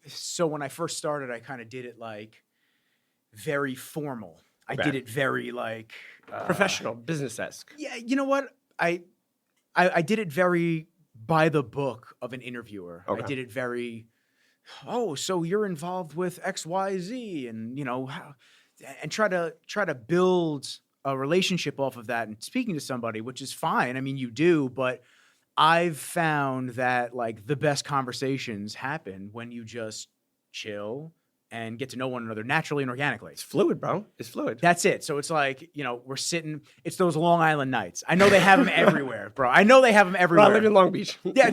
So when I first started, I kind of did it like very formal. I Okay. did it very like Professional, business-esque. Yeah, you know what? I did it very by the book of an interviewer. Okay. I did it very, oh, so you're involved with XYZ, and and try to build a relationship off of that and speaking to somebody, which is fine. I mean, you do, but I've found that like the best conversations happen when you just chill and get to know one another naturally and organically. It's fluid, bro. It's fluid. That's it. So it's like, we're sitting, it's those Long Island nights. I know they have them everywhere, bro. I know they have them everywhere. Bro, I live in Long Beach. Yeah.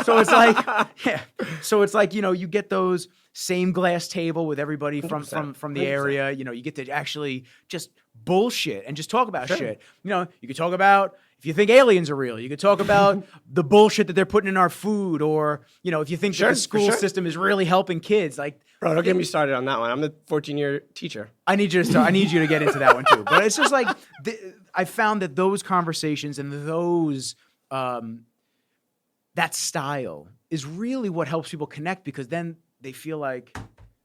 So it's like, yeah. So it's like, you get those same glass table with everybody from the 100%. area. You get to actually just bullshit and just talk about shit. You could talk about if you think aliens are real, you could talk about the bullshit that they're putting in our food, or, if you think that the school system is really helping kids, like, bro, don't get me started on that one. I'm the 14-year teacher. I need you to get into that one too. But it's just like, I found that those conversations and those, that style is really what helps people connect, because then they feel like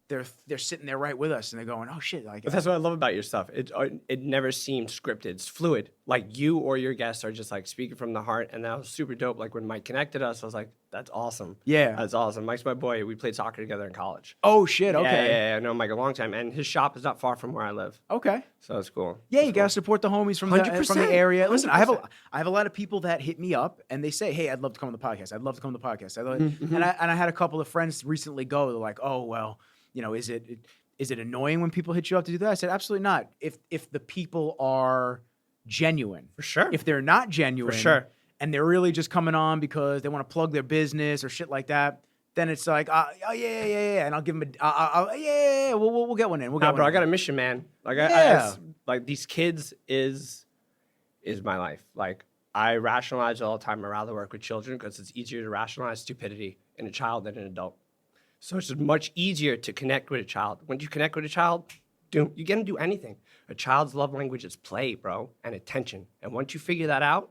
they're sitting there right with us and they're going, oh shit. Like, But that's what I love about your stuff. It never seems scripted. It's fluid. Like you or your guests are just like speaking from the heart. And that was super dope. Like when Mike connected us, I was like, that's awesome. Yeah. That's awesome. Mike's my boy. We played soccer together in college. Oh shit. Okay. Yeah. I know Mike a long time. And his shop is not far from where I live. Okay. So it's cool. Yeah, you gotta support the homies from the 100%, area. Listen, I have 100%. a lot of people that hit me up and they say, "Hey, I'd love to come on the podcast. I'd love to come on the podcast." And I had a couple of friends recently go. They're like, "Oh, well, is it annoying when people hit you up to do that?" I said, "Absolutely not. If the people are genuine, For sure. If they're not genuine, For sure. and they're really just coming on because they want to plug their business or shit like that." Then it's like, oh yeah, and I'll give them we'll get one in. Bro, I got a mission, man. Like, like these kids is my life. Like, I rationalize all the time. I rather work with children because it's easier to rationalize stupidity in a child than an adult. So it's much easier to connect with a child. When you connect with a child, you get them to do anything. A child's love language is play, bro, and attention. And once you figure that out,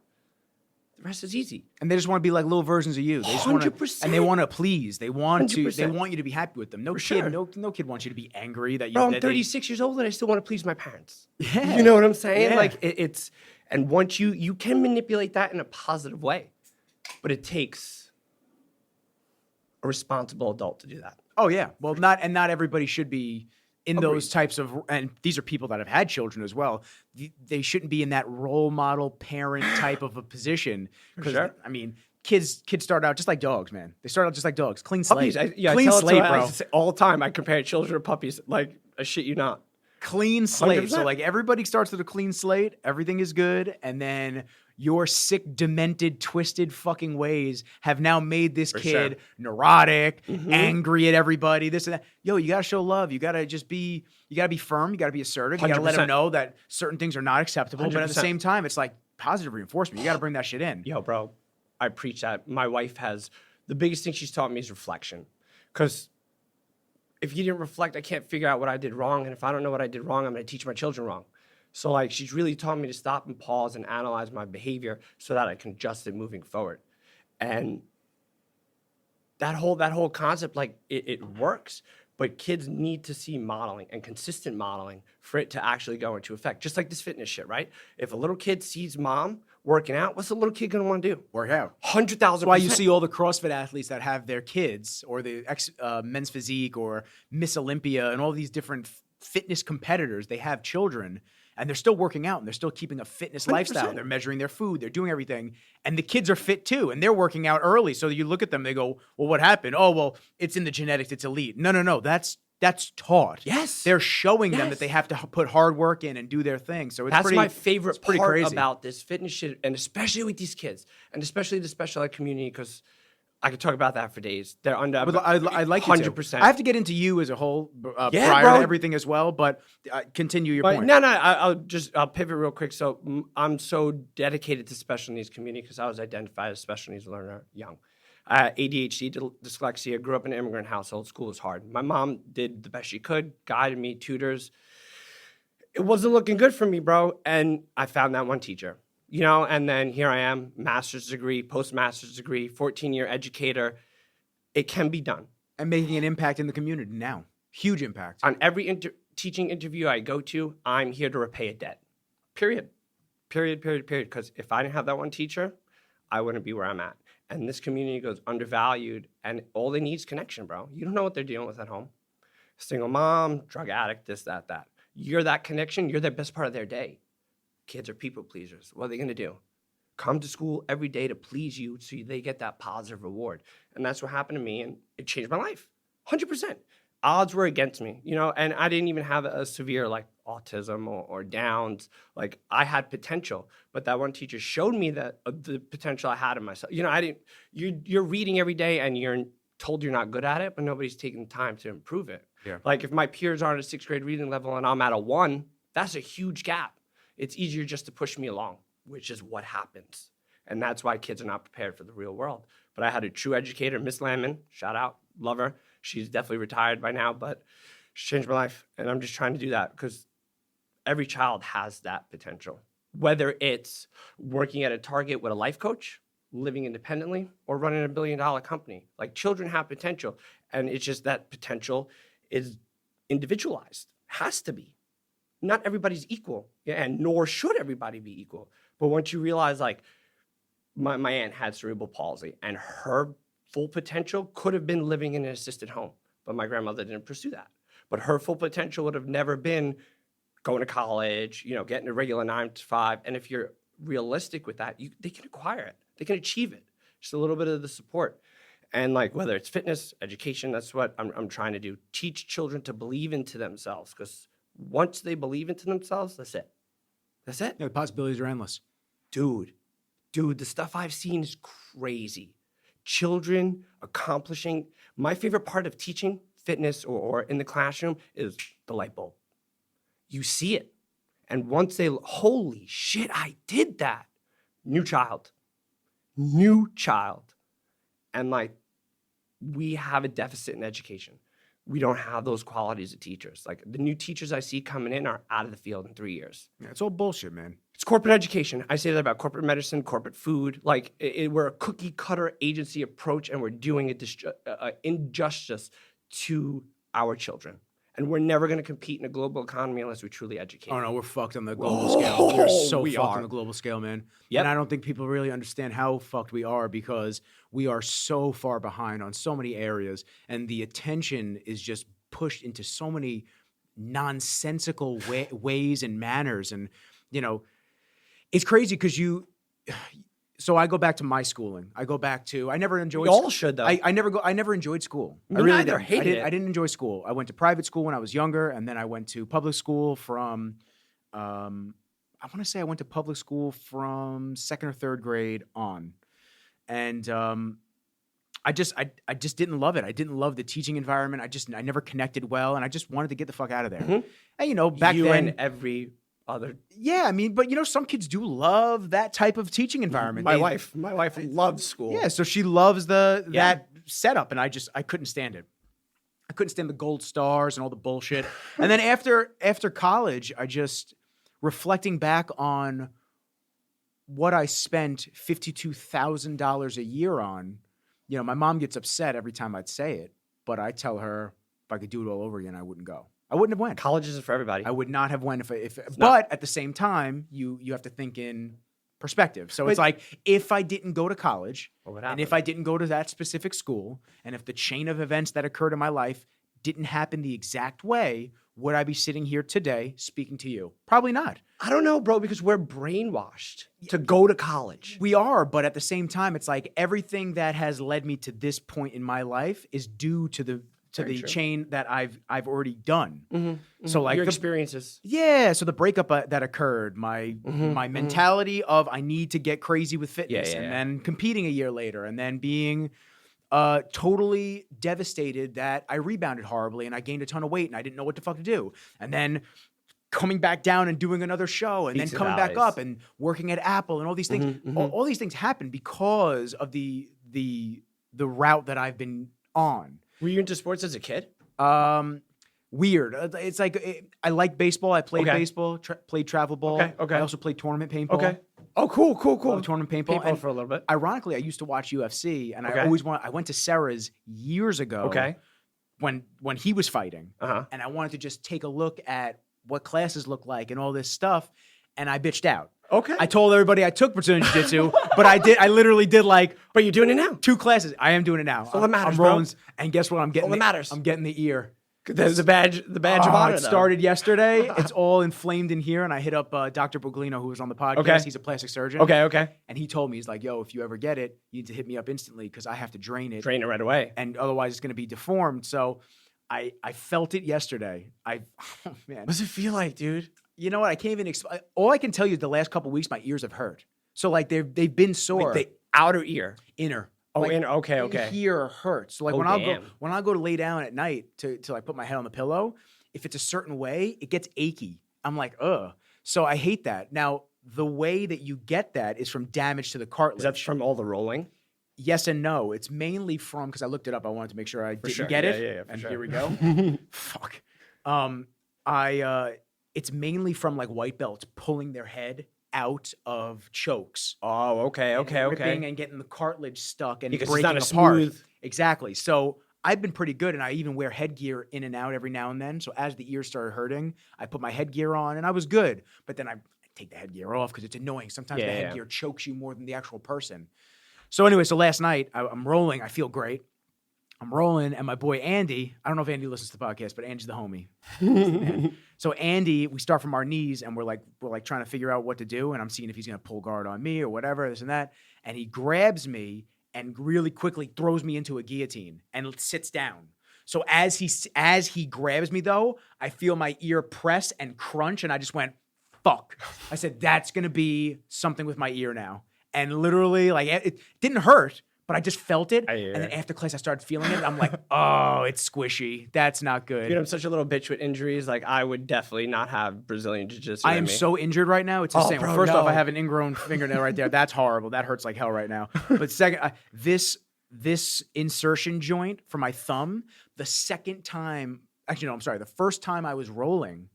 the rest is easy. And they just want to be like little versions of you. They just 100%. And they want to please. They want 100%. They want you to be happy with them. No kid wants you to be angry that you. Bro, I'm 36 years old and I still want to please my parents. Yeah. You know what I'm saying? Yeah. Like it's, and once you can manipulate that in a positive way, but it takes a responsible adult to do that. Oh yeah. Well, not everybody should be in those types of, and these are people that have had children as well. They shouldn't be in that role model parent type of a position. Because I mean, kids start out just like dogs, man. They start out just like dogs. Clean slate. Clean slate, bro. All the time I compare children to puppies. Like, I shit you not. Clean slate. 100%. So like everybody starts with a clean slate. Everything is good. And then your sick, demented, twisted fucking ways have now made this kid neurotic, angry at everybody, this and that. Yo, you gotta show love. You gotta be firm. You gotta be assertive. You gotta let them know that certain things are not acceptable. 100%. But at the same time, it's like positive reinforcement. You gotta bring that shit in. Yo, bro, I preach that. My wife the biggest thing she's taught me is reflection. Because if you didn't reflect, I can't figure out what I did wrong. And if I don't know what I did wrong, I'm going to teach my children wrong. So like, she's really taught me to stop and pause and analyze my behavior so that I can adjust it moving forward. And that whole concept, like it works, but kids need to see modeling and consistent modeling for it to actually go into effect. Just like this fitness shit, right? If a little kid sees mom working out, what's the little kid gonna want to do? Work out. 100,000%. That's why you see all the CrossFit athletes that have their kids, or the Men's Physique or Miss Olympia and all these different fitness competitors. They have children and they're still working out and they're still keeping a fitness 100%. lifestyle. They're measuring their food. They're doing everything. And the kids are fit too. And they're working out early. So you look at them, they go, well, what happened? Oh, well, it's in the genetics. It's elite. No. That's taught. Yes. They're showing them that they have to put hard work in and do their thing. So that's my favorite part crazy about this fitness shit, and especially with these kids, and especially the special ed community, because I could talk about that for days. They're under. I'd like 100%. I have to get into you as a whole prior to everything as well, but continue your point. No. I'll pivot real quick. So I'm so dedicated to special needs community because I was identified as a special needs learner young. ADHD, dyslexia, grew up in an immigrant household. School was hard. My mom did the best she could, guided me, tutors. It wasn't looking good for me, bro. And I found that one teacher, and then here I am, master's degree, postmaster's degree, 14-year educator. It can be done. And making an impact in the community now. Huge impact. On every teaching interview I go to, I'm here to repay a debt. Period. Period, period, period. Because if I didn't have that one teacher, I wouldn't be where I'm at. And this community goes undervalued, and all they need is connection, bro. You don't know what they're dealing with at home. Single mom, drug addict, this, that, that. You're that connection. You're the best part of their day. Kids are people pleasers. What are they going to do? Come to school every day to please you so they get that positive reward. And that's what happened to me, and it changed my life. 100%. Odds were against me, you know, and I didn't even have a severe like autism or Downs. Like I had potential, but that one teacher showed me that the potential I had in myself. You know, you're reading every day and you're told you're not good at it, but nobody's taking the time to improve it. Yeah. Like if my peers are at a 6th grade reading level and I'm at a 1, that's a huge gap. It's easier just to push me along, which is what happens. And that's why kids are not prepared for the real world. But I had a true educator, Miss Landman, shout out, love her. She's definitely retired by now, but she changed my life. And I'm just trying to do that because every child has that potential. Whether it's working at a Target with a life coach, living independently, or running a $1 billion company. Like children have potential. And it's just that potential is individualized. Has to be. Not everybody's equal. Yeah, and nor should everybody be equal. But once you realize like my aunt had cerebral palsy and her full potential could have been living in an assisted home, but my grandmother didn't pursue that. But her full potential would have never been going to college, you know, getting a regular 9 to 5. And if you're realistic with that, they can acquire it. They can achieve it. Just a little bit of the support. And like whether it's fitness, education, that's what I'm trying to do. Teach children to believe into themselves, because once they believe into themselves, that's it. That's it. Yeah, the possibilities are endless. Dude, the stuff I've seen is crazy. Children accomplishing. My favorite part of teaching fitness or in the classroom is the light bulb. You see it. And once they, holy shit, I did that. New child. And like, we have a deficit in education. We don't have those qualities of teachers. Like the new teachers I see coming in are out of the field in 3 years. Yeah, it's all bullshit, man. It's corporate education. I say that about corporate medicine, corporate food. Like we're a cookie cutter agency approach, and we're doing injustice to our children. And we're never going to compete in a global economy unless we truly educate. Oh no, we're fucked on the global scale. We are so we fucked are. on the global scale, man. Yep. And I don't think people really understand how fucked we are, because we are so far behind on so many areas, and the attention is just pushed into so many nonsensical ways and manners. And you know, it's crazy because so I go back to my schooling. I never enjoyed. We all should though. I never enjoyed school. Me I really neither. didn't. Hated it. I didn't enjoy school. I went to private school when I was younger, and then I went to public school from. I want to say I went to public school from 2nd or 3rd grade on, and I just didn't love it. I didn't love the teaching environment. I never connected well, and I just wanted to get the fuck out of there. Mm-hmm. And you know, back you then, and every other. yeah, I mean, but you know, some kids do love that type of teaching environment. My wife loves school. Yeah, so she loves that setup, and I couldn't stand it. I couldn't stand the gold stars and all the bullshit. And then after college, I just reflecting back on what I spent $52,000 a year on. You know, my mom gets upset every time I'd say it, but I tell her if I could do it all over again, I wouldn't go. I wouldn't have went. College isn't for everybody. I would not have went if not. But at the same time, you have to think in perspective. So it's like, if I didn't go to college, and if I didn't go to that specific school, and if the chain of events that occurred in my life didn't happen the exact way, would I be sitting here today speaking to you? Probably not. I don't know, bro, because we're brainwashed to go to college. We are, but at the same time, it's like everything that has led me to this point in my life is due to the chain that I've already done. Mm-hmm. So like your experiences. Yeah. So the breakup that occurred, my mentality of I need to get crazy with fitness, and then competing a year later, and then being totally devastated that I rebounded horribly and I gained a ton of weight and I didn't know what the fuck to do. And then coming back down and doing another show, and then coming back up and working at Apple, and all these things. All these things happen because of the route that I've been on. Were you into sports as a kid? Weird. It's like I like baseball. I played baseball, played travel ball. Okay. I also played tournament paintball. Okay. Oh, cool. Tournament paintball. Paintball And for a little bit. ironically, I used to watch UFC, and Okay. I went to Sarah's years ago. Okay. When he was fighting, Uh-huh. and I wanted to just take a look at what classes look like and all this stuff, and I bitched out. Okay. I told everybody I took Brazilian Jiu-Jitsu, but I literally did like But you're doing it now. 2 classes. I am doing it now. all that matters, I'm bro. rolling, and guess what? I'm getting all that matters. I'm getting the ear. There's the badge of honor. It started yesterday. It's all inflamed in here, and I hit up Dr. Buglino, who was on the podcast. Okay. He's a plastic surgeon. Okay. And he told me, he's like, yo, if you ever get it, you need to hit me up instantly because I have to drain it. Drain it right away. And otherwise it's going to be deformed. So I felt it yesterday. Oh, man. What does it feel like, dude? You know what? I can't even explain. All I can tell you is the last couple weeks, my ears have hurt. So like they've been sore. Like the outer ear. Inner. Oh, Like, inner. Okay. in here hurts. So like Oh, when damn. I go to lay down at night to like put my head on the pillow, if it's a certain way, it gets achy. I'm like, ugh. So I hate that. Now, the way that you get that is from damage to the cartilage. Is that from all the rolling? Yes and no. It's mainly from, because I looked it up. I wanted to make sure I didn't sure. get it. Yeah, for and sure. here we go. Fuck. It's mainly from like white belts pulling their head out of chokes. Oh, okay. Ripping and getting the cartilage stuck and Because it's breaking not a apart. smooth- Exactly. So I've been pretty good, and I even wear headgear in and out every now and then. So as the ears started hurting, I put my headgear on, and I was good. But then I take the headgear off because it's annoying. Sometimes the headgear chokes you more than the actual person. So anyway, so last night I'm rolling. I feel great. I'm rolling, and my boy Andy, I don't know if Andy listens to the podcast, but Andy's the homie. He's the man. So Andy, we start from our knees, and we're like trying to figure out what to do, and I'm seeing if he's gonna pull guard on me or whatever, this and that. And he grabs me and really quickly throws me into a guillotine and sits down. So as he grabs me though, I feel my ear press and crunch, and I just went, fuck. I said, that's gonna be something with my ear now. And literally, like, it didn't hurt, but I just felt it. And then after class, I started feeling it. And I'm like, oh, it's squishy. That's not good. Dude, I'm such a little bitch with injuries. Like, I would definitely not have Brazilian Jiu-Jitsu. I am so injured right now. It's insane. bro, Well, first no. off, I have an ingrown fingernail right there. That's horrible. That hurts like hell right now. But second, this insertion joint for my thumb, the second time, actually, no, I'm sorry. The first time I was rolling,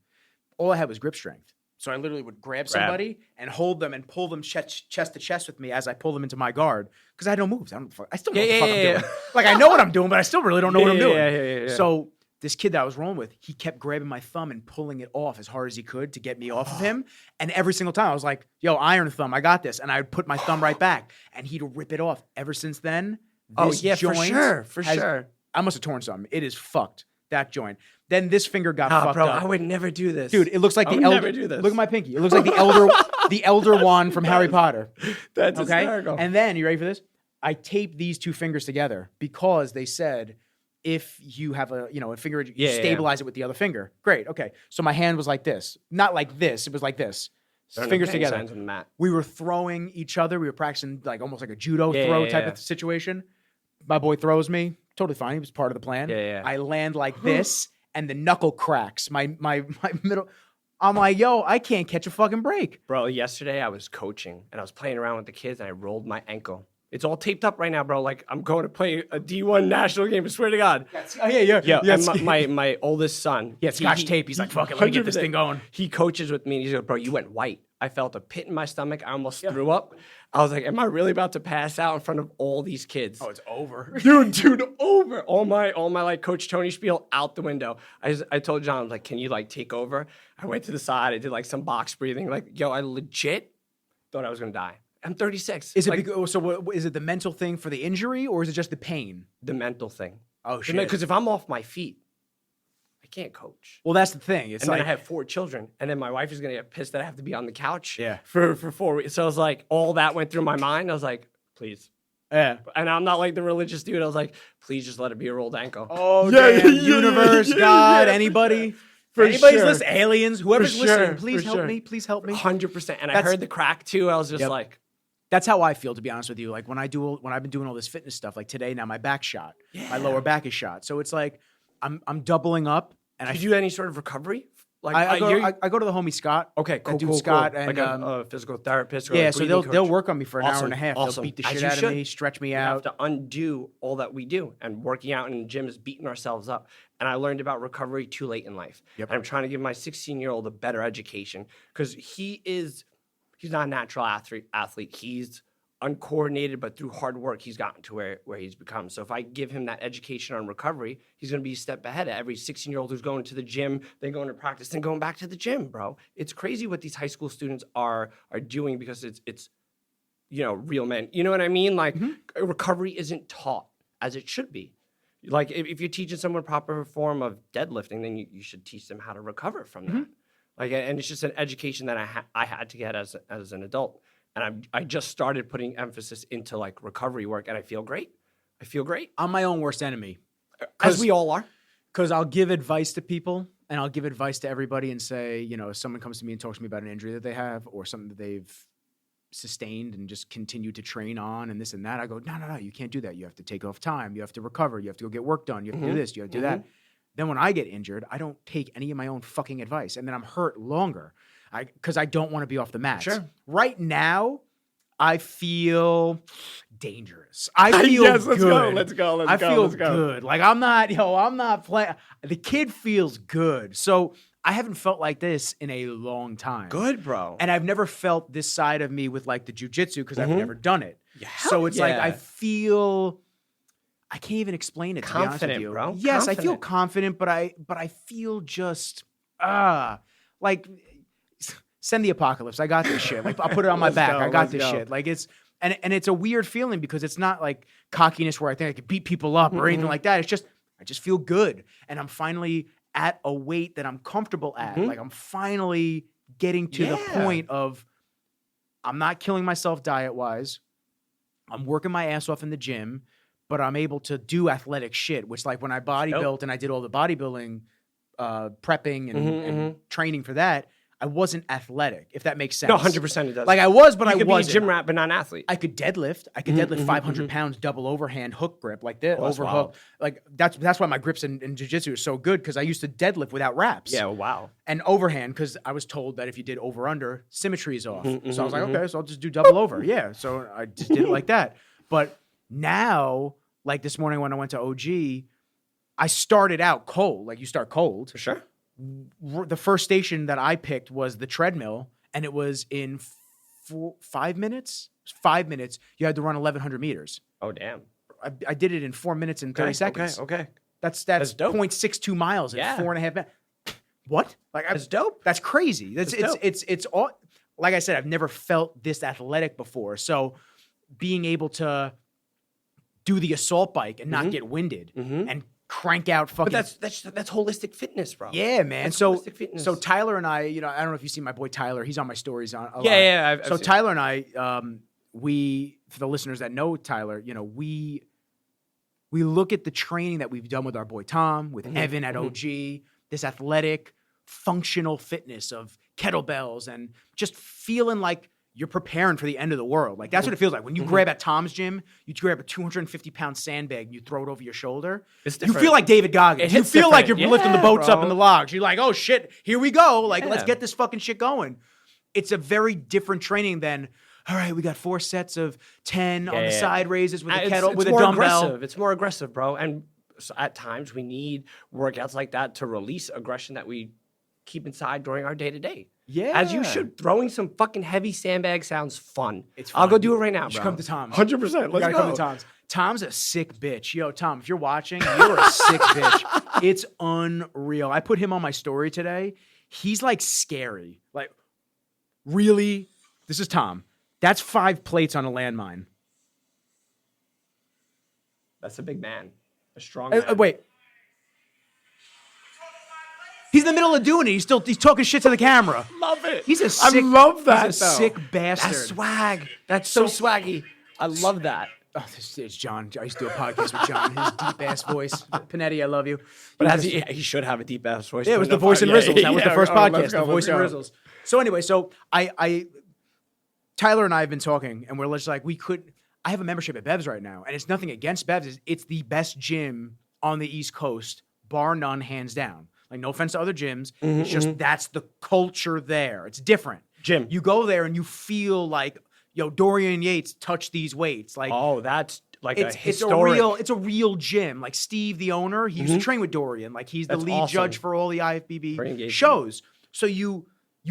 all I had was grip strength. So I literally would grab somebody and hold them and pull them chest to chest with me as I pull them into my guard because I had no moves. I still don't know what the fuck I'm doing. Like, I know what I'm doing, but I still really don't know what I'm doing. Yeah. So this kid that I was rolling with, he kept grabbing my thumb and pulling it off as hard as he could to get me off of him. And every single time I was like, yo, iron thumb, I got this. And I would put my thumb right back and he'd rip it off. Ever since then, this joint for sure. I must have torn something. It is fucked, that joint. Then this finger got fucked bro, up. I would never do this. Dude, it looks like I the would elder. never do this. Look at my pinky. It looks like the elder wand from Harry Potter. That's Okay. hysterical. And then, you ready for this? I taped these 2 fingers together because they said if you have a finger, you stabilize it with the other finger. Great. Okay. So my hand was like this, not like this. It was like this. There are no Fingers gang together. signs on the mat. We were throwing each other. We were practicing like almost like a judo throw type of situation. My boy throws me. Totally fine. He was part of the plan. Yeah. I land like this, and the knuckle cracks. My middle. I'm like, yo, I can't catch a fucking break. Bro, yesterday I was coaching and I was playing around with the kids and I rolled my ankle. It's all taped up right now, bro. Like, I'm going to play a D1 national game. I swear to God. Oh, yeah. Yeah, and my oldest son. Yeah, Scotch tape. He's like, fuck it, let me get this 100%. thing going. He coaches with me and he's like, bro, you went white. I felt a pit in my stomach. I almost threw up. I was like, am I really about to pass out in front of all these kids? Oh, it's over. Dude, over. All my like Coach Tony spiel out the window. I told John, I was like, can you like take over? I went to the side. I did like some box breathing. Like, yo, I legit thought I was going to die. I'm 36. Is it like, is it the mental thing for the injury, or is it just the pain? the mental thing? Oh, shit. Because if I'm off my feet, I can't coach. Well, that's the thing. It's And like, then I have 4 children, and then my wife is gonna get pissed that I have to be on the couch for 4 weeks. So I was like, all that went through my mind. I was like, please. Yeah. And I'm not like the religious dude. I was like, please just let it be a rolled ankle. Oh, damn. Universe, God, anybody. Anybody's sure. listening, aliens, whoever's For listening, sure, please for help sure. me. Please help me. 100%. And I That's- heard the crack too. I was just like, That's how I feel, to be honest with you. Like when I've been doing all this fitness stuff, like today, now my back's shot. My lower back is shot. So it's like I'm doubling up. And did you do any sort of recovery? Like I go to the homie Scott. okay, That cool, dude cool, Scott, cool. and like a physical therapist. Or yeah, like so breathing they'll coach. work on me for an hour and a half. Awesome. They'll beat the As shit you out of should. me, stretch me We have out. to undo all that we do, and working out in the gym is beating ourselves up. And I learned about recovery too late in life. Yep. And I'm trying to give my 16-year-old a better education because He's not a natural athlete. He's uncoordinated, but through hard work, he's gotten to where he's become. So if I give him that education on recovery, he's going to be a step ahead of every 16-year-old who's going to the gym, then going to practice, then going back to the gym, bro. It's crazy what these high school students are doing because it's real men. You know what I mean? Like recovery isn't taught as it should be. Like if you're teaching someone proper form of deadlifting, then you should teach them how to recover from that. Like, and it's just an education that I had to get as an adult. And I just started putting emphasis into like recovery work, and I feel great. I'm my own worst enemy. As we all are. Because I'll give advice to people, and I'll give advice to everybody and say, if someone comes to me and talks to me about an injury that they have or something that they've sustained and just continue to train on and this and that, I go, no, you can't do that. You have to take off time. You have to recover. You have to go get work done. You have to do this. You have to do that. Then when I get injured, I don't take any of my own fucking advice, and then I'm hurt longer. Because I don't want to be off the mats. Sure. Right now, I feel dangerous. I feel yes, good. Let's go. I feel good. Like I'm not playing. The kid feels good. So I haven't felt like this in a long time. Good, bro. And I've never felt this side of me with like the jujitsu because I've never done it. Yeah, so it's like I feel. I can't even explain it. To be honest with you, bro. Yes, I feel confident, but I feel just like. Send the apocalypse. I got this shit. Like I'll put it on my back. I got this shit. Like it's it's a weird feeling because it's not like cockiness where I think I could beat people up or anything like that. It's just I just feel good, and I'm finally at a weight that I'm comfortable at. Like I'm finally getting to the point of I'm not killing myself diet wise. I'm working my ass off in the gym, but I'm able to do athletic shit. Which like when I bodybuilt and I did all the bodybuilding, prepping and training for that. I wasn't athletic, if that makes sense. No, 100% it does. Like I was, but you I could wasn't. be a gym rat, but not an athlete. I could deadlift. I could deadlift 500 pounds, double overhand, hook grip like this, overhook. Wild. Like that's why my grips in jiu-jitsu are so good because I used to deadlift without wraps. Yeah, wow. And overhand because I was told that if you did over under, symmetry is off. So I was like, okay, so I'll just do double over. Yeah, so I just did it like that. But now, like this morning when I went to OG, I started out cold. Like you start cold. For sure. The first station that I picked was the treadmill, and it was in 5 minutes. 5 minutes. You had to run 1,100 meters. Oh, damn. I did it in 4 minutes and 30 seconds. Okay. That's dope. 0.62 miles in 4.5 minutes. What? Like that's dope. That's crazy. Dope. It's all. Like I said, I've never felt this athletic before. So being able to do the assault bike and not get winded and crank out fucking. But that's holistic fitness, bro. Yeah, man. That's So holistic fitness. so Tyler and I, I don't know if you see my boy Tyler. He's on my stories a lot. Yeah. I've so seen Tyler and I, we for the listeners that know Tyler, we look at the training that we've done with our boy Tom, with Evan at OG, this athletic, functional fitness of kettlebells and just feeling like you're preparing for the end of the world. Like that's what it feels like. When you grab at Tom's gym, you grab a 250-pound sandbag and you throw it over your shoulder. It's you different. feel like David Goggins. You feel like you're lifting the boats up in the logs. You're like, oh shit, here we go. Like, let's get this fucking shit going. It's a very different training than, all right, we got 4 sets of 10 on the side raises with a kettle, with a dumbbell. Aggressive. It's more aggressive, bro. And so at times we need workouts like that to release aggression that we keep inside during our day-to-day. Yeah. As you should. Throwing some fucking heavy sandbag sounds fun. It's fun. I'll go do it right now, You should bro. come to Tom's. 100%. Let's go. Come to Tom's. Tom's a sick bitch. Yo, Tom, if you're watching, you're a sick bitch. It's unreal. I put him on my story today. He's like scary. Like, really? This is Tom. That's 5 plates on a landmine. That's a big man. A strong man. Wait. He's in the middle of doing it. He's talking shit to the camera. Love it. He's a sick. I love that. He's a sick bastard. That's swag. That's so swaggy. I love that. Oh, this is John. I used to do a podcast with John. His deep ass voice. Panetti, I love you. But he should have a deep ass voice. Yeah, it was the voice and Rizzles. That was the first podcast. The voice and Rizzles. So anyway, Tyler and I have been talking, and we're just like, I have a membership at Bev's right now, and it's nothing against Bev's. It's the best gym on the East Coast, bar none, hands down. Like, no offense to other gyms. It's just that's the culture there. It's different. Gym. You go there and you feel like, yo, Dorian Yates touched these weights. Like, oh, that's like it's a real gym. Like Steve, the owner, he used to train with Dorian. Like he's the lead judge for all the IFBB shows. So you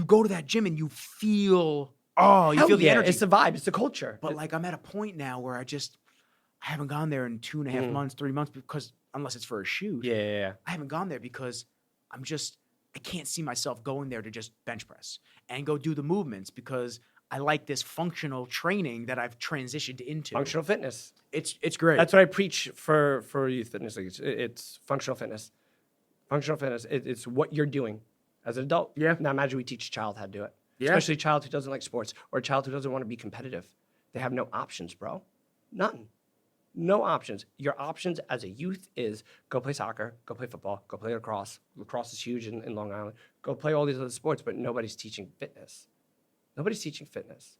go to that gym and you feel oh, you Hell feel the yeah, energy. it's the vibe, it's the culture. But like I'm at a point now where I haven't gone there in 2.5 months, 3 months, because unless it's for a shoot, Yeah. I haven't gone there because I can't see myself going there to just bench press and go do the movements because I like this functional training that I've transitioned into. Functional fitness. It's great. That's what I preach for youth fitness leagues. It's functional fitness. Functional fitness. It's what you're doing as an adult. Yeah. Now imagine we teach a child how to do it. Yeah. Especially a child who doesn't like sports or a child who doesn't want to be competitive. They have no options, bro. None. No options. Your options as a youth is go play soccer, go play football, go play lacrosse. Lacrosse is huge in Long Island. Go play all these other sports, but nobody's teaching fitness. Nobody's teaching fitness.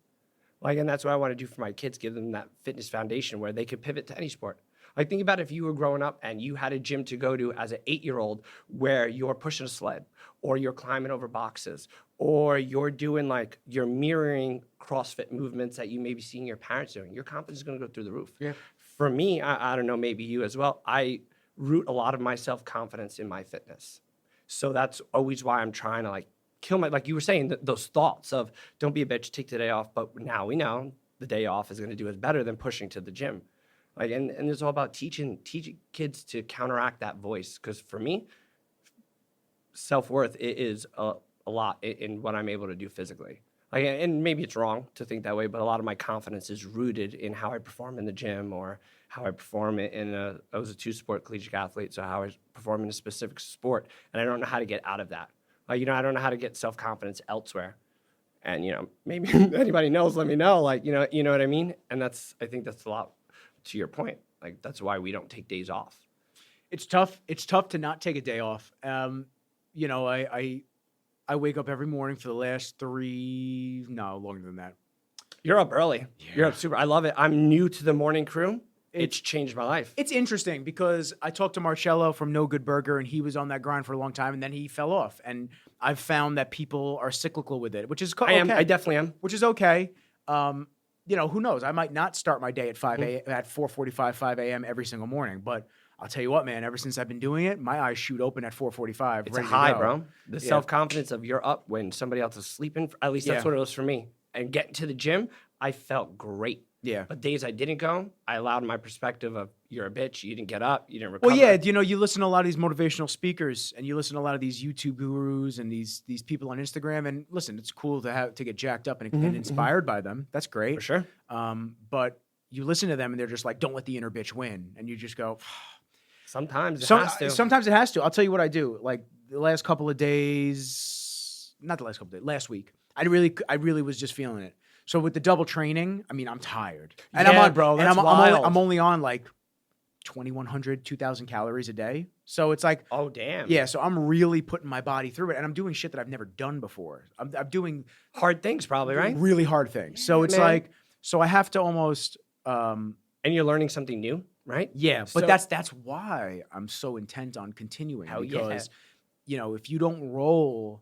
Like, and that's what I want to do for my kids, give them that fitness foundation where they could pivot to any sport. Like, think about if you were growing up and you had a gym to go to as an 8-year-old where you're pushing a sled or you're climbing over boxes or you're doing you're mirroring CrossFit movements that you may be seeing your parents doing. Your confidence is going to go through the roof. Yeah. For me, I don't know, maybe you as well, I root a lot of my self-confidence in my fitness. So that's always why I'm trying to kill like you were saying, those thoughts of don't be a bitch, take the day off. But now we know the day off is going to do us better than pushing to the gym. And it's all about teaching kids to counteract that voice. Because for me, self-worth is a lot in what I'm able to do physically. And maybe it's wrong to think that way, but a lot of my confidence is rooted in how I perform in the gym or how I perform I was a 2-sport collegiate athlete, so how I perform in a specific sport. And I don't know how to get out of that. I don't know how to get self-confidence elsewhere. And, maybe anybody knows, let me know. You know what I mean? And I think that's a lot to your point. That's why we don't take days off. It's tough. It's tough to not take a day off. I wake up every morning for the last longer than that. You're up early. Yeah. You're up super. I love it. I'm new to the morning crew. It's changed my life. It's interesting because I talked to Marcello from No Good Burger, and he was on that grind for a long time, and then he fell off. And I've found that people are cyclical with it, which is okay. I definitely am. Which is okay. Who knows? I might not start my day at 4:45, 5 a.m. every single morning, but I'll tell you what, man, ever since I've been doing it, my eyes shoot open at 4:45. It's a high, bro. The self-confidence of you're up when somebody else is sleeping. At least that's what it was for me. And getting to the gym, I felt great. Yeah. But days I didn't go, I allowed my perspective of you're a bitch, you didn't get up, you didn't recover. Well, yeah, you listen to a lot of these motivational speakers and you listen to a lot of these YouTube gurus and these people on Instagram. And listen, it's cool to get jacked up and inspired by them. That's great. For sure. But you listen to them and they're just like, don't let the inner bitch win. And you just go, sometimes it has to. Sometimes it has to. I'll tell you what I do. Like the last couple of days, last week, I really was just feeling it. So with the double training, I mean, I'm tired. And yeah, I'm on, bro. and That's wild. I'm only on 2,100, 2,000 calories a day. So it's like, oh, damn. Yeah, so I'm really putting my body through it. And I'm doing shit that I've never done before. I'm doing hard things probably, right? Really hard things. So it's so I have to almost... and you're learning something new, right? Yeah, but that's why I'm so intent on continuing. Hell because, if you don't roll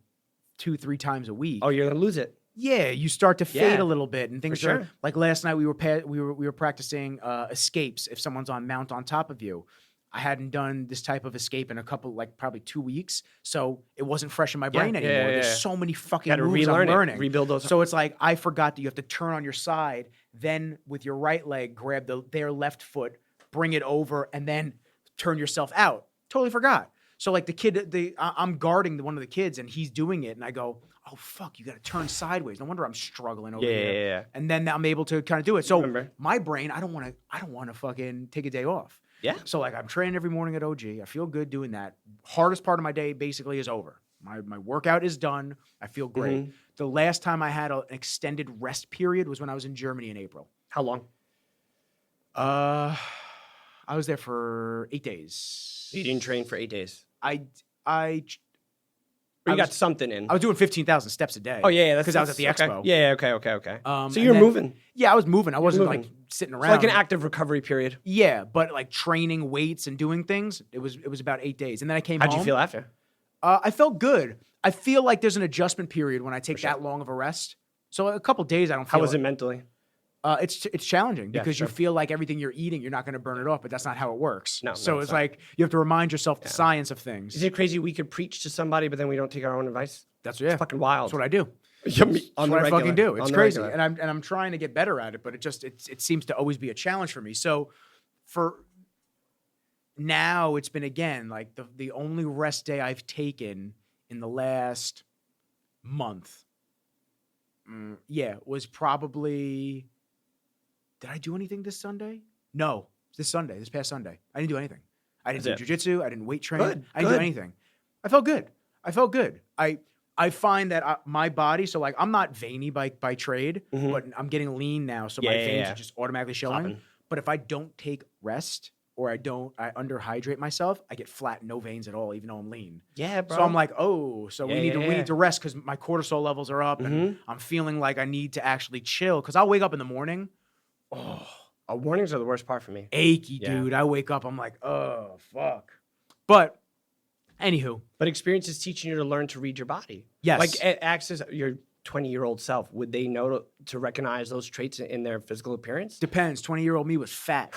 2-3 times a week... Oh, you're going to lose it. Yeah, you start to fade a little bit, and things are like last night. We were practicing escapes. If someone's mount on top of you, I hadn't done this type of escape in a couple, probably 2 weeks, so it wasn't fresh in my brain anymore. There's so many fucking moves I'm learning. Rebuild those. So it's like I forgot that you have to turn on your side, then with your right leg grab their left foot, bring it over, and then turn yourself out. Totally forgot. So like the kid, I'm guarding one of the kids, and he's doing it, and I go, oh, fuck, you got to turn sideways. No wonder I'm struggling over here. Yeah. And then I'm able to kind of do it. So my brain, I don't want to fucking take a day off. Yeah. So I'm training every morning at OG. I feel good doing that. Hardest part of my day basically is over. My workout is done. I feel great. Mm-hmm. The last time I had an extended rest period was when I was in Germany in April. How long? I was there for 8 days. You didn't train for 8 days? You got something in. I was doing 15,000 steps a day. Oh, yeah. Because I was at the expo. Yeah, okay. So you were moving. Yeah, I was moving. I wasn't sitting around. It's like an active recovery period. Yeah, but training weights and doing things, it was about 8 days. And then I came home. How'd you feel after? I felt good. I feel like there's an adjustment period when I take that long of a rest. So a couple days I don't feel How was it mentally? It's challenging because you feel like everything you're eating, you're not going to burn it off, but that's not how it works. So it's like you have to remind yourself the science of things. Is it crazy we could preach to somebody, but then we don't take our own advice? That's It's fucking wild. That's what I do. Yeah, That's on what the I fucking do. regular, It's on the crazy, regular. and I'm trying to get better at it, but it seems to always be a challenge for me. So for now, it's been again like the only rest day I've taken in the last month. Was probably. Did I do anything this Sunday? No, this past Sunday. I didn't do anything. I didn't That's do it. jujitsu. I didn't weight train. Good, I didn't do good. anything. I felt good. I find that my body. So like I'm not veiny by trade, but I'm getting lean now. So my veins are just automatically showing. Popping. But if I don't take rest or I underhydrate myself, I get flat, no veins at all, even though I'm lean. Yeah, bro. So I'm like, oh, so we need to rest because my cortisol levels are up, Mm-hmm. and I'm feeling like I need to actually chill because I'll wake up in the morning. Mornings are the worst part for me. Achy, Yeah. dude. I wake up, I'm like, oh, fuck. But, anywho. But experience is teaching you to learn to read your body. Yes. Like, it acts as your 20-year-old self. Would they know to recognize those traits in their physical appearance? Depends. 20-year-old me was fat.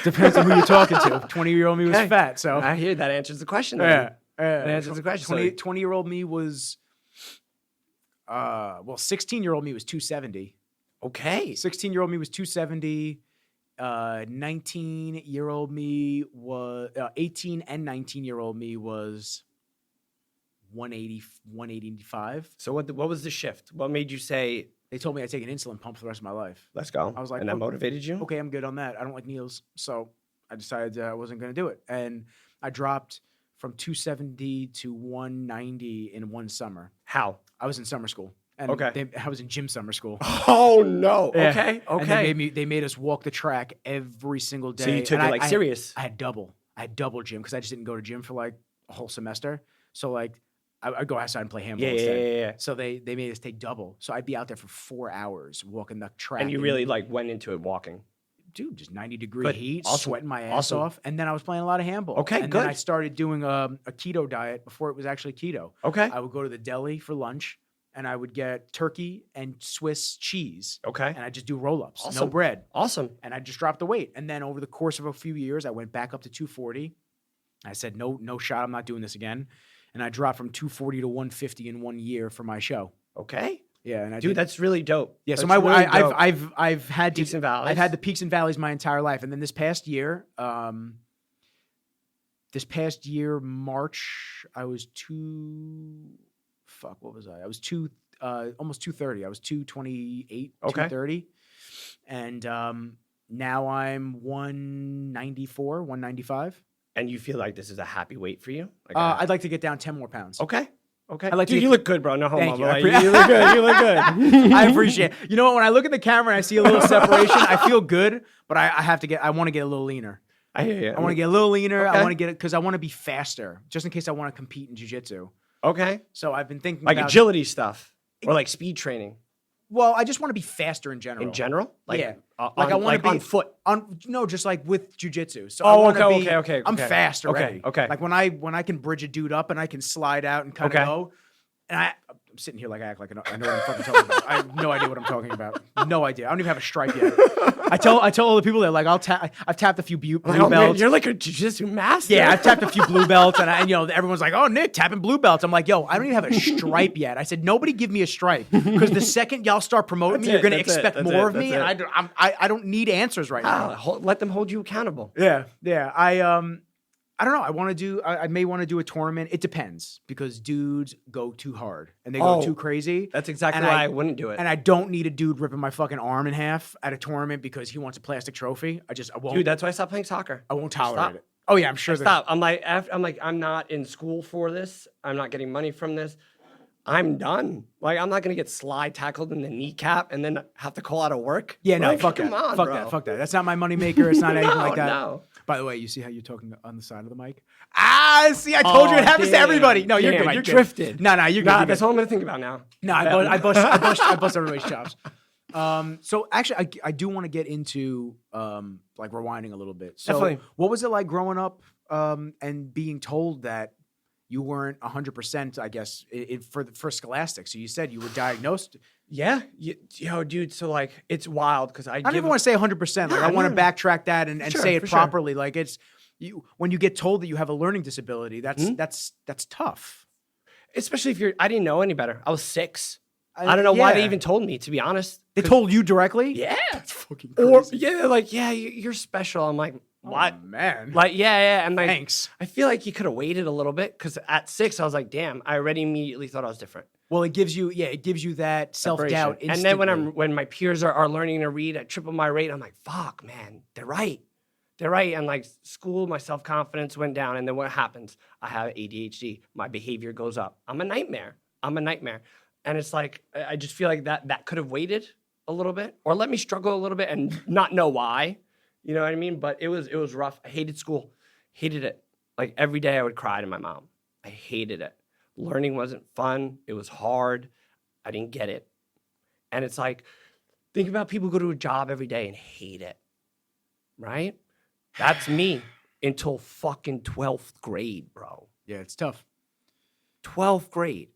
Depends on who you're talking to. 20-year-old me was fat, so. I hear that answers the question. Yeah. That answers the question. 20-year-old me was, 16-year-old me was 270. Okay. 16-year-old me was 270. 19-year-old me was 18 and 19-year-old me was 180, 185. So what was the shift? What made you say, They told me I'd take an insulin pump for the rest of my life. let's go? I was like, and that okay. motivated you? Okay, I'm good on that. I don't like meals. So I decided I wasn't going to do it. And I dropped from 270 to 190 in one summer. How? I was in summer school. And Okay. I was in gym summer school. Oh no. Yeah. Okay. And Okay. they made us walk the track every single day. So you took And it like serious. I had double gym because I just didn't go to gym for like a whole semester. So like I'd go outside and play handball instead. Yeah. So they made us take double. So I'd be out there for 4 hours walking the track. And you really like went into it walking. Dude, just 90-degree Good. heat, Awesome. sweating my ass Awesome. off. And then I was playing a lot of handball. Okay, and good. then I started doing a keto diet before it was actually keto. Okay. I would go to the deli for lunch and I would get turkey and Swiss cheese. Okay. And I just do roll-ups, no Awesome. bread. Awesome. And I just dropped the weight. And then over the course of a few years, I went back up to 240. I said, no shot, I'm not doing this again. And I dropped from 240 to 150 in 1 year for my show. Okay. Yeah, and I Dude, did, that's really dope. yeah. So That's really dope. I've had Peaks and valleys. I've had the peaks and valleys my entire life, and then this past year, March, I was what was I? I was almost 230. I was 228, Okay. 230, and now I'm 194, 195. And you feel like this is a happy weight for you? Like I'd like to get down 10 more pounds. okay. Okay. I like to Dude, get- you look good, bro. No homo. Thank you. But I like, you look good. You look good. I appreciate it. You know what? When I look at the camera and I see a little separation, I feel good, but I want to get a little leaner. I hear you. I want to get a little leaner. Okay. I want to get it because I want to be faster, just in case I want to compete in jiu-jitsu. Okay. So I've been thinking Like about, agility stuff or like speed training well, I just want to be faster in general. in general? Like, Yeah. on, Like I want like to be on foot. No, just like with jiu-jitsu. So Oh, I wanna okay, be, okay. I'm fast Okay, already. okay. Like when I can bridge a dude up and I can slide out and kind of Okay. go, and I'm sitting here like I act like I know what I'm fucking talking about. I have no idea what I'm talking about. No idea. I don't even have a stripe yet. I tell all the people that like I've tapped a few blue Oh, man, belts. you're like a jiu-jitsu master. Yeah, I've tapped a few blue belts, and everyone's like, "Oh, Nick, tapping blue belts." I'm like, "Yo, I don't even have a stripe yet." I said, "Nobody give me a stripe because the second y'all start promoting me, That's you're it, going to that's it, expect that's more it, of me, that's and I don't need answers right now." Let them hold you accountable. Yeah. I don't know. I may want to do a tournament. It depends because dudes go too hard and they go Oh, too crazy. That's exactly And why I wouldn't do it. And I don't need a dude ripping my fucking arm in half at a tournament because he wants a plastic trophy. I won't. Dude, that's why I stopped playing soccer. I won't tolerate Stop. it. Oh yeah, I'm sure. Stop. I'm like, I'm not in school for this. I'm not getting money from this. I'm done. Like, I'm not gonna get slide tackled in the kneecap and then have to call out of work. Yeah, no, Like, fuck come that. on, Fuck bro. that. Fuck that. That's not my moneymaker. It's not anything like that. No. By the way, you see how you're talking on the side of the mic? See, I told you it happens to damn. everybody. No, you're Damn, good. you're good. drifted. No, you're good. Nah, you're that's good. all I'm gonna think about now. No, I bust everybody's chops. So actually, I do want to get into like rewinding a little bit. So, Definitely. what was it like growing up and being told that you weren't 100%? I guess for scholastic. So you said you were diagnosed. Yeah, yo, dude. So like, it's wild because I don't even want to say 100%. Like I want to backtrack that and Sure, say for it sure. properly. Like it's when you get told that you have a learning disability. That's tough. Especially if I didn't know any better. I was 6. I don't know why they even told me, to be honest. They told you directly? Yeah. That's fucking crazy. Or, yeah, they're like, yeah, you're special. I'm like, what? Oh, man. Like, yeah. And like, Thanks. I feel like you could have waited a little bit because at 6, I was like, damn, I already immediately thought I was different. Well, it gives you that self-doubt instantly. And then when my peers are learning to read at triple my rate, I'm like, fuck, man, they're right. They're right. And like school, my self-confidence went down. And then what happens? I have ADHD. My behavior goes up. I'm a nightmare. And it's like, I just feel like that could have waited a little bit or let me struggle a little bit and not know why. You know what I mean? But it was rough. I hated school. Hated it. Like every day I would cry to my mom. I hated it. Learning wasn't fun. It was hard. I didn't get it. And it's like, think about people who go to a job every day and hate it. Right? That's me until fucking 12th grade, bro. Yeah, it's tough. 12th grade.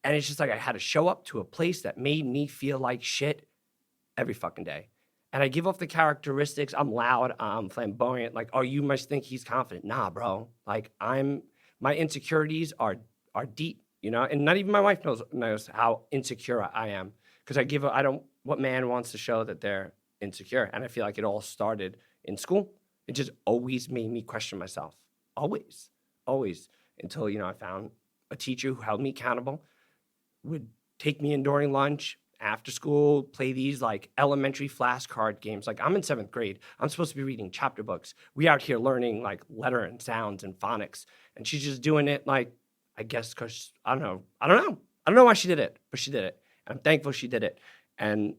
And it's just like I had to show up to a place that made me feel like shit every fucking day. And I give off the characteristics. I'm loud. I'm flamboyant. Like, oh, you must think he's confident. Nah, bro. Like, my insecurities are deep, you know? And not even my wife knows how insecure I am. Because what man wants to show that they're insecure? And I feel like it all started in school. It just always made me question myself. Always. Until, I found a teacher who held me accountable, would take me in during lunch, after school, play these like elementary flashcard games. Like I'm in 7th grade. I'm supposed to be reading chapter books. We out here learning like letter and sounds and phonics. And she's just doing it like, I guess because, I don't know. I don't know why she did it, but she did it. I'm thankful she did it. And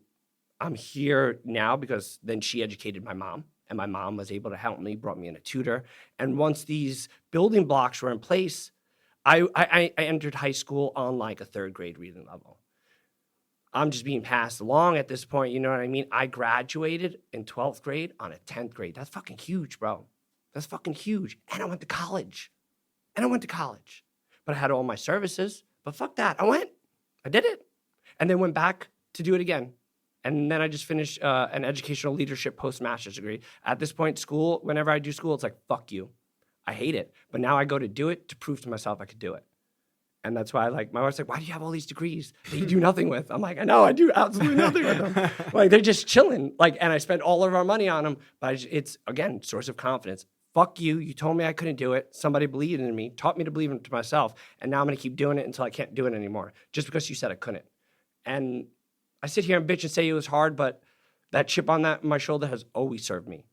I'm here now because then she educated my mom. And my mom was able to help me, brought me in a tutor. And once these building blocks were in place, I entered high school on like a 3rd grade reading level. I'm just being passed along at this point, you know what I mean? I graduated in 12th grade on a 10th grade. That's fucking huge, bro. That's fucking huge. And I went to college. But I had all my services. But fuck that. I did it. And then went back to do it again. And then I just finished an educational leadership postmaster's degree. At this point, school, whenever I do school, it's like, fuck you. I hate it. But now I go to do it to prove to myself I could do it. And that's why, like, my wife's like, why do you have all these degrees that you do nothing with? I'm like, I know, I do absolutely nothing with them. Like, they're just chilling. Like, and I spend all of our money on them. But it's, again, source of confidence. Fuck you. You told me I couldn't do it. Somebody believed in me, taught me to believe into myself. And now I'm going to keep doing it until I can't do it anymore. Just because you said I couldn't. And I sit here and bitch and say it was hard, but that chip on my shoulder has always served me.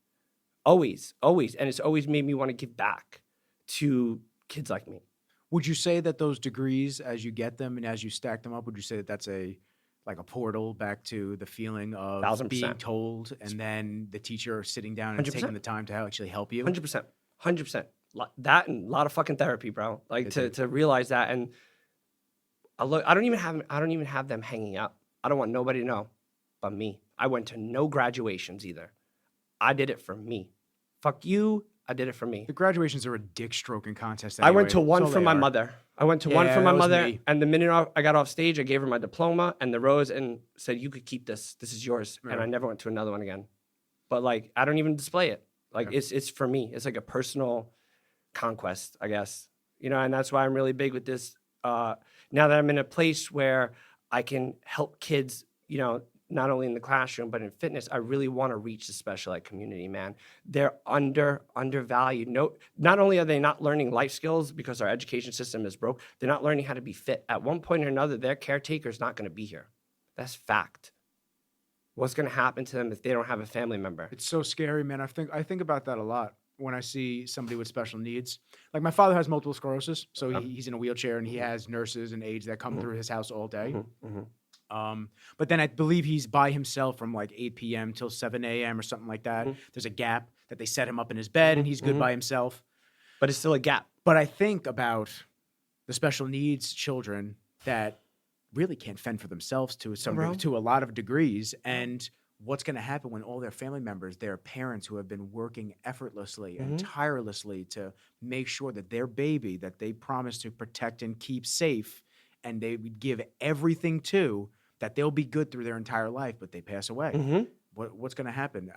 Always. And it's always made me want to give back to kids like me. Would you say that those degrees, as you get them and as you stack them up, would you say that that's a portal back to the feeling of 1,000%. being told and then the teacher sitting down and 100%. taking the time to actually help you? 100%. That and a lot of fucking therapy, bro. Like to realize that. And I don't even have them hanging up. I don't want nobody to know but me. I went to no graduations either. I did it for me. Fuck you. I did it for me. The graduations are a dick stroking contest anyway. I went to one for my mother. And the minute I got off stage, I gave her my diploma and the rose and said, you could keep this. This is yours. Right. And I never went to another one again. But like, I don't even display it. Like it's for me. It's like a personal conquest, I guess. And that's why I'm really big with this. Now that I'm in a place where I can help kids, not only in the classroom, but in fitness, I really want to reach the special ed community, man. They're undervalued. Not only are they not learning life skills because our education system is broke, they're not learning how to be fit. At one point or another, their caretaker is not going to be here. That's fact. What's going to happen to them if they don't have a family member? It's so scary, man. I think about that a lot when I see somebody with special needs. Like my father has multiple sclerosis, so he's in a wheelchair and he has nurses and aides that come through his house all day. But then I believe he's by himself from like 8 p.m. till 7 a.m. or something like that. There's a gap that they set him up in his bed and he's good by himself. But it's still a gap. But I think about the special needs children that really can't fend for themselves to a lot of degrees. And what's going to happen when all their family members, their parents who have been working effortlessly and tirelessly to make sure that their baby that they promised to protect and keep safe and they would give everything to, that they'll be good through their entire life, but they pass away. What's going to happen?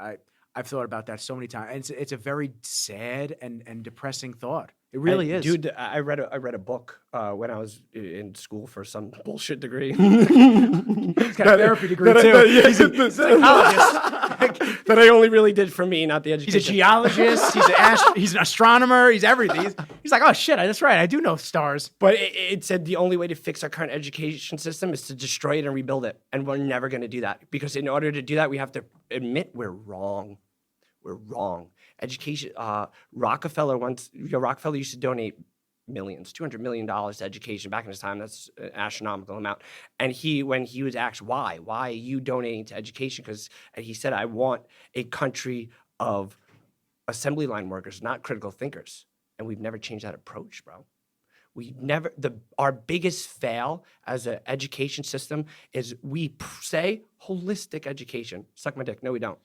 I've thought about that so many times. And it's a very sad and depressing thought. It really is. Dude, I read a book when I was in school for some bullshit degree. He's got a therapy degree too. He's a psychologist. That I only really did for me, not the education. He's a geologist. He's an astronomer. He's everything. He's like, oh shit, that's right. I do know stars. But it said the only way to fix our current education system is to destroy it and rebuild it. And we're never going to do that. Because in order to do that, we have to admit we're wrong. We're wrong. Education, Rockefeller used to donate millions, $200 million to education back in his time. That's an astronomical amount. And when he was asked why are you donating to education? And he said, I want a country of assembly line workers, not critical thinkers. And we've never changed that approach, bro. Our biggest fail as an education system is we say holistic education. Suck my dick. No, we don't.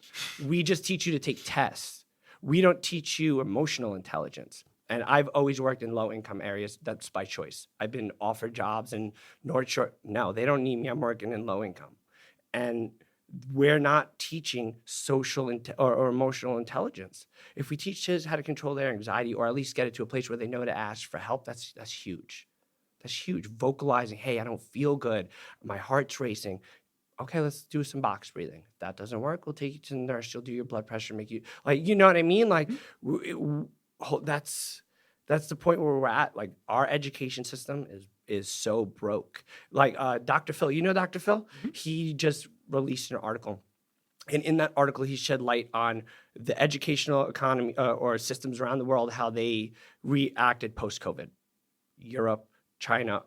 We just teach you to take tests. We don't teach you emotional intelligence. And I've always worked in low-income areas. That's by choice. I've been offered jobs in North Shore. No, they don't need me. I'm working in low income. And we're not teaching social or emotional intelligence. If we teach kids how to control their anxiety or at least get it to a place where they know to ask for help, that's huge. That's huge. Vocalizing, hey, I don't feel good. My heart's racing. Okay, let's do some box breathing. If that doesn't work, we'll take you to the nurse. She'll do your blood pressure, make you, like, you know what I mean? Like, that's the point where we're at. Like, our education system is so broke. Like, Dr. Phil, you know Dr. Phil? He just released an article. And in that article, he shed light on the educational economy or systems around the world, how they reacted post-COVID. Europe, China,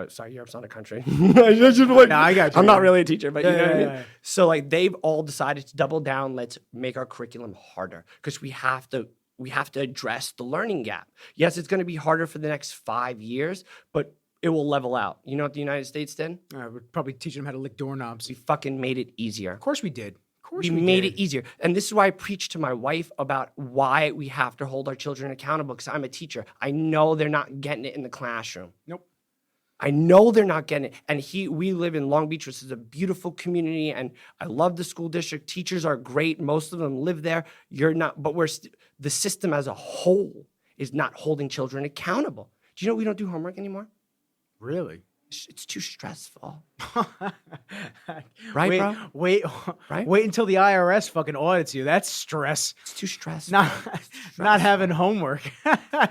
sorry, Europe's not a country. I got you. I'm not really a teacher, but you know what I mean? Yeah. So like they've all decided to double down. Let's make our curriculum harder because we have to address the learning gap. Yes, it's going to be harder for the next 5 years, but it will level out. You know what the United States did? We're probably teaching them how to lick doorknobs. We fucking made it easier. Of course we did. We made it easier. And this is why I preach to my wife about why we have to hold our children accountable, because I'm a teacher. I know they're not getting it in the classroom. Nope. I know they're not getting it. And we live in Long Beach, which is a beautiful community, and I love the school district. Teachers are great. Most of them live there. You're not, but the system as a whole is not holding children accountable. Do you know we don't do homework anymore? Really? It's too stressful. Right, bro? Wait until the IRS fucking audits you. That's stress. It's too stressful. Not having homework.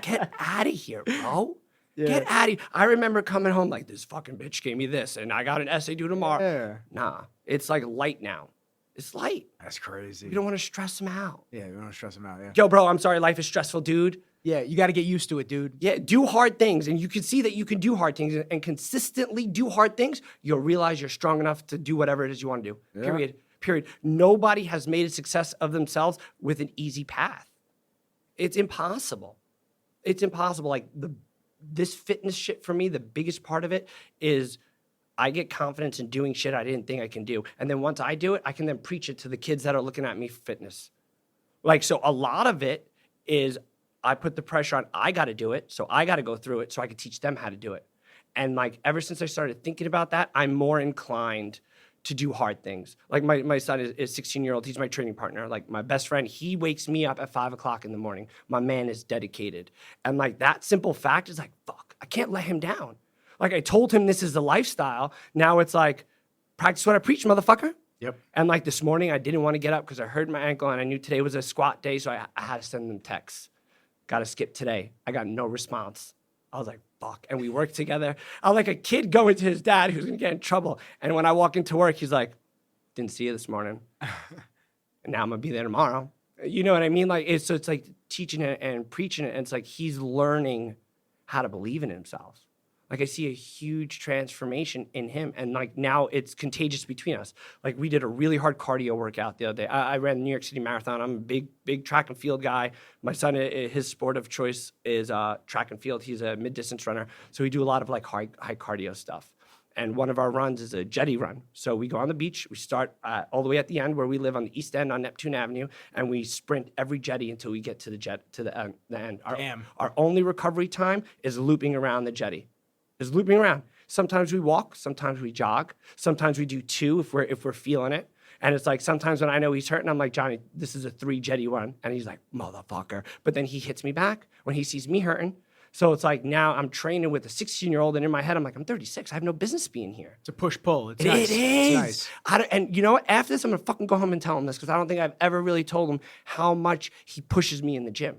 Get out of here, bro. Yeah. Get out of here. I remember coming home like, this fucking bitch gave me this, and I got an essay due tomorrow. Yeah. Nah, it's like light now. It's light. That's crazy. We don't want to stress them out. Yeah, we don't want to stress them out, yeah. Yo, bro, I'm sorry, life is stressful, dude. Yeah, you got to get used to it, dude. Yeah, do hard things, and you can see that you can do hard things, and consistently do hard things, you'll realize you're strong enough to do whatever it is you want to do, yeah. Period. Nobody has made a success of themselves with an easy path. It's impossible. It's impossible. Like, this fitness shit for me, the biggest part of it is I get confidence in doing shit I didn't think I can do. And then once I do it, I can then preach it to the kids that are looking at me for fitness. Like, so a lot of it is I put the pressure on, I got to do it, so I got to go through it so I can teach them how to do it. And like, ever since I started thinking about that, I'm more inclined to do hard things. Like my son is 16-year-old. He's my training partner. Like my best friend, he wakes me up at 5 o'clock in the morning. My man is dedicated. And like that simple fact is like, fuck, I can't let him down. Like I told him this is the lifestyle. Now it's like, practice what I preach, motherfucker. Yep. And like this morning, I didn't want to get up because I hurt my ankle and I knew today was a squat day. So I had to send them texts. Got to skip today. I got no response. I was like, fuck. And we worked together. I'm like a kid going to his dad who's going to get in trouble. And when I walk into work, he's like, didn't see you this morning. And now I'm going to be there tomorrow. You know what I mean? Like, it's like teaching it and preaching it. And it's like he's learning how to believe in himself. Like I see a huge transformation in him. And like now it's contagious between us. Like we did a really hard cardio workout the other day. I ran the New York City Marathon. I'm a big track and field guy. My son, his sport of choice is track and field. He's a mid-distance runner. So we do a lot of like high cardio stuff. And one of our runs is a jetty run. So we go on the beach. We start all the way at the end where we live on the East End on Neptune Avenue. And we sprint every jetty until we get to the end. Our only recovery time is looping around the jetty. Is looping around. Sometimes we walk, sometimes we jog, sometimes we do 2 if we're feeling it. And it's like sometimes when I know he's hurting, I'm like, Johnny, this is a 3 jetty run. And he's like, motherfucker. But then he hits me back when he sees me hurting. So it's like now I'm training with a 16-year-old, and in my head I'm like, I'm 36. I have no business being here. It's a push-pull. It's It nice. is. It's nice. And you know what? After this, I'm gonna fucking go home and tell him this because I don't think I've ever really told him how much he pushes me in the gym.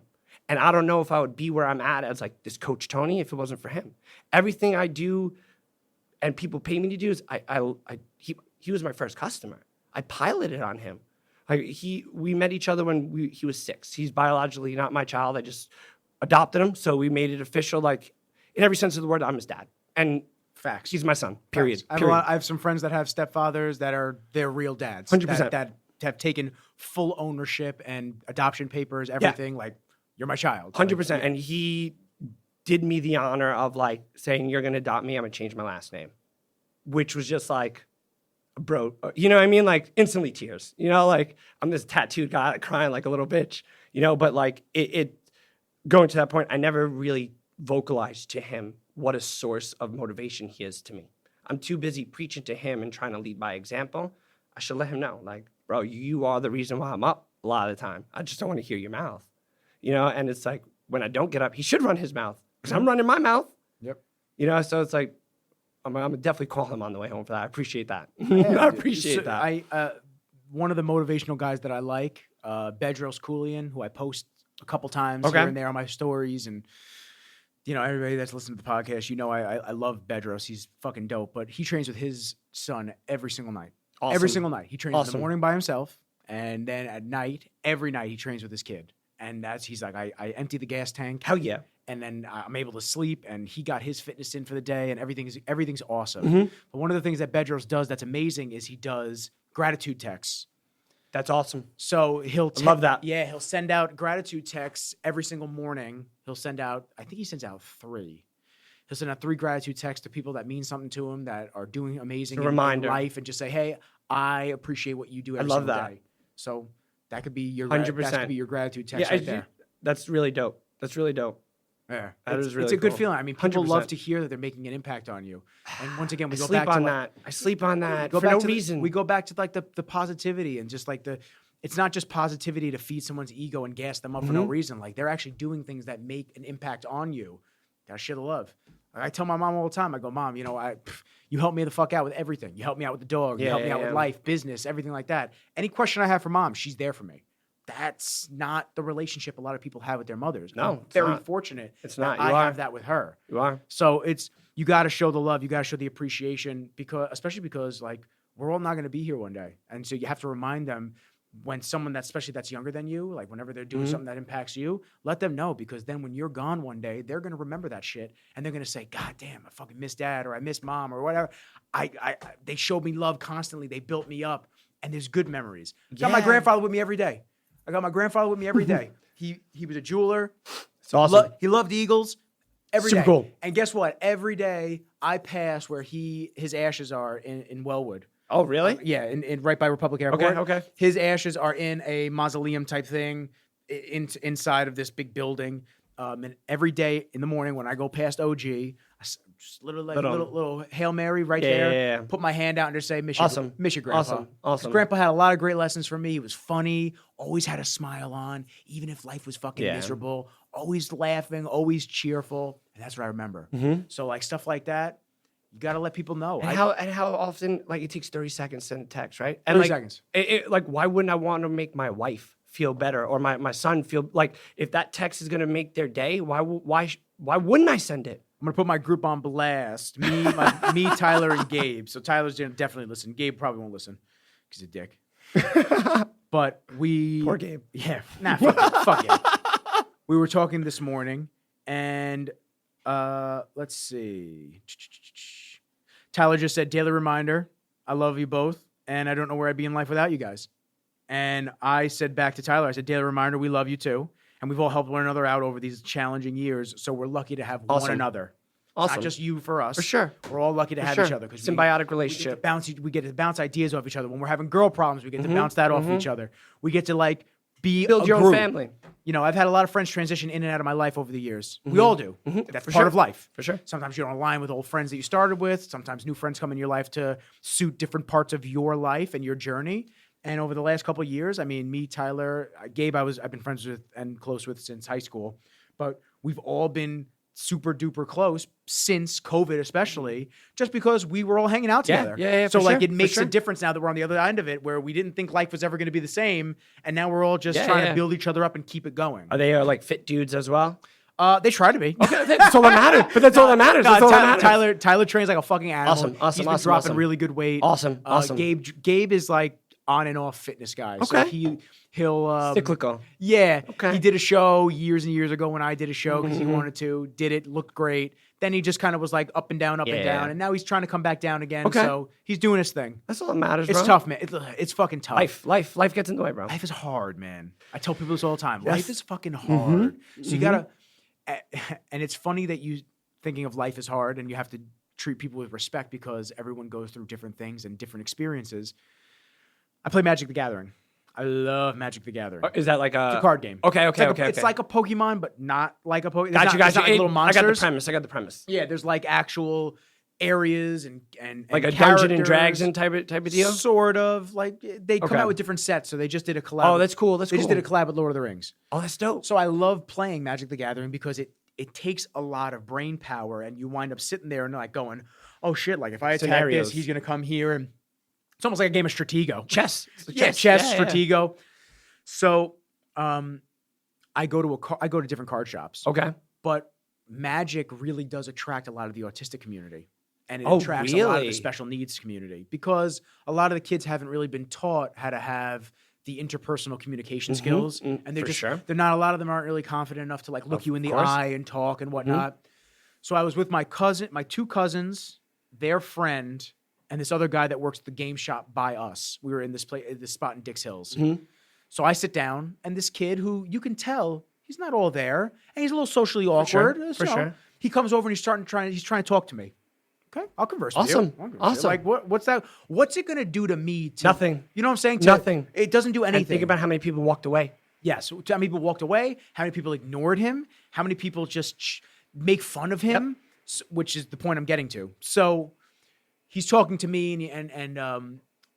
And I don't know if I would be where I'm at as like this Coach Tony if it wasn't for him. Everything I do and people pay me to do is he was my first customer. I piloted on him. We met each other when he was 6. He's biologically not my child. I just adopted him, so we made it official. Like in every sense of the word, I'm his dad, and Facts. he's my son. Period. Facts. I have some friends that have stepfathers that are their real dads. 100%. That have taken full ownership and adoption papers, everything. Like, you're my child. 100%. Like, And he did me the honor of like saying, "You're gonna adopt me. I'm gonna change my last name," which was just like, bro, you know what I mean? Like instantly tears. You know, like I'm this tattooed guy crying like a little bitch. You know, but like it going to that point, I never really vocalized to him what a source of motivation he is to me. I'm too busy preaching to him and trying to lead by example. I should let him know, like, bro, you are the reason why I'm up a lot of the time. I just don't want to hear your mouth. You know, and it's like when I don't get up, he should run his mouth because I'm running my mouth. Yep. You know, so it's like, I'm gonna definitely call him on the way home for that. I appreciate that. Yeah, I appreciate that. One of the motivational guys that I like, Bedros Koulian, who I post a couple times Okay. here and there on my stories, and you know, everybody that's listened to the podcast, you know, I love Bedros. He's fucking dope. But he trains with his son every single night. Awesome. Every single night. He trains in the Awesome. morning by himself, and then at night, every night, he trains with his kid. And he's like, I empty the gas tank. Hell yeah. And then I'm able to sleep, and he got his fitness in for the day, and everything's awesome. Mm-hmm. But one of the things that Bedros does that's amazing is he does gratitude texts. That's awesome. So he'll love that. Yeah, he'll send out gratitude texts every single morning. He'll send out, I think he sends out 3. He'll send out 3 gratitude texts to people that mean something to him, that are doing amazing in life, and just say, hey, I appreciate what you do every love single that. day. So that could be your 100%. that could be your gratitude text Yeah, right there. that's really dope. That's really dope. Yeah, That is really it's a good cool. feeling. I mean, people 100%. love to hear that they're making an impact on you. And once again, we I go sleep back to on like, that. I sleep on that go for back no to reason. we go back to like the positivity, and just like it's not just positivity to feed someone's ego and gas them up for no reason. Like, they're actually doing things that make an impact on you. That shit of love. Like, I tell my mom all the time, I go, Mom, you know, you help me the fuck out with everything. You help me out with the dog. You help me out with life, business, everything like that. Any question I have for Mom, she's there for me. That's not the relationship a lot of people have with their mothers. No, I'm it's very not. fortunate It's that not. I You are. have that with her. You are. So you got to show the love. You got to show the appreciation, especially because like, we're all not going to be here one day. And so you have to remind them when someone especially that's younger than you, like whenever they're doing something that impacts you, let them know, because then when you're gone one day, they're going to remember that shit, and they're going to say, God damn, I fucking miss Dad, or I miss Mom, or whatever. They showed me love constantly. They built me up, and there's good memories. Got my grandfather with me every day. I got my grandfather with me every day. He was a jeweler. It's awesome. He loved Eagles every day. Super cool. And guess what? Every day I pass where his ashes are in Wellwood. Oh, really? Yeah, in right by Republic Airport. Okay. His ashes are in a mausoleum type thing inside of this big building. And every day in the morning when I go past OG, just little Hail Mary right there. Yeah. Put my hand out and just say, miss Awesome. you, Grandpa. Awesome. Grandpa had a lot of great lessons for me. He was funny, always had a smile on, even if life was fucking miserable. Always laughing, always cheerful. And that's what I remember. So like stuff like that, you got to let people know. And how often, like, it takes 30 seconds to send a text, right? And 30 like, seconds. Like, why wouldn't I want to make my wife feel better, or my son feel like, if that text is going to make their day, why wouldn't I send it? I'm going to put my group on blast. Me, Tyler, and Gabe. So Tyler's going to definitely listen. Gabe probably won't listen because he's a dick. But Poor Gabe. Yeah. Nah, fuck Gabe. We were talking this morning, and let's see. Tyler just said, daily reminder, I love you both, and I don't know where I'd be in life without you guys. And I said back to Tyler, I said, daily reminder, we love you too. And we've all helped one another out over these challenging years, so we're lucky to have one another. Awesome. Not just you for us. For sure. We're all lucky to have each other. Symbiotic relationship. We get to bounce ideas off each other. When we're having girl problems, we get to bounce that off of each other. We get to like Build your group. own family. You know, I've had a lot of friends transition in and out of my life over the years. We all do. That's For part sure. of life. For sure. Sometimes you don't align with old friends that you started with. Sometimes new friends come in your life to suit different parts of your life and your journey. And over the last couple of years, I mean, me, Tyler, Gabe, I've been friends with and close with since high school. But we've all been super duper close since COVID, especially just because we were all hanging out together. Yeah, So for like sure, it makes for a sure. difference now that we're on the other end of it, where we didn't think life was ever going to be the same, and now we're all just trying to build each other up and keep it going. Are they like fit dudes as well? They try to be. Okay, that's all that matters. But that's all that matters. No, That's all that matters. Tyler trains like a fucking animal. Awesome, He's been dropping really good weight. Awesome. Gabe is like on and off fitness guy. So Okay. he'll Cyclical. Yeah. Okay. He did a show years and years ago when I did a show because he Mm-hmm. wanted to. Did it, looked great. Then he just kind of was like up and down, Yeah. and now he's trying to come back down again. Okay. So he's doing his thing. That's all that matters, It's bro. tough, man. It's fucking tough. Life gets in the way, bro. Life is hard, man. I tell people this all the time. Yes. Life is fucking hard. So you gotta, and it's funny that you thinking of life is hard and you have to treat people with respect because everyone goes through different things and different experiences. I play Magic the Gathering. I love Magic the Gathering. Is that like It's a card game. Okay. It's like a Pokemon, but not like a Pokemon. Got you. It's not like little monsters. I got the premise. Yeah, there's like actual areas and Like a Dungeon and characters, Dragons type of deal. Sort of. Like they come Okay. out with different sets, so they just did a collab. Oh, that's cool. That's They cool. just did a collab with Lord of the Rings. Oh, that's dope. So I love playing Magic the Gathering because it takes a lot of brain power, and you wind up sitting there and like going, "Oh shit! Like if I attack Scenarios. this, he's gonna come here." And it's almost like a game of Stratego. Chess. Yeah, chess, Stratego. So, I go to different card shops. Okay. But Magic really does attract a lot of the autistic community, and it Oh, attracts a lot of really? the special needs community because a lot of the kids haven't really been taught how to have the interpersonal communication skills, and they're for just sure. they're not a lot of them aren't really confident enough to like look you in the course. eye and talk and whatnot. So I was with my two cousins, their friend, and this other guy that works at the game shop by us. We were in this spot in Dix Hills. So I sit down, and this kid who you can tell he's not all there, and he's a little socially awkward. For sure. He comes over and he's trying to talk to me. Okay, I'll converse with you. Awesome. I'll converse with you. Awesome. Like what's that? What's it gonna do to me? Nothing. You know what I'm saying? Nothing. It doesn't do anything. And think about how many people walked away. Yes. How many people walked away? How many people ignored him? How many people just make fun of him? Which is the point I'm getting to. So he's talking to me, and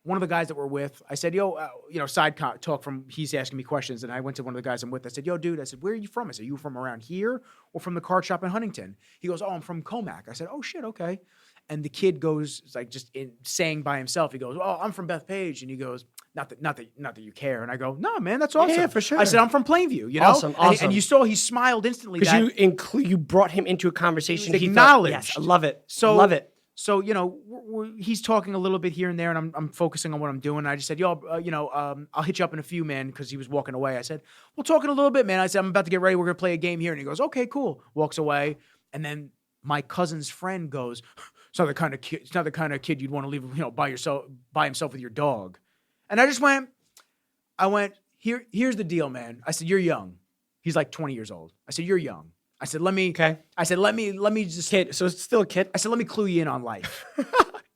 one of the guys that we're with, I said, "Yo, side talk from." He's asking me questions, and I went to one of the guys I'm with. I said, "Yo, dude," I said, "Where are you from?" I said, "You from around here or from the card shop in Huntington?" He goes, "Oh, I'm from Comac." I said, "Oh shit, okay." And the kid goes like just saying by himself. He goes, "Oh, I'm from Bethpage," and he goes, "Not that you care." And I go, "No, man, that's awesome." Yeah, for sure. I said, "I'm from Plainview." You know, Awesome, awesome. And you saw he smiled instantly. Because you brought him into a conversation. He He acknowledged. Yes, I love it. So love it. So he's talking a little bit here and there, and I'm focusing on what I'm doing. And I just said, "Yo, I'll hit you up in a few, man," because he was walking away. I said, "We'll talk in a little bit, man." I said, "I'm about to get ready. We're gonna play a game here." And he goes, "Okay, cool." Walks away, and then my cousin's friend goes, "It's not the kind of kid. It's not the kind of kid you'd want to leave, by himself with your dog." And I went, Here's the deal, man. I said, "You're young." He's like 20 years old. I said, "You're young." I said, "Let me." Okay. I said, "Let me just." Kid. So it's still a kid. I said, "Let me clue you in on life."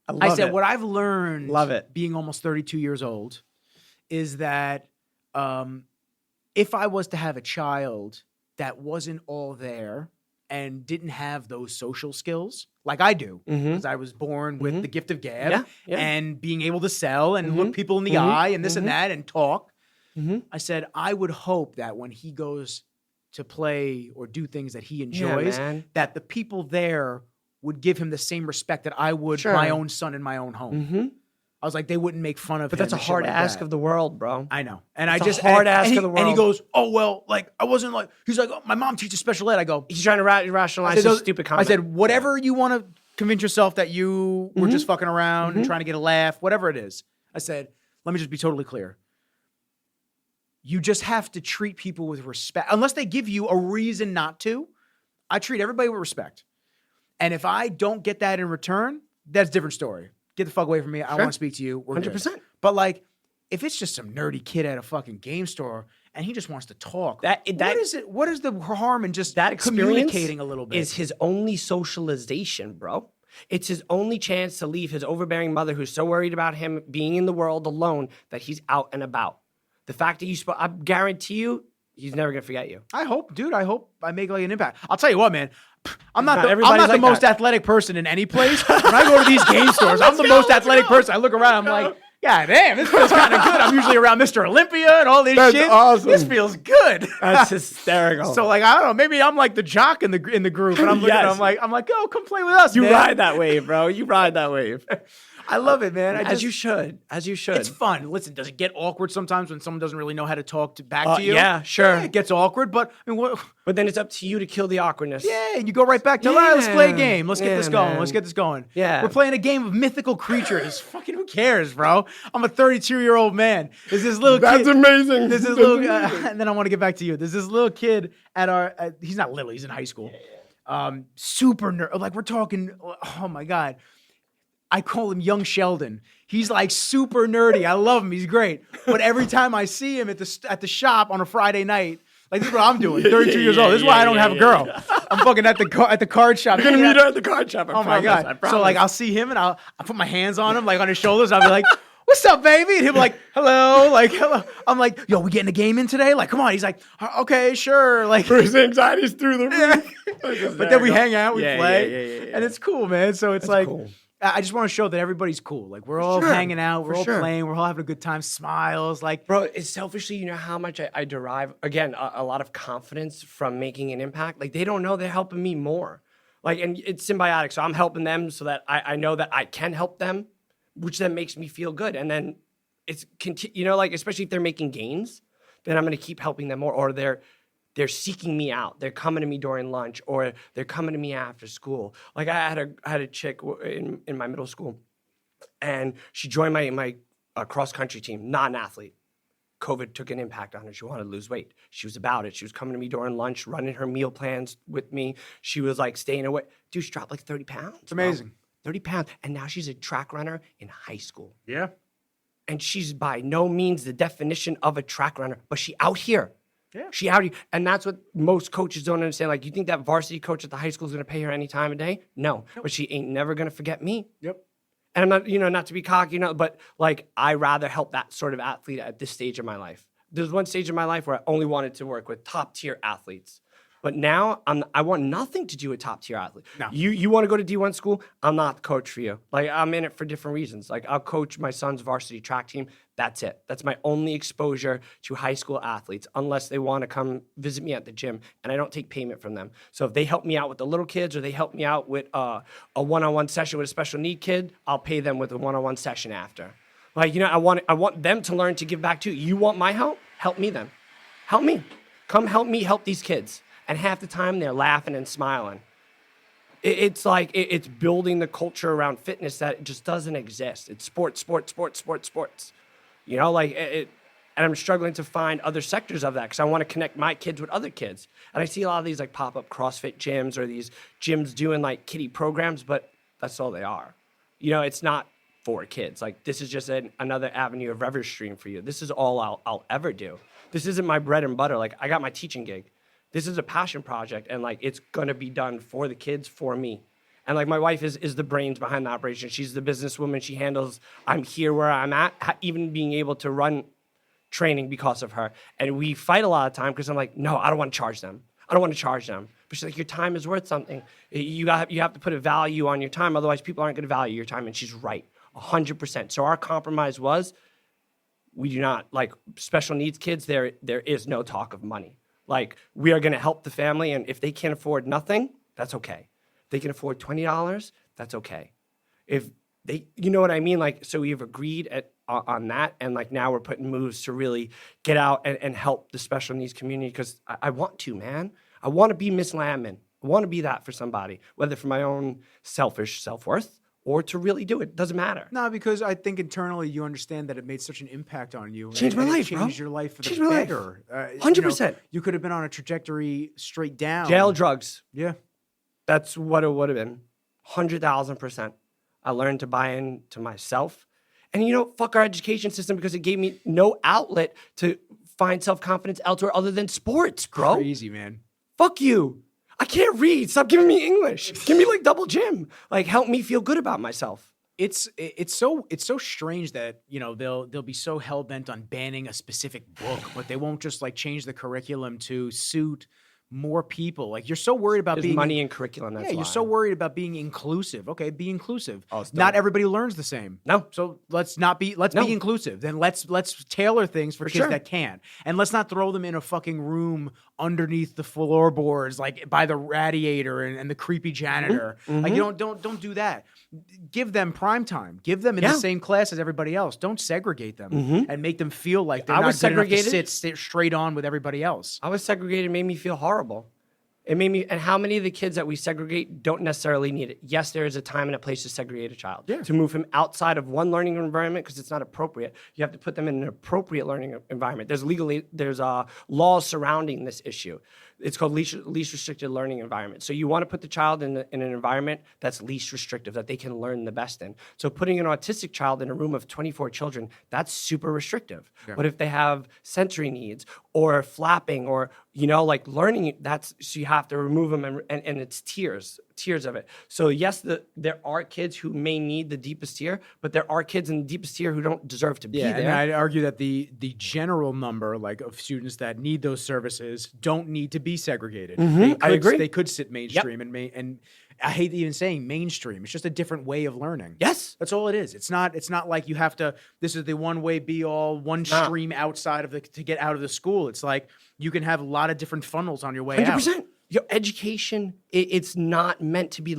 I said, "What I've learned, Love it. being almost 32 years old, is that if I was to have a child that wasn't all there and didn't have those social skills like I do, because I was born with the gift of gab Yeah. and being able to sell and look people in the eye and this and that and talk, I said, I would hope that when he goes to play or do things that he enjoys, man. that the people there would give him the same respect that I would my own son in my own home." I was like, they wouldn't make fun of But him. that's a and shit hard like ask that. of the world, bro. I know. And It's I a just hard ask and of the And he world. goes, "Oh, well, like I wasn't like," he's like, "Oh, my mom teaches special ed." I go, He's trying to rationalize his stupid comment. I said, "Whatever you want to convince yourself that you were just fucking around and trying to get a laugh, whatever it is." I said, "Let me just be totally clear. You just have to treat people with respect. Unless they give you a reason not to, I treat everybody with respect. And if I don't get that in return, that's a different story. Get the fuck away from me. I don't want to speak to you. We're 100%. good." But like, if it's just some nerdy kid at a fucking game store and he just wants to talk, what is the harm in just that experience communicating a little bit? is his only socialization, bro. It's his only chance to leave his overbearing mother, who's so worried about him being in the world alone that he's out and about. The fact that I guarantee you, he's never gonna forget you. I hope I make like an impact. I'll tell you what, man. I'm not everybody's the like most that. athletic person in any place. When I go to these game stores, I'm the most athletic person. I look around, I'm like, God damn, this feels kind of good. I'm usually around Mr. Olympia and all this That's shit. awesome. This feels good. That's hysterical. So like, I don't know, maybe I'm like the jock in the group, and I'm looking, Yes. I'm like, oh, come play with us, You man. ride that wave, bro. You ride that wave. I love it, man. As you should. It's fun. Listen, does it get awkward sometimes when someone doesn't really know how to talk back to you? Yeah, sure. Yeah, it gets awkward, but I mean, what? But then it's up to you to kill the awkwardness. Yeah, and you go right back to, all right, let's play a Yeah. game. Let's get Yeah, this going. man. Let's get this going. Yeah. We're playing a game of mythical creatures. Fucking who cares, bro? I'm a 32-year-old man. There's this little That's kid. amazing. There's this little, and then I want to get back to you. There's this little kid at our, he's not little, he's in high school. Super nerd. Like, we're talking, oh my God. I call him Young Sheldon. He's like super nerdy. I love him. He's great. But every time I see him at the shop on a Friday night, like this is what I'm doing. 32 years old. This is why I don't have a girl. I'm fucking at the card shop. You're gonna meet her at the card shop. Oh my God. So like I'll see him and I'll put my hands on him, like on his shoulders. I'll be like, what's up, baby? And he'll be like, hello. Like, hello. I'm like, yo, we getting a game in today? Like, come on. He's like, okay, sure. Like, his anxiety's through the roof. but then we hang out, we Yeah, play, yeah. and it's cool, man. So it's like, cool. I just want to show that everybody's cool. Like we're all sure. hanging out, we're For all sure. playing, we're all having a good time, smiles. Like, Bro, it's selfishly, you know how much I derive, again, a lot of confidence from making an impact. Like, they don't know they're helping me more. Like, and it's symbiotic. So I'm helping them so that I know that I can help them, which then makes me feel good. And then it's, you know, like, especially if they're making gains, then I'm going to keep helping them more. Or they're seeking me out. They're coming to me during lunch, or they're coming to me after school. Like, I had a chick in my middle school, and she joined my cross country team, not an athlete. COVID took an impact on her. She wanted to lose weight. She was about it. She was coming to me during lunch, running her meal plans with me. She was like staying away. Dude, she dropped like 30 pounds. it's amazing. 30 pounds. And now she's a track runner in high school. Yeah. And she's by no means the definition of a track runner, but she out here. Yeah. She out here. And that's what most coaches don't understand. Like, you think that varsity coach at the high school is going to pay her any time of day? No. But she ain't never going to forget me. Yep. And I'm not, not to be cocky, but like, I rather help that sort of athlete at this stage of my life. There's one stage of my life where I only wanted to work with top tier athletes. But now I want nothing to do with top tier athletes. No. You want to go to D1 school? I'm not the coach for you. Like, I'm in it for different reasons. Like, I'll coach my son's varsity track team. That's it. That's my only exposure to high school athletes, unless they want to come visit me at the gym, and I don't take payment from them. So if they help me out with the little kids, or they help me out with a one-on-one session with a special need kid, I'll pay them with a one-on-one session after. Like, I want them to learn to give back too. You want my help? Help me then. Help me. Come help me help these kids. And half the time they're laughing and smiling. It's like it's building the culture around fitness that just doesn't exist. It's sports. And I'm struggling to find other sectors of that because I want to connect my kids with other kids. And I see a lot of these like pop-up CrossFit gyms, or these gyms doing like kiddie programs, but that's all they are. It's not for kids. Like, this is just another avenue of revenue stream for you. This is all I'll ever do. This isn't my bread and butter. Like, I got my teaching gig. This is a passion project, and like, it's gonna be done for the kids, for me. And like, my wife is the brains behind the operation. She's the businesswoman. She handles, I'm here where I'm at, even being able to run training because of her. And we fight a lot of time because I'm like, no, I don't want to charge them. But she's like, your time is worth something. You have to put a value on your time. Otherwise, people aren't gonna value your time. And she's right, 100%. So our compromise was, we do not, like, special needs kids, there is no talk of money. Like, we are going to help the family, and if they can't afford nothing, that's okay. If they can afford $20, that's okay. If they, you know what I mean? Like, so we've agreed on that, and like, now we're putting moves to really get out and help the special needs community, because I want to, man. I want to be Miss Landman. I want to be that for somebody, whether for my own selfish self-worth or to really do it. Doesn't matter. No, because I think internally you understand that it made such an impact on you. Changed my and life, it bro. changed your life for Changed the my life. better. 100%. You could have been on a trajectory straight down. Jail, drugs. Yeah. That's what it would have been. 100,000%. I learned to buy into myself. And fuck our education system, because it gave me no outlet to find self-confidence elsewhere other than sports, bro. Crazy, man. Fuck you. I can't read. Stop giving me English. Give me like double gym. Like, help me feel good about myself. It's so strange that they'll be so hell bent on banning a specific book, but they won't just like change the curriculum to suit more people. Like you're so worried about There's being money in curriculum. That's yeah, why. you're so worried about being inclusive. Okay, be inclusive. Oh, it's Not dope. everybody learns the same. No. So let's be inclusive. Then let's tailor things for kids sure. that can. And let's not throw them in a fucking room underneath the floorboards, like by the radiator and the creepy janitor. Like you don't do that. Give them prime time. Give them in the same class as everybody else. Don't segregate them and make them feel like they're not good enough to sit straight on with everybody else. I was segregated, made me feel horrible. It made me, and how many of the kids that we segregate don't necessarily need it? Yes, there is a time and a place to segregate a child. Yeah. To move him outside of one learning environment because it's not appropriate. You have to put them in an appropriate learning environment. There's laws surrounding this issue. It's called least restricted learning environment. So you want to put the child in an environment that's least restrictive, that they can learn the best in. So putting an autistic child in a room of 24 children, that's super restrictive. Yeah. But if they have sensory needs or flapping or, like learning, so you have to remove them and it's tiers of it. So yes, there are kids who may need the deepest tier, but there are kids in the deepest tier who don't deserve to be there. And I'd argue that the general number of students that need those services don't need to be segregated. I agree. They could sit mainstream and I hate even saying mainstream. It's just a different way of learning. Yes. That's all it is. It's not like you have to, this is the one way be all, one stream outside to get out of the school. It's like you can have a lot of different funnels on your way 100%. out. Your education, it's not meant to be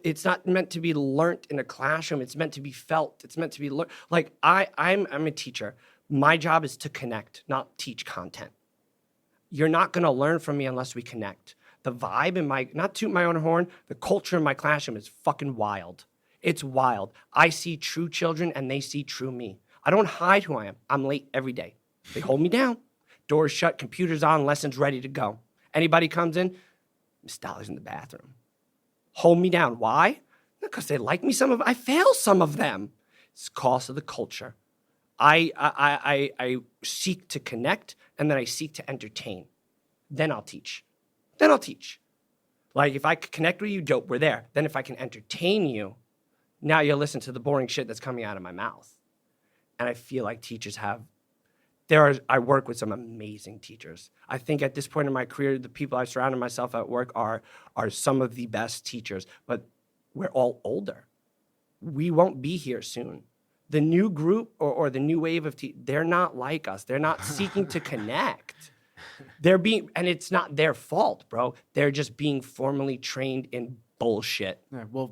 it's not meant to be learnt in a classroom. It's meant to be felt. It's meant to be learned. Like I'm a teacher. My job is to connect, not teach content. You're not going to learn from me unless we connect. The vibe in not toot my own horn, the culture in my classroom is fucking wild. It's wild. I see true children and they see true me. I don't hide who I am. I'm late every day. They hold me down. Doors shut, computers on, lessons ready to go. Anybody comes in, Miss Dalli's in the bathroom. Hold me down. Why? Not because they like me. I fail some of them. It's cost of the culture. I seek to connect and then I seek to entertain. Then I'll teach. Like if I could connect with you, dope, we're there. Then if I can entertain you, now you'll listen to the boring shit that's coming out of my mouth. And I feel like teachers I work with some amazing teachers. I think at this point in my career, the people I've surrounded myself at work are some of the best teachers, but we're all older. We won't be here soon. The new group or the new wave of they're not like us. They're not seeking to connect. And it's not their fault, bro. They're just being formally trained in bullshit. Yeah, well,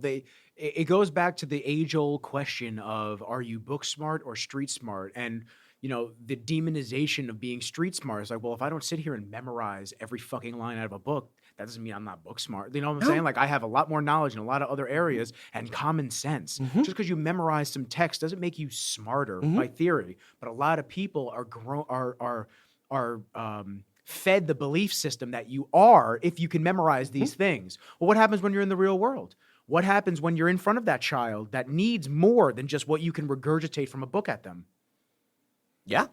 it goes back to the age-old question of, are you book smart or street smart? And the demonization of being street smart is like, well, if I don't sit here and memorize every fucking line out of a book, that doesn't mean I'm not book smart. You know what I'm saying? Like I have a lot more knowledge in a lot of other areas and common sense. Just because you memorize some text doesn't make you smarter by theory. But a lot of people are fed the belief system that you are if you can memorize these things. Well, what happens when you're in the real world? What happens when you're in front of that child that needs more than just what you can regurgitate from a book at them? Yeah.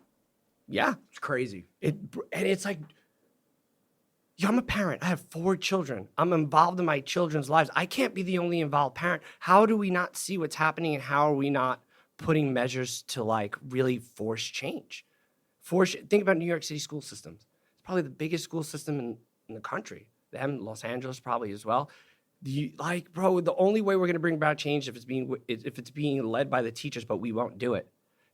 It's crazy. And it's like, I'm a parent. I have 4 children. I'm involved in my children's lives. I can't be the only involved parent. How do we not see what's happening and how are we not putting measures to really force change? Think about New York City school systems. It's probably the biggest school system in the country. Them, Los Angeles probably as well. Bro, the only way we're going to bring about change if it's being led by the teachers, but we won't do it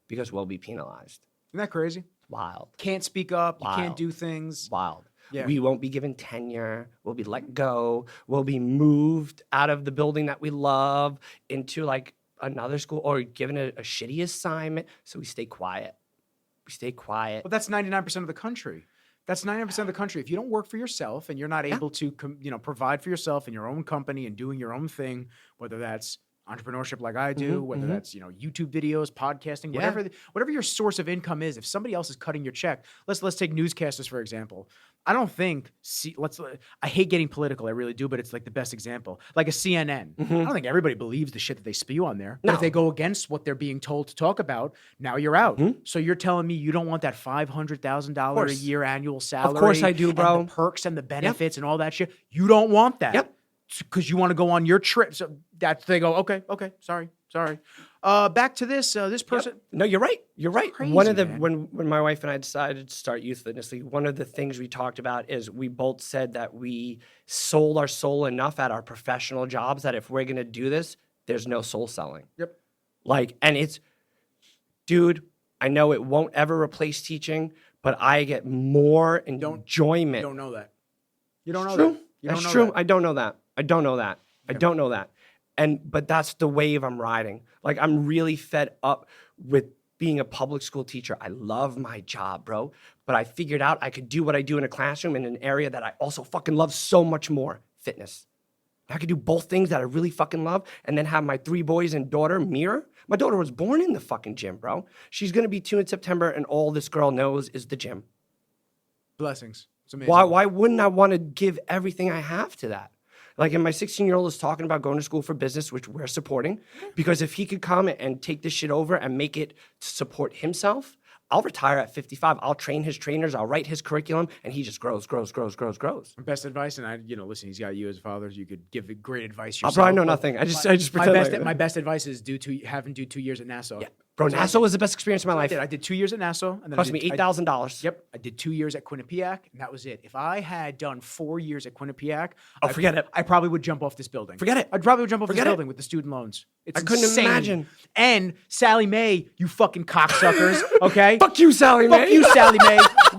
because we'll be penalized. Isn't that crazy? Wild. Can't speak up. Wild. You can't do things. Wild. Yeah. We won't be given tenure. We'll be let go. We'll be moved out of the building that we love into another school or given a shitty assignment. So we stay quiet. Well, that's 99% of the country. That's 99% of the country. If you don't work for yourself and you're not able to, provide for yourself in your own company and doing your own thing, whether that's entrepreneurship like I do, whether that's, YouTube videos, podcasting, whatever your source of income is, if somebody else is cutting your check, let's take newscasters, for example. I don't think, I hate getting political, I really do, but it's like the best example. Like a CNN. I don't think everybody believes the shit that they spew on there. But if they go against what they're being told to talk about, now you're out. So you're telling me you don't want that $500,000 a year annual salary? Of course I do, bro. And the perks and the benefits and all that shit. You don't want that. Yep. Because you want to go on your trip. So they go, okay, sorry. Sorry. Back to this. This person. Yep. No, you're right. You're right. Crazy, One of the man. when my wife and I decided to start Youth Fitness League, one of the things we talked about is we both said that we sold our soul enough at our professional jobs that if we're gonna do this, there's no soul selling. Yep. Like, and it's, dude, I know it won't ever replace teaching, but I get more enjoyment. You don't know that. You don't know True. that. You don't That's know true. that. I don't know that. I don't know that. I Okay. don't know that. But that's the wave I'm riding. Like, I'm really fed up with being a public school teacher. I love my job, bro. But I figured out I could do what I do in a classroom in an area that I also fucking love so much more, fitness. I could do both things that I really fucking love and then have my 3 boys and daughter mirror. My daughter was born in the fucking gym, bro. She's going to be 2 in September, and all this girl knows is the gym. Blessings. It's amazing. Why wouldn't I want to give everything I have to that? Like, and my 16-year-old is talking about going to school for business, which we're supporting, because if he could come and take this shit over and make it to support himself, I'll retire at 55. I'll train his trainers. I'll write his curriculum, and he just grows. Best advice, and listen, he's got you as a father. You could give great advice I'll yourself. probably know nothing. I just pretend like my best advice is have him do 2 years at Nassau. Yeah. Bro, Nassau was the best experience of my life. I did 2 years at Nassau, and then Cost me $8,000. Yep, I did 2 years at Quinnipiac, and that was it. If I had done 4 years at Quinnipiac, forget it. I probably would jump off this building. Forget it. I'd probably jump off this Forget it. building with the student loans. It's I couldn't insane. imagine. And Sally Mae, you fucking cocksuckers, okay? Fuck you, Sally Mae. Fuck you, Sally Mae.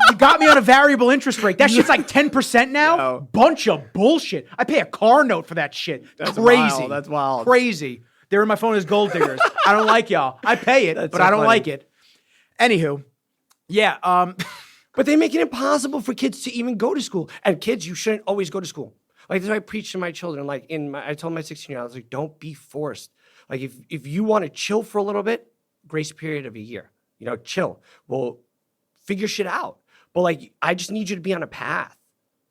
You got me on a variable interest rate. That shit's like 10% now. No. Bunch of bullshit. I pay a car note for that shit. That's crazy. wild. That's wild. Crazy. They're in my phone as gold diggers. I don't like y'all. I pay it, That's but so I don't funny. like it. Anywho, yeah. But they make it impossible for kids to even go to school. And kids, you shouldn't always go to school. Like, that's what I preach to my children. Like, I told my 16-year-old, I was like, don't be forced. Like, if you want to chill for a little bit, grace period of a year. Chill. Well, figure shit out. But like, I just need you to be on a path.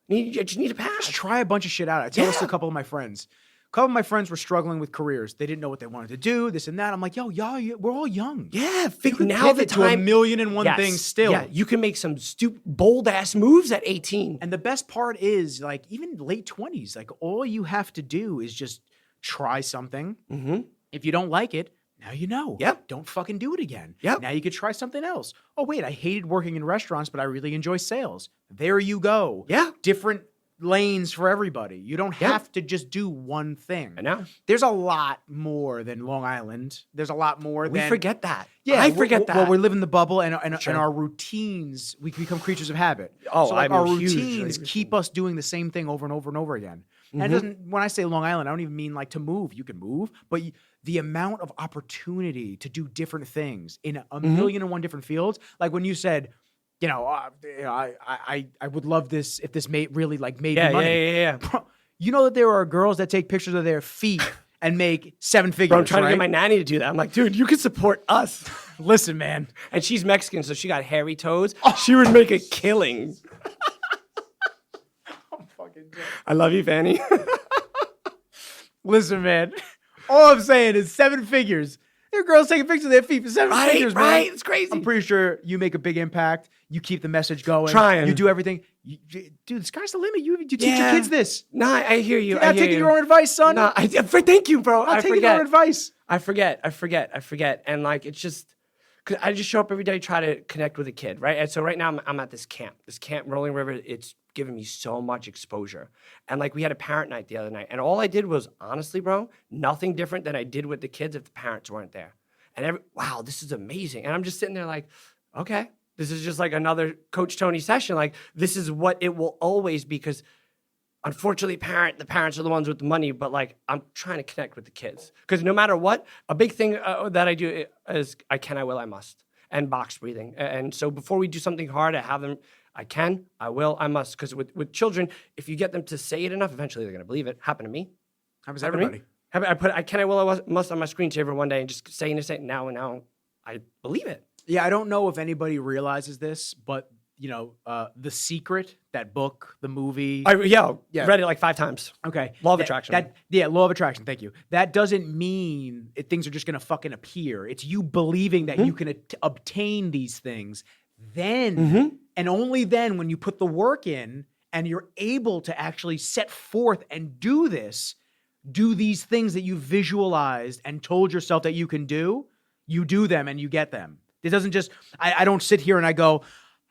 I just need a path. Just try a bunch of shit out. I tell this to a couple of my friends. A couple of my friends were struggling with careers. They didn't know what they wanted to do, this and that. I'm like, y'all, we're all young. Yeah, You can now the pivot to a time. million and one Yes. things still. Yeah, you can make some bold ass moves at 18. And the best part is, like, even late 20s, like, all you have to do is just try something. Mm-hmm. If you don't like it, now you know. Yep. Don't fucking do it again. Yep. Now you could try something else. Oh, wait, I hated working in restaurants, but I really enjoy sales. There you go. Yeah. Different lanes for everybody. You don't Yep. have to just do one thing. I know. There's a lot more than Long Island. There's a lot more We than... forget that. Yeah, I forget that. Well, we live in the bubble, and Sure. our routines, we become creatures of habit. Oh, so like I'm our a huge routines routine. keep us doing the same thing over and over and over again. And it doesn't. When I say Long Island, I don't even mean like to move. You can move, but the amount of opportunity to do different things in a million and one different fields. Like when you said, I would love this if this made me money. Yeah. Bro, you know that there are girls that take pictures of their feet and make 7 figures. Bro, I'm trying to right? get my nanny to do that. I'm like, dude, you can support us. Listen, man. And she's Mexican, so she got hairy toes. She would make a killing. I love you, Fanny. Listen, man. All I'm saying is 7 figures. There are girls taking pictures of their feet for 7 figures, man. Right. It's crazy. I'm pretty sure you make a big impact. You keep the message going. Trying. You do everything. Dude, the sky's the limit. You teach your Yeah. kids this. Nah, I hear you. You're I not hear taking you. your own advice, son. Nah, thank you, bro. I'm I taking forget. your own advice. I forget. And like, it's just, cause I just show up every day, try to connect with a kid, right? And so right now I'm at this camp, Rolling River. It's given me so much exposure. And like, we had a parent night the other night, and all I did was, honestly, bro, nothing different than I did with the kids if the parents weren't there. And wow, this is amazing. And I'm just sitting there like, okay, this is just like another Coach Tony session. Like, this is what it will always be, because unfortunately, the parents are the ones with the money, but like, I'm trying to connect with the kids. Because no matter what, a big thing that I do is I can, I will, I must, and box breathing. And so before we do something hard, I have them, I can, I will, I must. Because with children, if you get them to say it enough, eventually they're going to believe it. Happened to me. Happens to everybody. I put I can, I will, I must on my screensaver one day and just saying it now and now, I believe it. Yeah, I don't know if anybody realizes this, but The Secret, that book, the movie. Yeah. Yeah. Read it like 5 times. Okay. Law of attraction. Law of attraction. Thank you. That doesn't mean things are just going to fucking appear. It's you believing that you can obtain these things. Then, and only then, when you put the work in and you're able to actually set forth and do this, do these things that you visualized and told yourself that you can do, you do them and you get them. It doesn't just, I don't sit here and I go,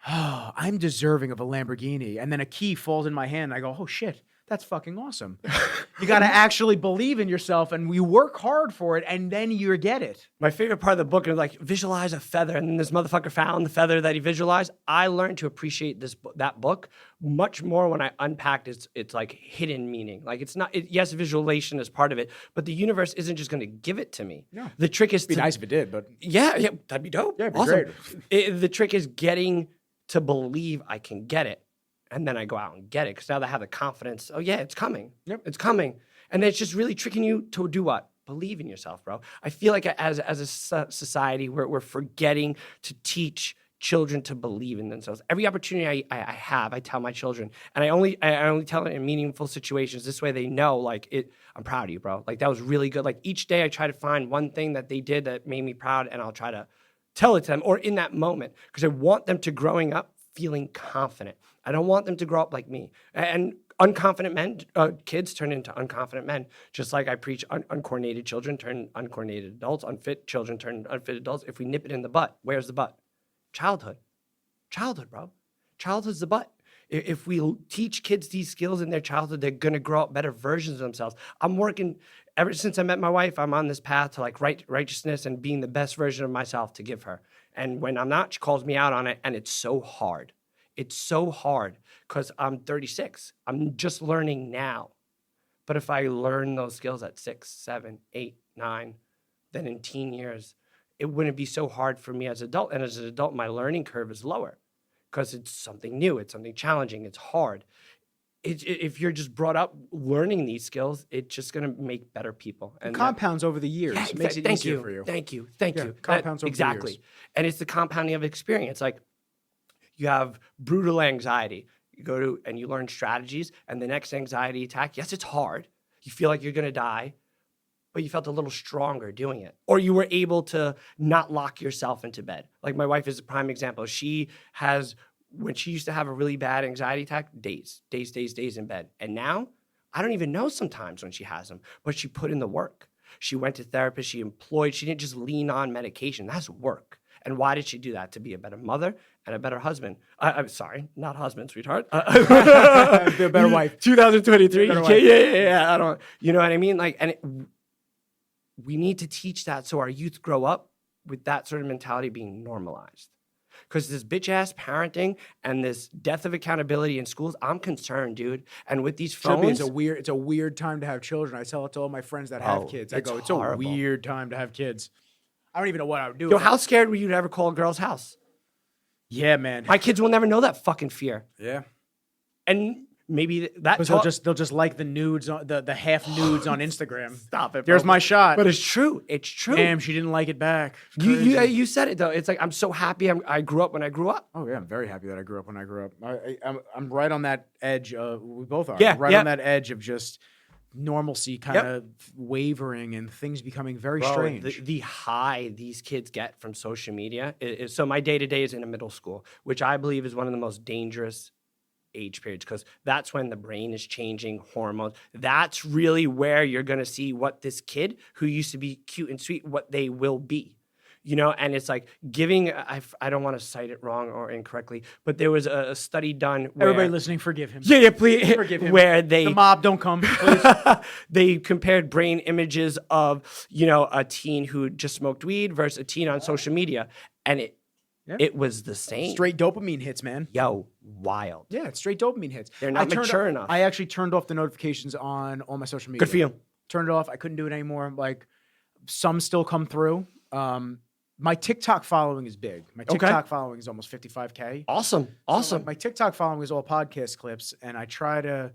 oh, I'm deserving of a Lamborghini. And then a key falls in my hand and I go, oh shit, that's fucking awesome. You got to actually believe in yourself and we work hard for it and then you get it. My favorite part of the book is like visualize a feather, and then this motherfucker found the feather that he visualized. I learned to appreciate that book much more when I unpacked its like hidden meaning. Like it's not, yes, visualization is part of it, but the universe isn't just going to give it to me. No. The trick is It'd be nice if it did, but yeah, that'd be dope. Yeah, it'd be awesome. great. The trick is getting to believe I can get it. And then I go out and get it because now they have the confidence. Oh yeah, it's coming. Yep. It's coming. And it's just really tricking you to do what? Believe in yourself, bro. I feel like as a society, we're forgetting to teach children to believe in themselves. Every opportunity I have, I tell my children, and I only tell it in meaningful situations. This way they know, like, I'm proud of you, bro. Like, that was really good. Like, each day I try to find one thing that they did that made me proud, and I'll try to tell it to them or in that moment because I want them to growing up feeling confident. I don't want them to grow up like me. And unconfident men, kids turn into unconfident men. Just like I preach uncoordinated children turn uncoordinated adults, unfit children turn unfit adults. If we nip it in the butt, where's the butt? Childhood. Childhood, bro. Childhood's the butt. If we teach kids these skills in their childhood, they're going to grow up better versions of themselves. I'm working, ever since I met my wife, I'm on this path to like righteousness and being the best version of myself to give her. And when I'm not, she calls me out on it, and it's so hard. It's so hard because I'm 36. I'm just learning now. But if I learn those skills at 6, 7, 8, 9, then in teen years, it wouldn't be so hard for me as an adult. And as an adult, my learning curve is lower because it's something new. It's something challenging. It's hard. If you're just brought up learning these skills, it's just going to make better people. And compounds over the years. Yeah, it makes it easier for you. Thank you. Compounds over exactly. the years. And it's the compounding of experience. Like, you have brutal anxiety. You go to and you learn strategies, and the next anxiety attack, yes, it's hard. You feel like you're going to die, but you felt a little stronger doing it. Or you were able to not lock yourself into bed. Like my wife is a prime example. She has, when she used to have a really bad anxiety attack, days in bed. And now, I don't even know sometimes when she has them, but she put in the work. She went to therapists, she didn't just lean on medication. That's work. And why did she do that? To be a better mother and a better husband. I'm sorry, not husband, sweetheart. Be a better wife. 2023. Better wife. wife. Yeah. I don't. You know what I mean? Like, we need to teach that so our youth grow up with that sort of mentality being normalized. Because this bitch ass parenting and this death of accountability in schools, I'm concerned, dude. And with these phones, it's a weird time to have children. I tell it to all my friends that have kids. I go, it's horrible. A weird time to have kids. I don't even know what I would do. Yo, how scared were you to ever call a girl's house? Yeah, man. My kids will never know that fucking fear. Yeah. And maybe that because they'll just like the nudes on the half nudes on Instagram. Stop it. There's my shot. But it's true. It's true. Damn, she didn't like it back. You said it though. It's like I'm so happy I grew up when I grew up. Oh yeah, I'm very happy that I grew up when I grew up. I'm right on that edge. We both are. Yeah, on that edge of just normalcy kind of wavering and things becoming very strange. The high these kids get from social media is so my day-to-day is in a middle school, which I believe is one of the most dangerous age periods because that's when the brain is changing, hormones. That's really where you're going to see what this kid who used to be cute and sweet, what they will be. You know, and it's like giving, I don't want to cite it wrong or incorrectly, but there was a study done where... Everybody listening, forgive him. Yeah, please. Forgive him. Where they... The mob, don't come, please. They compared brain images of, you know, a teen who just smoked weed versus a teen on social media. And it was the same. Straight dopamine hits, man. Yo, wild. Yeah, it's straight dopamine hits. They're not mature enough. I actually turned off the notifications on all my social media. Good for you. Turned it off. I couldn't do it anymore. Like, some still come through. My TikTok following is big. My TikTok following is almost 55K. Awesome. So, like, my TikTok following is all podcast clips, and I try to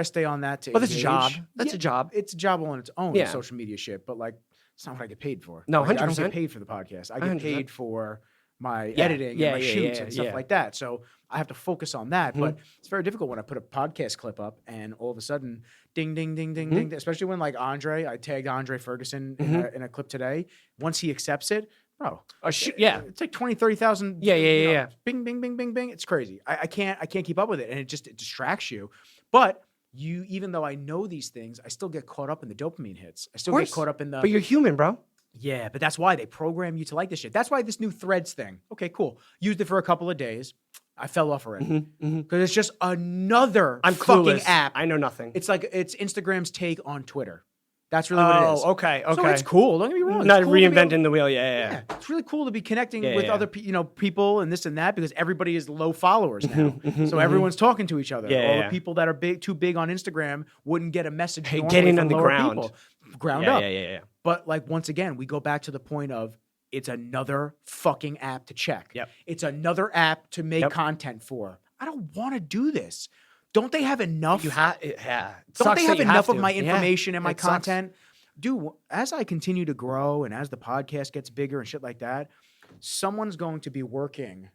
stay on that to But that's a job. That's a job. It's a job on its own, social media shit, but like it's not what I get paid for. No, 100%. I don't get paid for the podcast. I get 100%. paid for my editing and my shoots and stuff like that. So I have to focus on that. But it's very difficult when I put a podcast clip up and all of a sudden ding, ding, ding, ding, ding, especially when like I tagged Andre Ferguson in a clip today. Once he accepts it, bro. It's like 20, 30,000. Yeah. Bing, bing, bing, bing, bing. It's crazy. I can't keep up with it. And it distracts you. But even though I know these things, I still get caught up in the dopamine hits. I still Of get course. caught up in the. But you're human, bro. Yeah, but that's why they program you to like this shit. That's why this new Threads thing. Okay, cool. Used it for a couple of days. I fell off already because it's just another I'm fucking clueless. app. I know nothing. It's like it's Instagram's take on Twitter. That's really what it is. Okay. So it's cool. Don't get me wrong. Not It's cool to be reinventing the wheel. Yeah. it's really cool to be connecting Yeah, with yeah. other people and this and that because everybody is low followers now. So everyone's talking to each other. Yeah, All yeah. the people that are too big on Instagram wouldn't get a message. Hey, normally getting from on the lower ground. people. Ground Yeah, up. yeah. But like once again, we go back to the point of it's another fucking app to check. Yep. It's another app to make Yep. content for. I don't want to do this. Don't they have enough? Yeah. Don't they have enough of to. my Yeah. information and my It sucks. content? Dude, as I continue to grow and as the podcast gets bigger and shit like that, someone's going to be working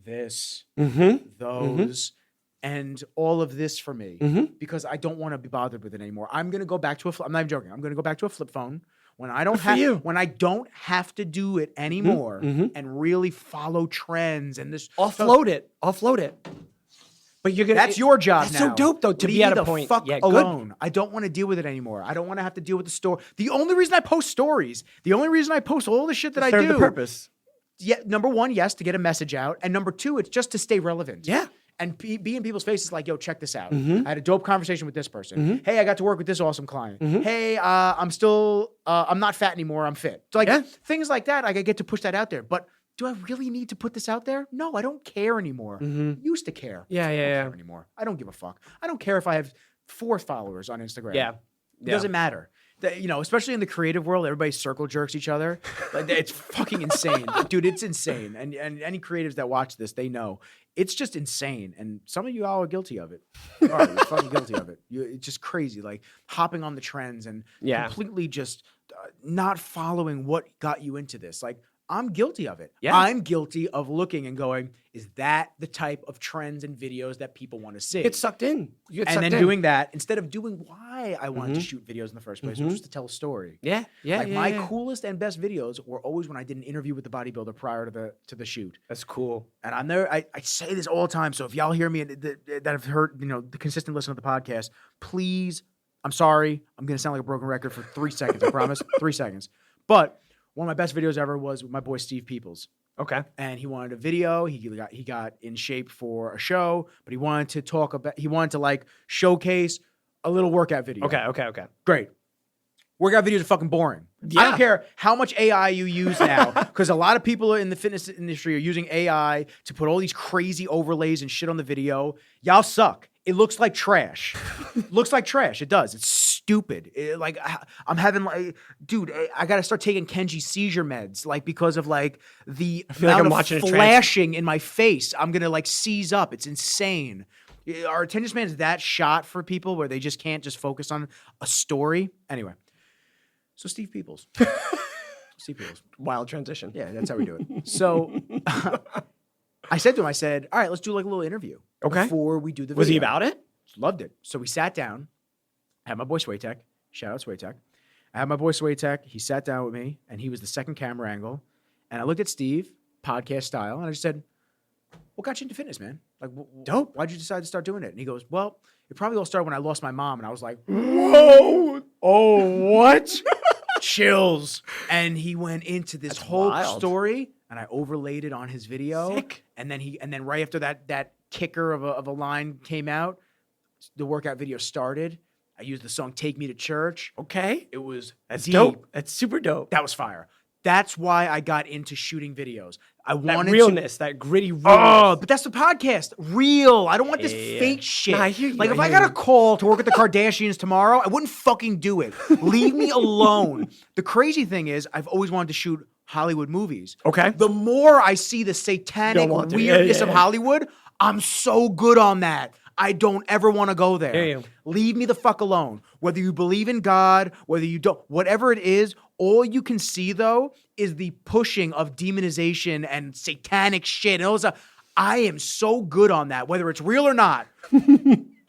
this, those, and all of this for me because I don't want to be bothered with it anymore. I'm going to go back to I'm not even joking. I'm going to go back to a flip phone when I don't when I don't have to do it anymore and really follow trends and this. Offload it. But you're gonna. That's your job that's now. so dope though to Leave be at me a the point. fuck Yeah, alone. I don't want to deal with it anymore. I don't want to have to deal with the story. The only reason I post stories, the only reason I post all the shit that I Serve do, the purpose. yeah, number one, yes, to get a message out, and number two, it's just to stay relevant. Yeah. And be in people's faces like, yo, check this out. I had a dope conversation with this person. Hey, I got to work with this awesome client. Hey, I'm not fat anymore. I'm fit. So like things like that, like I get to push that out there. But do I really need to put this out there? No, I don't care anymore. Used to care. Yeah. I don't care anymore. I don't give a fuck. I don't care if I have 4 followers on Instagram. Yeah. It doesn't matter. Especially in the creative world, everybody circle jerks each other. Like it's fucking insane. Dude, it's insane. And any creatives that watch this, they know. It's just insane. And some of you all are guilty of it. You're fucking guilty of it. It's just crazy. Like hopping on the trends and completely just not following what got you into this. Like I'm guilty of it. Yeah. I'm guilty of looking and going, is that the type of trends and videos that people want to see? Get sucked in. And then doing that instead of doing why I wanted to shoot videos in the first place, which was to tell a story. Yeah. My coolest and best videos were always when I did an interview with the bodybuilder prior to the shoot. That's cool. And I'm there. I say this all the time. So if y'all hear me that have heard the consistent listener to the podcast, please. I'm sorry. I'm gonna sound like a broken record for 3 seconds. I promise. 3 seconds. But one of my best videos ever was with my boy Steve Peoples. Okay. And he wanted a video. He got in shape for a show, but he wanted to like showcase a little workout video. Okay. Great. Workout videos are fucking boring. Yeah. I don't care how much AI you use now, because a lot of people in the fitness industry are using AI to put all these crazy overlays and shit on the video. Y'all suck. It looks like trash. Looks like trash. It does. It's stupid. I'm having dude, I got to start taking Kenji seizure meds, because of the amount of flashing in my face. I'm going to seize up. It's insane. Our attention span is that shot for people where they just can't just focus on a story. Anyway. So Steve Peoples. Wild transition. Yeah, that's how we do it. So I said to him, all right, let's do a little interview. Okay. Before we do the video. Was he about it? Loved it. So we sat down. I had my boy Swaytek. Shout out Swaytek. I had my boy Swaytek. He sat down with me, and he was the second camera angle. And I looked at Steve, podcast style, and I just said, what got you into fitness, man? Dope. Why'd you decide to start doing it? And he goes, well, it probably all started when I lost my mom. And I was like, whoa. Oh, what? Chills. And he went into this whole story, and I overlaid it on his video. Sick. And then right after that kicker of a line came out, the workout video started. I used the song "Take Me to Church." Okay. It was That's deep. dope. That's super dope. That was fire. That's why I got into shooting videos. I wanted realness, that gritty realness. Oh, but that's the podcast. Real. I don't want this fake shit. Nah, I hear you. If I got a call to work with the Kardashians tomorrow, I wouldn't fucking do it. Leave me alone. The crazy thing is, I've always wanted to shoot Hollywood movies. Okay. The more I see the satanic weirdness of Hollywood, I'm so good on that. I don't ever want to go there. Yeah. Leave me the fuck alone. Whether you believe in God, whether you don't, whatever it is, all you can see though is the pushing of demonization and satanic shit. And I am so good on that, whether it's real or not.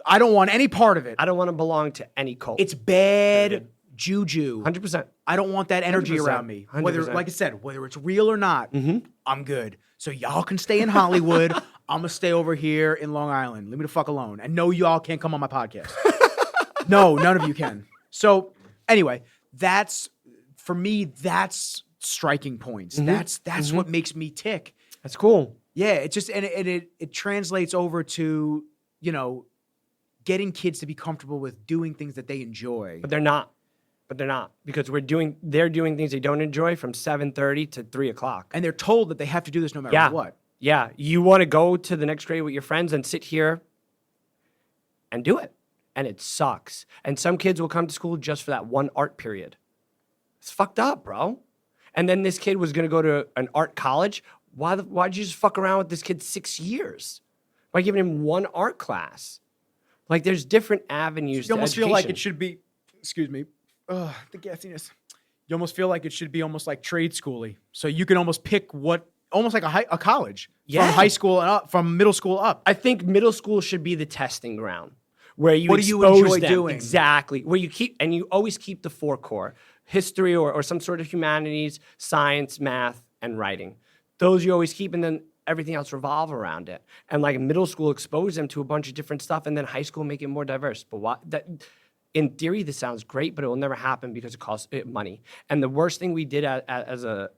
I don't want any part of it. I don't want to belong to any cult. It's bad juju. 100%. I don't want that energy 100%. around me. 100%. Whether, like I said, whether it's real or not, I'm good. So y'all can stay in Hollywood. I'm going to stay over here in Long Island. Leave me the fuck alone. And no, y'all can't come on my podcast. No, none of you can. So anyway, that's for me. That's striking points. That's what makes me tick. That's cool. Yeah, it just and it translates over to, you know, getting kids to be comfortable with doing things that they enjoy. But they're not. Because they're doing things they don't enjoy from 7:30 to 3:00. And they're told that they have to do this no matter what. Yeah. You want to go to the next grade with your friends and sit here and do it. And it sucks. And some kids will come to school just for that one art period. It's fucked up, bro. And then this kid was going to go to an art college. Why'd you just fuck around with this kid 6 years by giving him one art class? Like, there's different avenues. You almost to education. feel like it should be. Excuse me. The gassiness. You almost feel like it should be almost like trade schooly. So you can almost pick almost like a college from high school and up, from middle school up. I think middle school should be the testing ground where you what do you expose enjoy them. doing? Exactly. Where you always keep the four core: history or some sort of humanities, science, math, and writing. Those you always keep, and then everything else revolve around it. And like middle school, expose them to a bunch of different stuff, and then high school make it more diverse. But in theory, this sounds great, but it will never happen because it costs money. And the worst thing we did as a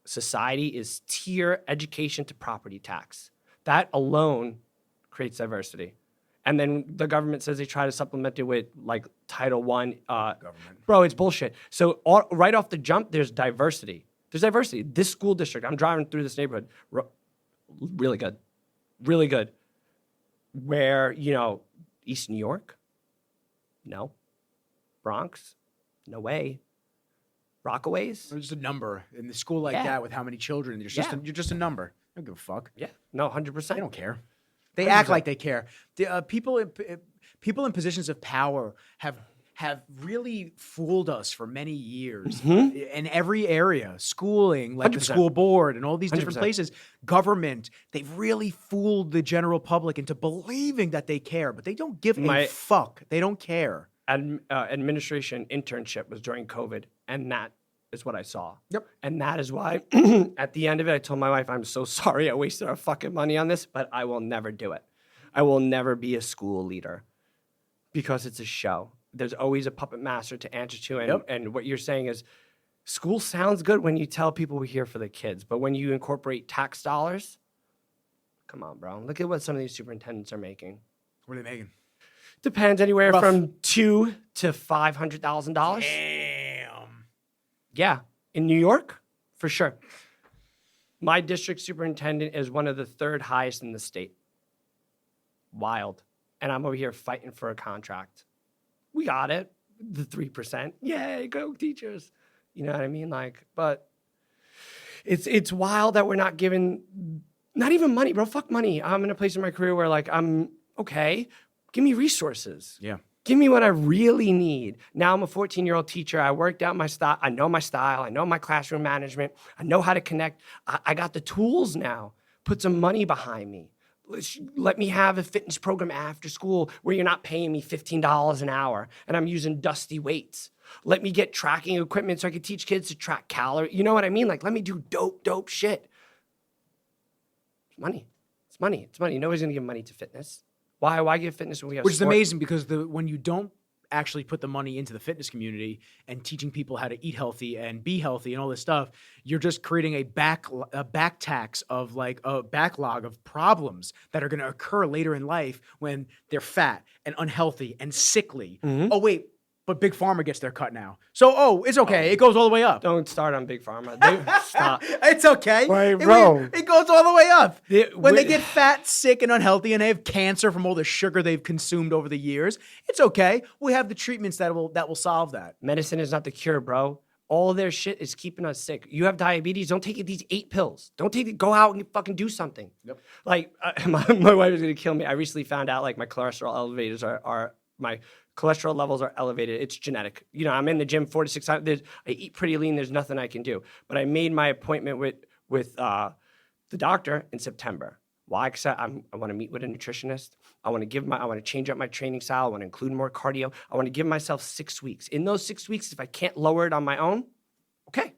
society is tier education to property tax. That alone creates diversity. And then the government says they try to supplement it with like Title I. Government. Bro, it's bullshit. So right off the jump, there's diversity. There's diversity. This school district, I'm driving through this neighborhood, really good. Really good. Where, East New York? No. Bronx? No way. Rockaways? There's just a number in the school like that with how many children. You're just a number. I don't give a fuck. Yeah. No, 100%. They don't care. They 100%. act like they care. People in positions of power have really fooled us for many years in every area. Schooling, like 100%. the school board and all these different 100%. places. Government, they've really fooled the general public into believing that they care, but they don't give a fuck. They don't care. Administration internship was during COVID, and that is what I saw. Yep. And that is why at the end of it, I told my wife, I'm so sorry I wasted our fucking money on this, but I will never do it. I will never be a school leader because it's a show. There's always a puppet master to answer to. And what you're saying is school sounds good when you tell people we're here for the kids, but when you incorporate tax dollars, come on, bro. Look at what some of these superintendents are making. What are they making? Depends anywhere from $200,000 to $500,000. Damn. Yeah, in New York, for sure. My district superintendent is one of the third highest in the state. Wild. And I'm over here fighting for a contract. We got it. The 3%. Yay, go teachers. You know what I mean? But it's wild that we're not given, not even money, bro. Fuck money. I'm in a place in my career where I'm okay. Give me resources. Yeah. Give me what I really need. Now I'm a 14-year-old teacher. I worked out my style. I know my style. I know my classroom management. I know how to connect. I got the tools now. Put some money behind me. Let me have a fitness program after school where you're not paying me $15 an hour and I'm using dusty weights. Let me get tracking equipment so I can teach kids to track calories. You know what I mean? Let me do dope shit. It's money. It's money. It's money. Nobody's going to give money to fitness. Why give fitness when we have Which is sport? amazing because when you don't actually put the money into the fitness community and teaching people how to eat healthy and be healthy and all this stuff, you're just creating a back tax of a backlog of problems that are going to occur later in life when they're fat and unhealthy and sickly. Oh, wait. But Big Pharma gets their cut now. So, it's okay. It goes all the way up. Don't start on Big Pharma. Stop. It's okay. Right, bro. It goes all the way up. When they wait. get fat, sick, and unhealthy, and they have cancer from all the sugar they've consumed over the years, it's okay. We have the treatments that will solve that. Medicine is not the cure, bro. All their shit is keeping us sick. You have diabetes, don't take these 8 pills. Don't take it. Go out and fucking do something. Yep. My wife is gonna kill me. I recently found out my cholesterol elevators are my cholesterol levels are elevated. It's genetic. I'm in the gym 4 to 6 times. I eat pretty lean. There's nothing I can do. But I made my appointment with the doctor in September. Why? Because I want to meet with a nutritionist. I want to change up my training style. I want to include more cardio. I want to give myself 6 weeks. In those 6 weeks, if I can't lower it on my own, okay,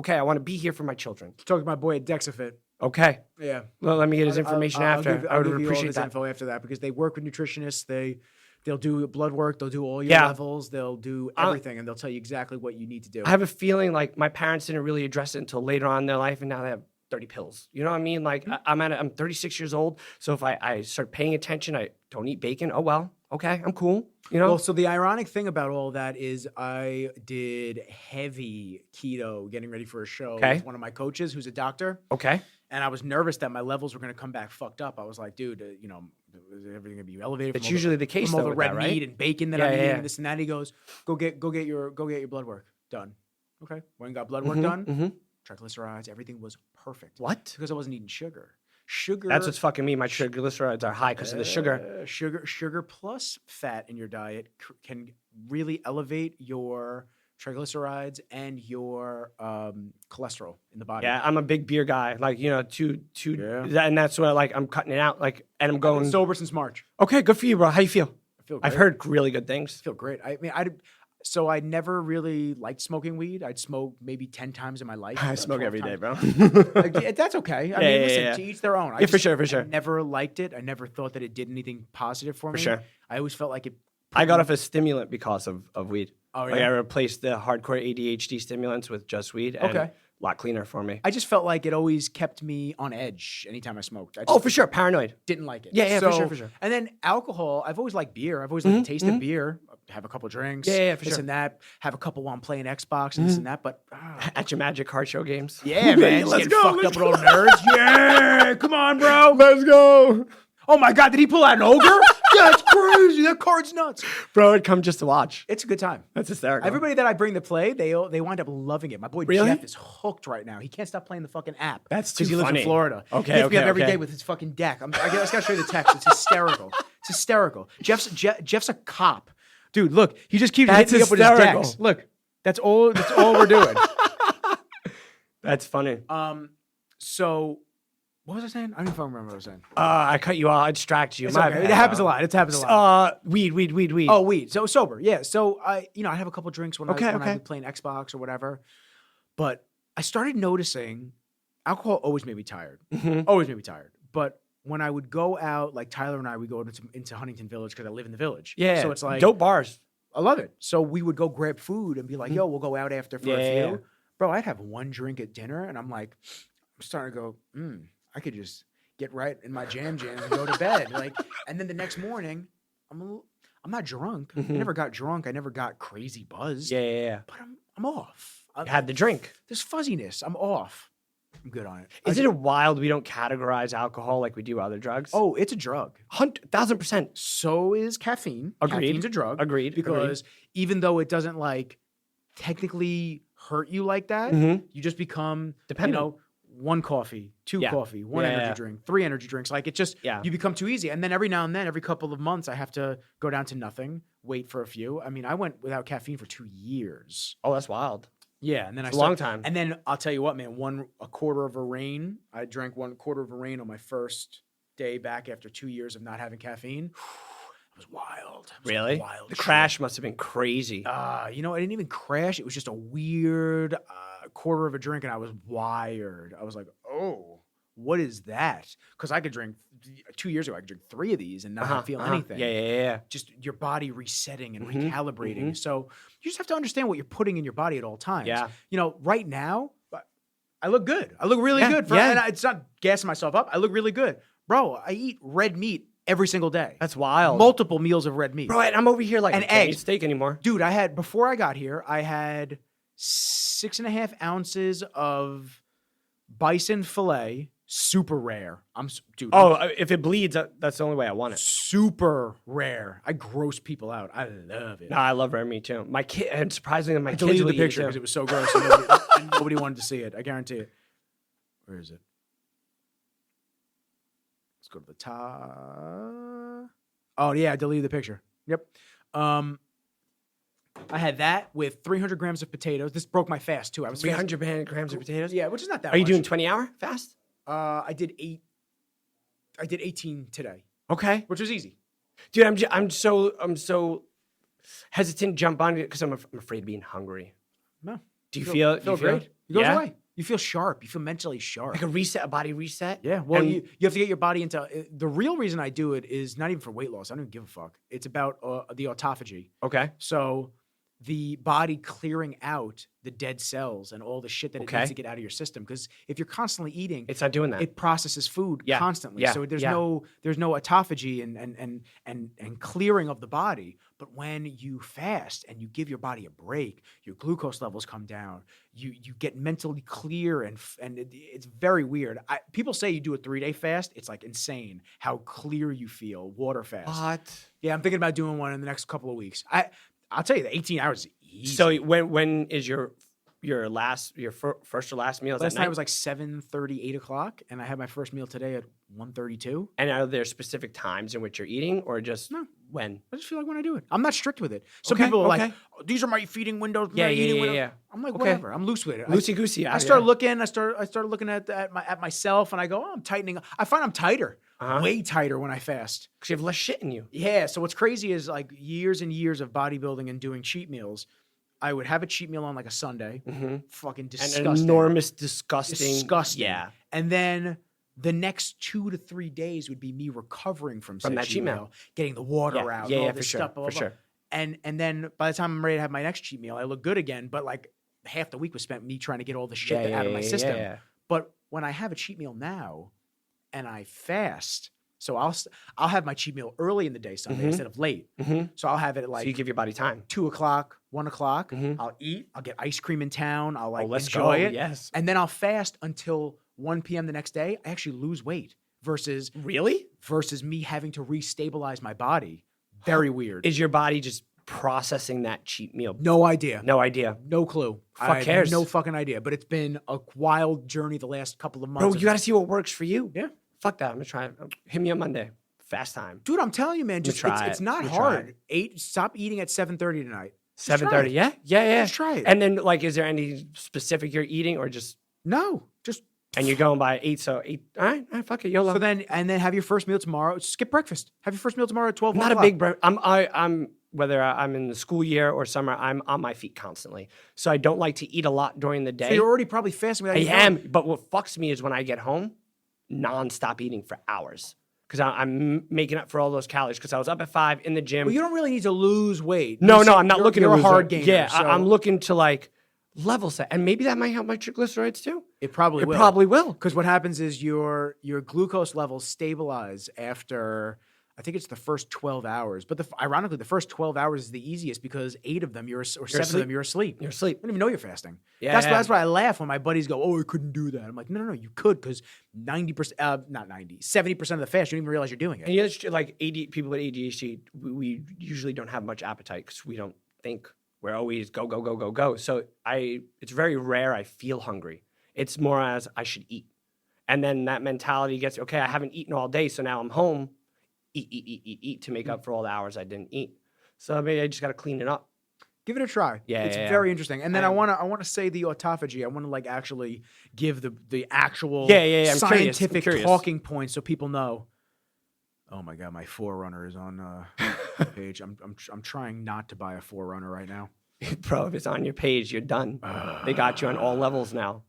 I want to be here for my children. Talk to my boy at Dexafit. Okay. Yeah. Well, let me get his information after. I would I'll give you all appreciate this that. info after that because they work with nutritionists. They'll do blood work. They'll do all your Yeah. levels. They'll do everything, and they'll tell you exactly what you need to do. I have a feeling like my parents didn't really address it until later on in their life, and now they have 30 pills. You know what I mean? Like I'm 36 years old, so if I start paying attention, I don't eat bacon. Oh well, okay, I'm cool. You know? Well, so the ironic thing about all that is I did heavy keto getting ready for a show Okay. with one of my coaches who's a doctor. Okay. And I was nervous that my levels were going to come back fucked up. I was like, dude, is everything going to be elevated? That's from all usually the case from all though the with red that, right? meat and bacon that Yeah, I'm yeah, eating yeah. and this and that. He goes, go get your blood work done. Okay. Went and got blood work Mhm, done. mhm. Triglycerides, everything was perfect. What? Because I wasn't eating sugar. Sugar. That's what's fucking me. My triglycerides are high because of the sugar. Sugar plus fat in your diet can really elevate your triglycerides and your cholesterol in the body. Yeah, I'm a big beer guy. Like, you know, Yeah. and that's what I'm cutting it out. Like, and I'm I've been going sober since March. Okay, good for you, bro. How you feel? I feel great. I've heard really good things. I feel great. I mean, so I never really liked smoking weed. I'd smoke maybe 10 times in my life. I about smoke 12 every day, times. bro. Like, that's okay. I mean, yeah, listen, yeah. to each their own. Yeah, for sure. I never liked it. I never thought that it did anything positive for me. sure. I always felt like it. I got off a stimulant because of weed. Oh, Like, I yeah? replaced the hardcore ADHD stimulants with just weed. And Okay. a lot cleaner for me. I just felt like it always kept me on edge anytime I smoked. I Oh, just for sure. Paranoid. didn't like it. Yeah, for sure. And then alcohol, I've always liked beer. I've always liked the taste of beer. Have a couple drinks. Yeah, for this sure. and that. Have a couple while I'm playing Xbox and this and that. But At your Magic Card Show games. yeah, man, just Let's getting go, fucked let's up with old nerds. Yeah, come on, bro. Let's go. Oh my God, did he pull out an ogre? Yeah, it's crazy. That card's nuts. Bro, I'd come just to watch. It's a good time. That's hysterical. Everybody that I bring to play, they wind up loving it. My boy Really? Jeff is hooked right now. He can't stop playing the fucking app. That's because too he lives funny. in Florida. Okay, he hits me up okay, every okay. day with his fucking deck. I just gotta show you the text. It's hysterical. It's hysterical. Jeff's a cop, dude. Look, he just keeps That's hitting me up with his hysterical. decks. Look, that's all we're doing. That's funny. So what was I saying? I don't even fucking remember what I was saying. I cut you off. I distract you. It's My okay. bad, It happens a bro. lot. It happens a lot. Weed. Oh, weed. So sober. Yeah. So I have a couple drinks when Okay, I okay. be playing Xbox or whatever. But I started noticing alcohol always made me tired. Mhm. Always made me tired. But when I would go out, like Tyler and I, we go into Huntington Village because I live in the village. Yeah. So it's like dope bars. I love it. So we would go grab food and be like, yo, we'll go out after for a few. Yeah. Bro, I'd have one drink at dinner and I'm like, I'm starting to go, I could just get right in my jam and go to bed. Like, and then the next morning, I'm not drunk. I never got drunk. I never got crazy buzzed. Yeah. But I'm off. Had the drink. There's fuzziness. I'm off. I'm good on it. Isn't it wild we don't categorize alcohol like we do other drugs? Oh, it's a drug. 1,000%. So is caffeine. Agreed. Caffeine's a drug. Agreed. Because even though it doesn't like technically hurt you like that, Mhm. you just become Dependent. one coffee, two Yeah. coffee, one Yeah, energy yeah. drink, 3 energy drinks. Like it just Yeah. you become too easy. And then every now and then, every couple of months, I have to go down to nothing, wait for a few. I mean, I went without caffeine for 2 years. Oh, that's wild. Yeah, and then It's a long time. And then I'll tell you what, man, a quarter of a rain. I drank 1/4 of a rain on my first day back after 2 years of not having caffeine. It was wild. It was Really? wild. The shit. crash must have been crazy. I didn't even crash. It was just a weird quarter of a drink, and I was wired. I was like, oh, what is that? Because I could drink 2 years ago. I could drink 3 of these and not feel anything. Yeah. Just your body resetting and Mhm, recalibrating. mhm. So you just have to understand what you're putting in your body at all times. Yeah. Right now, I look good. I look really Yeah, good. yeah. And it's not gassing myself up. I look really good. Bro, I eat red meat every single day. That's wild. Multiple meals of red meat. Bro, and I'm over here like, And I can't eat eggs. steak anymore. Dude, before I got here, I had 6.5 ounces of bison fillet, super rare. Dude. Oh, if it bleeds, that's the only way I want it. super rare. I gross people out. I love it. No, I love rare meat too. My kid, and surprisingly, my I kids deleted will the eat it picture too. because it was so gross and nobody wanted to see it. I guarantee it. Where is it? Let's go to the top. Oh yeah, I deleted the picture. Yep. I had that with 300 grams of potatoes. This broke my fast too. I was 300 grams of potatoes. Yeah, which is not that Are you much. doing 20-hour fast? I did 18 today, Okay, which was easy. dude. I'm so hesitant to jump on it because I'm afraid of being hungry. No. Do you feel feel do you great? It goes away. You feel sharp. You feel mentally sharp. Like a body reset? Yeah, well, And- you have to get your body into the real reason I do it is not even for weight loss. I don't even give a fuck. It's about the autophagy. Okay. So the body clearing out the dead cells and all the shit that it needs to get out of your system. Because if you're constantly eating, It's not doing that. it processes food constantly. Yeah. So there's Yeah. no autophagy and clearing of the body. But when you fast and you give your body a break, your glucose levels come down. You get mentally clear and it's very weird. People say you do a 3-day fast. It's like insane how clear you feel. Water fast. What? Yeah, I'm thinking about doing one in the next couple of weeks. I'll tell you, the 18 hours is easy. So when is your first or last meal? Is Last at night night? was like 7:30, 8 o'clock, and I had my first meal today at 1:32. And are there specific times in which you're eating, or just when? I just feel like when I do it. I'm not strict with it. Some Okay, people are okay. like, oh, these are my feeding windows. Yeah, my eating yeah, windows. yeah. I'm like, Okay. whatever. I'm loose with it. Loosey goosey. I started looking. I started looking at myself, and I go, oh, I'm tightening. I find I'm tighter, way tighter when I fast. because you have less shit in you. Yeah. So what's crazy is like years and years of bodybuilding and doing cheat meals. I would have a cheat meal on like a Sunday. Fucking disgusting. An enormous, disgusting. Disgusting. Yeah. And then the next 2 to 3 days would be me recovering from said that cheat meal. getting the water out, Yeah, all yeah, this for sure, stuff, blah, blah, for blah. sure. And then by the time I'm ready to have my next cheat meal, I look good again. But like half the week was spent me trying to get all the shit out of my system. Yeah. But when I have a cheat meal now, and I fast, so I'll have my cheat meal early in the day Sunday instead of late. So I'll have it at like So you give your body time. 2 o'clock, 1 o'clock. I'll eat. I'll get ice cream in town. I'll like let's enjoy go, it. yes. And then I'll fast until 1 p.m. the next day. I actually lose weight versus me having to restabilize my body. Very weird. Is your body just processing that cheat meal? No idea. No idea. No clue. Fuck cares. No fucking idea. But it's been a wild journey the last couple of months. Bro, you got to see what works for you. Yeah. Fuck that. I'm going to try it. Hit me on Monday. Fast time. Dude, I'm telling you, man, try it's it. not You try hard. Stop eating at 7:30 tonight. Just try 7:30. it. Yeah. Just try it. And then, like, is there any specific you're eating or just, No, just and you're going by 8, so 8. All right, fuck it, YOLO. so then have your first meal tomorrow. Skip breakfast. Have your first meal tomorrow at 12. I'm not a big bro. I'm whether I'm in the school year or summer, I'm on my feet constantly. So I don't like to eat a lot during the day. So you're already probably fasting without I eating. am, but what fucks me is when I get home, nonstop eating for hours. Because I'm making up for all those calories. Because I was up at 5 in the gym. Well, you don't really need to lose weight. No, You're- I'm not you're- looking you're to a lose hard weight. gainer. Yeah, so I'm looking to like level set, and maybe that might help my triglycerides too. It probably will. Probably will. Because what happens is your glucose levels stabilize after, I think it's the first 12 hours. But ironically, the first 12 hours is the easiest because 8 of them or 7 of asleep. them you're asleep. You're asleep. I don't even know you're fasting. Yeah, That's why I laugh when my buddies go, "Oh, I couldn't do that." I'm like, no, you could because 90%, not 90, 70% of the fast you don't even realize you're doing it. And you know, like people with ADHD, we usually don't have much appetite because we don't think. We're always go. So it's very rare I feel hungry. It's more as I should eat. And then that mentality gets, okay, I haven't eaten all day, so now I'm home, eat to make up for all the hours I didn't eat. So maybe I just got to clean it up. Give it a try. Yeah, It's yeah, very interesting. And then I want to say the autophagy. I want to like actually give the actual I'm scientific curious. talking points so people know. Oh my god, my Forerunner is on the page. I'm trying not to buy a Forerunner right now. Bro, if it's on your page, you're done. They got you on all levels now.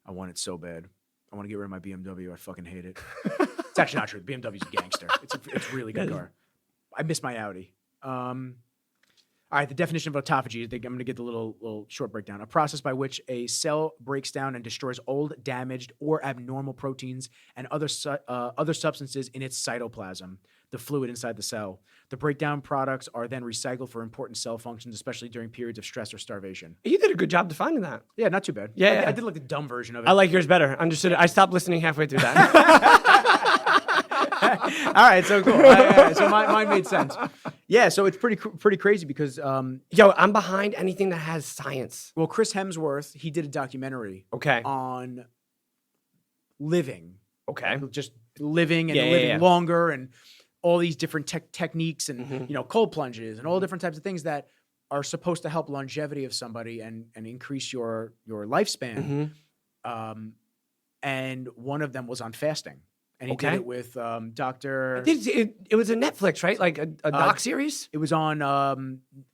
I want it so bad. I want to get rid of my BMW. I fucking hate it. It's actually not true. BMW's a gangster. It's a really good car. I miss my Audi. All right, the definition of autophagy, I'm going to get the little short breakdown. A process by which a cell breaks down and destroys old, damaged, or abnormal proteins and other substances in its cytoplasm, the fluid inside the cell. The breakdown products are then recycled for important cell functions, especially during periods of stress or starvation. You did a good job defining that. Yeah, not too bad. Yeah. I did like the dumb version of it. I like yours better. Understood it. I stopped listening halfway through that. All right, so cool. All right, so mine made sense. Yeah, so it's pretty crazy because Yo, I'm behind anything that has science. well, Chris Hemsworth, he did a documentary Okay. on living, Okay. just living and Yeah, yeah, living yeah. longer and all these different techniques and Mm-hmm. cold plunges and all different types of things that are supposed to help longevity of somebody and increase your lifespan. Mm-hmm. And one of them was on fasting. and he did Okay. it with Dr. It was a Netflix, right? Like a doc series? It was on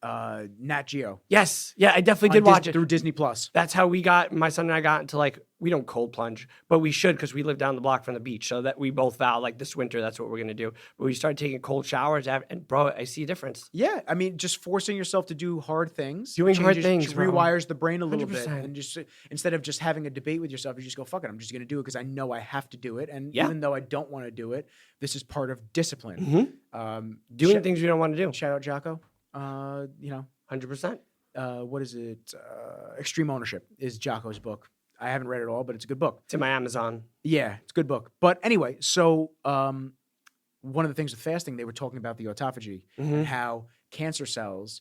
Nat Geo. Yes. Yeah, I definitely did watch it. Through Disney Plus. That's how my son and I got into like, we don't cold plunge, but we should because we live down the block from the beach. So that we both vow like this winter, that's what we're going to do. But we started taking cold showers and bro, I see a difference. Yeah. I mean, just forcing yourself to do hard things. Doing hard things, bro. Rewires the brain a little bit. 100%. And just instead of just having a debate with yourself, you just go, fuck it. I'm just going to do it because I know I have to do it. And Yeah. even though I don't want to do it, this is part of discipline. Doing things we don't want to do. Shout out Jocko. 100%. What is it? Extreme Ownership is Jocko's book. I haven't read it all, but it's a good book. It's in my Amazon. Yeah, it's a good book. But anyway, so one of the things with fasting, they were talking about the autophagy and how cancer cells,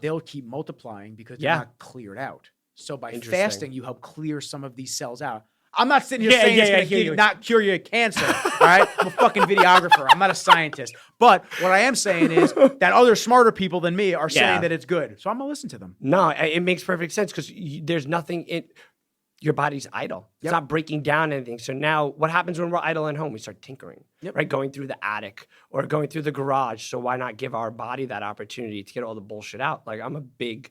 they'll keep multiplying because they're not cleared out. So by fasting, you help clear some of these cells out. I'm not sitting here saying it's going to not cure your cancer, all right? I'm a fucking videographer. I'm not a scientist. But what I am saying is that other smarter people than me are saying that it's good. So I'm going to listen to them. No, it makes perfect sense because there's nothing in your body's idle. It's not breaking down anything. So now what happens when we're idle at home? We start tinkering, right? Going through the attic or going through the garage. So why not give our body that opportunity to get all the bullshit out? Like I'm a big,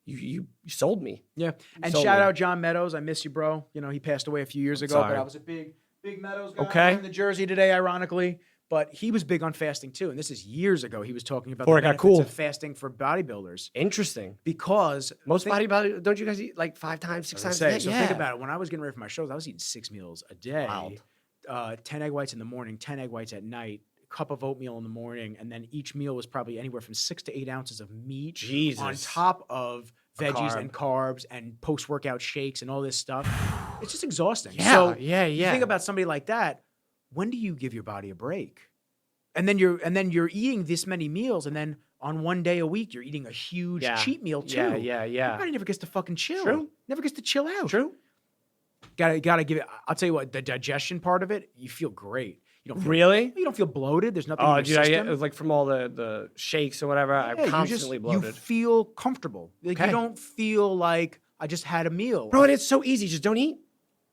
you sold me. Yeah. And shout out John Meadows. I miss you, bro. You know, he passed away a few years ago, but I was a big Meadows guy. Okay. I'm in the jersey today, ironically. But he was big on fasting too. And this is years ago. He was talking about the benefits of fasting for bodybuilders. Interesting. Because most bodybuilders, don't you guys eat like 5 times, 6 times a day? So think about it. When I was getting ready for my shows, I was eating 6 meals a day. Wow. 10 egg whites in the morning, 10 egg whites at night, a cup of oatmeal in the morning. And then each meal was probably anywhere from 6 to 8 ounces of meat on top of veggies and carbs and post-workout shakes and all this stuff. It's just exhausting. So you think about somebody like that. When do you give your body a break? And then you're eating this many meals, and then on one day a week you're eating a huge cheat meal too. Yeah. Your body never gets to fucking chill. True. Never gets to chill out. True. Gotta give it. I'll tell you what, the digestion part of it, you feel great. You don't feel, really? You don't feel bloated. There's nothing in your system. It was like from all the shakes or whatever. I'm constantly bloated. You feel comfortable. Like you don't feel like I just had a meal. Bro, and it's so easy. Just don't eat.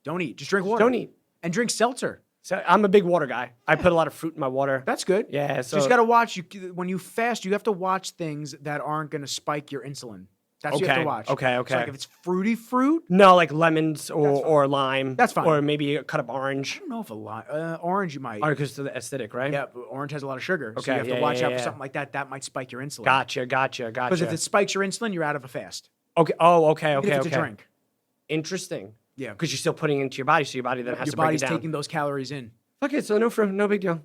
Don't eat. Just drink water. Don't eat. And drink seltzer. So I'm a big water guy. I put a lot of fruit in my water. That's good. Yeah. So you just got to watch. When you fast, you have to watch things that aren't going to spike your insulin. That's what you have to watch. Okay. So like if it's fruity fruit. No, like lemons or lime. That's fine. Or maybe a cut up orange. I don't know if a lime. Orange you might. Because of the acidic, right? Yeah, but orange has a lot of sugar. Okay. So you have to watch out for something like that. That might spike your insulin. Gotcha. Because if it spikes your insulin, you're out of a fast. Okay. Oh, okay. Even if it's a drink. Interesting. Yeah. Because you're still putting it into your body, so your body then has to break it down. Your body's taking those calories in. Okay, so no big deal.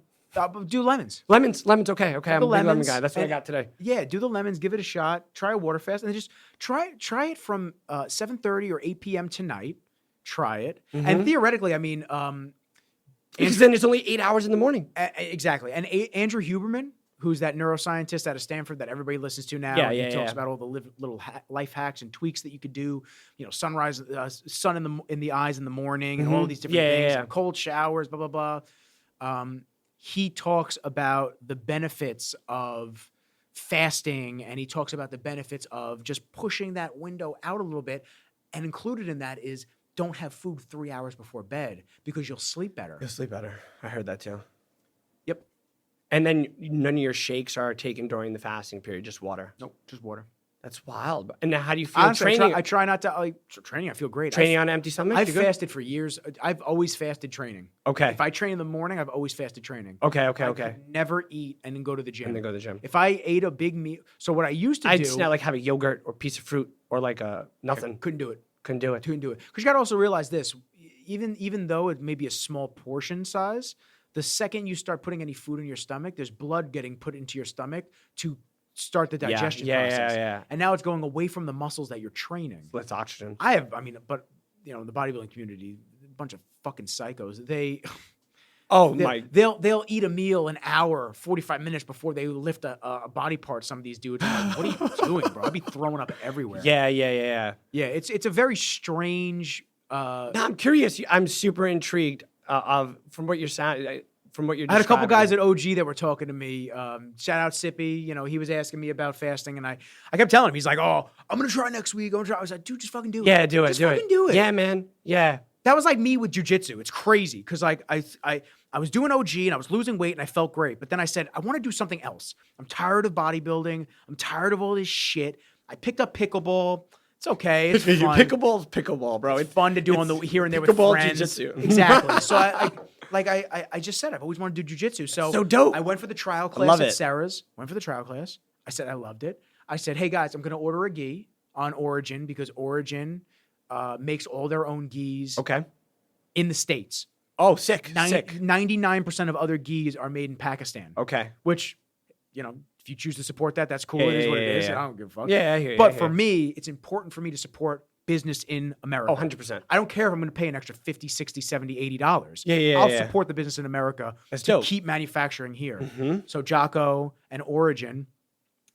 Do lemons. Lemons, okay. I'm a big lemon guy. That's what I got today. Yeah, do the lemons. Give it a shot. Try a water fast, and then just try it from 7:30 or 8 p.m. tonight. Try it, and theoretically, I mean, because then it's only 8 hours in the morning. Exactly. And Andrew Huberman, who's that neuroscientist out of Stanford that everybody listens to now. He talks about all the little life hacks and tweaks that you could do. You know, sunrise, sun in the eyes in the morning, and all these different things. And cold showers, blah blah blah. He talks about the benefits of fasting, and he talks about the benefits of just pushing that window out a little bit. And included in that is don't have food 3 hours before bed because you'll sleep better. You'll sleep better. I heard that too. Yep. And then none of your shakes are taken during the fasting period, just water. Nope, just water. That's wild. And now how do you feel Honestly, training? I try not to. Training, I feel great. Training on an empty stomach? I've fasted for years. I've always fasted training. Okay. If I train in the morning, I've always fasted training. Okay. I could never eat and then go to the gym. And then go to the gym. If I ate a big meal, so what I used to do, I'd just not like have a yogurt or piece of fruit or like a nothing. Couldn't do it. Couldn't do it. Because you got to also realize this: even though it may be a small portion size, the second you start putting any food in your stomach, there's blood getting put into your stomach to start the digestion process. Yeah. And now it's going away from the muscles that you're training. Less oxygen. But you know, the bodybuilding community, a bunch of fucking psychos. They'll eat a meal an hour, 45 minutes before they lift a body part. Some of these dudes, I'm like, what are you doing, bro? I'd be throwing up everywhere. Yeah. Yeah, it's a very strange. Now, I'm curious. I'm super intrigued from what you're saying. From what you're I had a couple guys at OG that were talking to me. Shout out Sippy. You know, he was asking me about fasting, and I kept telling him, he's like, "Oh, I'm gonna try next week. I was like, dude, just fucking do it. Yeah, do it. Just fucking do it. Yeah, man. Yeah. That was like me with jujitsu. It's crazy because like I I was doing OG and I was losing weight and I felt great. But then I said, I want to do something else. I'm tired of bodybuilding. I'm tired of all this shit. I picked up pickleball. It's okay. It's fun. Pickleball's pickleball, bro. It's fun to do on the here and there with pickleball friends. jiu-jitsu. Exactly. So I just said I've always wanted to do jiu-jitsu. So dope. I went for the trial love class at it. Sarah's. Went for the trial class. I said I loved it. I said, hey guys, I'm going to order a gi on Origin because Origin makes all their own gis Okay. in the States. Oh, sick. 99% of other gis are made in Pakistan. Okay. Which, you know, if you choose to support that, that's cool. Yeah, It is what yeah, it is. yeah. I don't give a fuck. Yeah, I hear you, But I for hear you. me, it's important for me to support business in America. Oh, 100%. I don't care if I'm going to pay an extra $50, $60, $70, $80. Yeah, I'll yeah. support the business in America That's to dope. keep manufacturing here. Mm-hmm. So Jocko and Origin,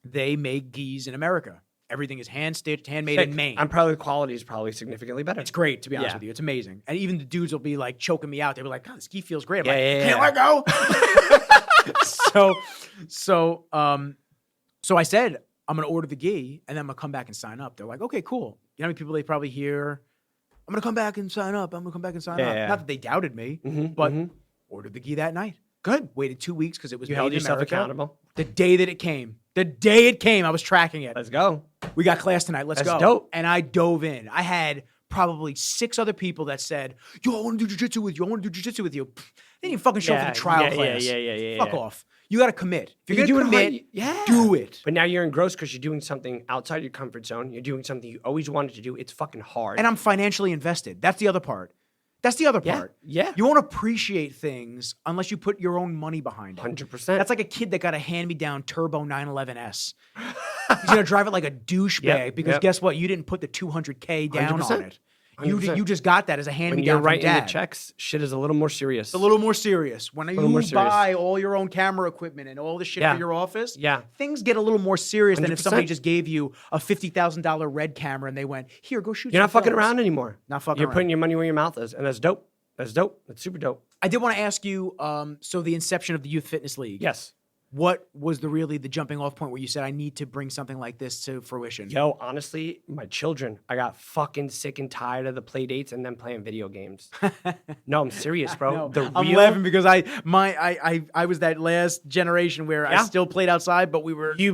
they make gis in America. Everything is hand-stitched, handmade in Maine. I'm probably the quality is probably significantly better. It's great, to be honest Yeah. with you. It's amazing. And even the dudes will be like choking me out. They'll be like, God, this gi feels great. I'm Yeah, like, yeah, can't let go. So I said, I'm going to order the gi and then I'm going to come back and sign up. They're like, okay, cool. You know how many people they probably hear, I'm going to come back and sign up. I'm going to come back and sign up. Yeah. Not that they doubted me, but ordered the gi that night. Good. Waited 2 weeks because it was You made held in yourself America. accountable. The day that it came. The day it came, I was tracking it. Let's go. We got class tonight. Let's That's go. dope. And I dove in. I had probably 6 other people that said, yo, I want to do jiu-jitsu with you. I want to do jiu-jitsu with you. They didn't even fucking show up for the trial class. Yeah. Fuck off. You got to commit. If you're You going to do it commit, hard, yeah. do it. But now you're engrossed because you're doing something outside your comfort zone. You're doing something you always wanted to do. It's fucking hard. And I'm financially invested. That's the other part. That's the other part. Yeah. You won't appreciate things unless you put your own money behind it. 100%. That's like a kid that got a hand-me-down turbo 911S. He's going to drive it like a douchebag because guess what? You didn't put the $200K down 100%. on it. You 100%. just got that as a When hand-me-down you're from writing dad. the checks, shit is a little more serious. It's a little more serious. When you more serious. buy all your own camera equipment and all the shit Yeah. for your office, Yeah. things get a little more serious than if 100%. somebody just gave you a $50,000 red camera and they went, here, go shoot You're not some fucking films." around anymore. Not fucking You're around. putting your money where your mouth is, and that's dope. That's dope. That's super dope. I did want to ask you, so the inception of the Youth Fitness League. Yes. What was the jumping off point where you said, I need to bring something like this to fruition? Yo, honestly, my children, I got fucking sick and tired of the play dates and them playing video games. No, I'm serious, bro. No, I'm laughing because I was that last generation where I Yeah. still played outside, but we were Yeah,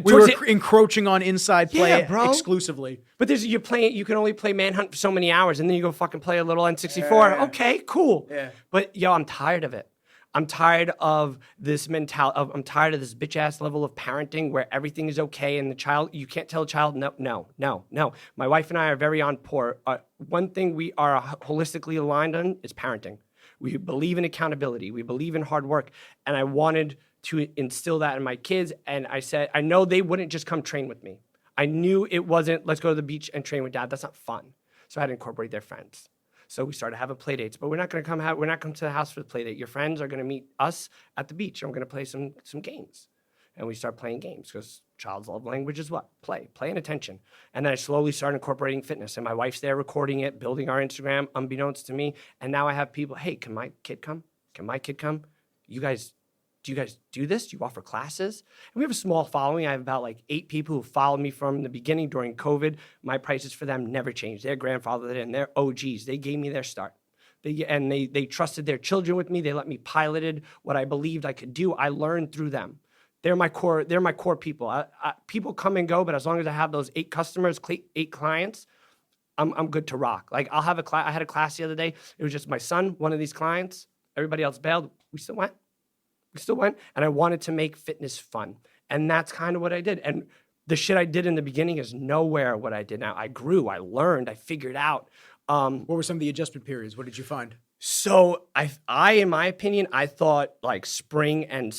we towards were it- encroaching on inside play Yeah, bro. exclusively. But you're playing. You can only play Manhunt for so many hours, and then you go fucking play a little N64. Yeah. Okay, cool. Yeah. But yo, I'm tired of it. I'm tired of this mentality. I'm tired of this bitch ass level of parenting where everything is okay and the child. You can't tell a child no. My wife and I are very on point. One thing we are holistically aligned on is parenting. We believe in accountability. We believe in hard work, and I wanted to instill that in my kids. And I said, I know they wouldn't just come train with me. I knew it wasn't, let's go to the beach and train with dad. That's not fun. So I had to incorporate their friends. So we started having play dates, but we're not going to come to the house for the play date. Your friends are going to meet us at the beach, and we're going to play some games. And we start playing games because child's love language is what? Play and attention. And then I slowly started incorporating fitness, and my wife's there recording it, building our Instagram, unbeknownst to me. And now I have people, hey, can my kid come? Can my kid come? Do you guys do this? Do you offer classes? And we have a small following. I have about like 8 people who followed me from the beginning during COVID. My prices for them never changed. They're grandfathered in. They're OGs. They gave me their start. They trusted their children with me. They let me piloted what I believed I could do. I learned through them. They're my core people. People come and go, but as long as I have those 8 customers, 8 clients, I'm good to rock. Like I'll have a class. I had a class the other day. It was just my son, one of these clients. Everybody else bailed. We still went, and I wanted to make fitness fun. And that's kind of what I did. And the shit I did in the beginning is nowhere what I did now. I grew, I learned, I figured out. What were some of the adjustment periods? What did you find? So I, in my opinion, I thought like spring and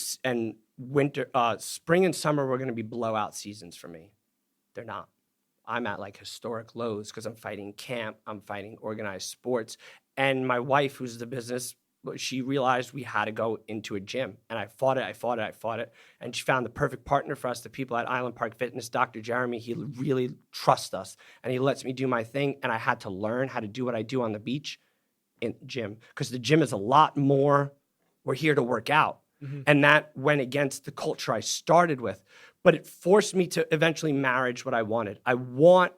winter, spring and summer were going to be blowout seasons for me. They're not. I'm at like historic lows because I'm fighting camp, I'm fighting organized sports. And my wife, who's the business, she realized we had to go into a gym. And I fought it. And she found the perfect partner for us, the people at Island Park Fitness, Dr. Jeremy. He really trusts us. And he lets me do my thing. And I had to learn how to do what I do on the beach in gym. Because the gym is a lot more, we're here to work out. Mm-hmm. And that went against the culture I started with. But it forced me to eventually marriage what I wanted. I want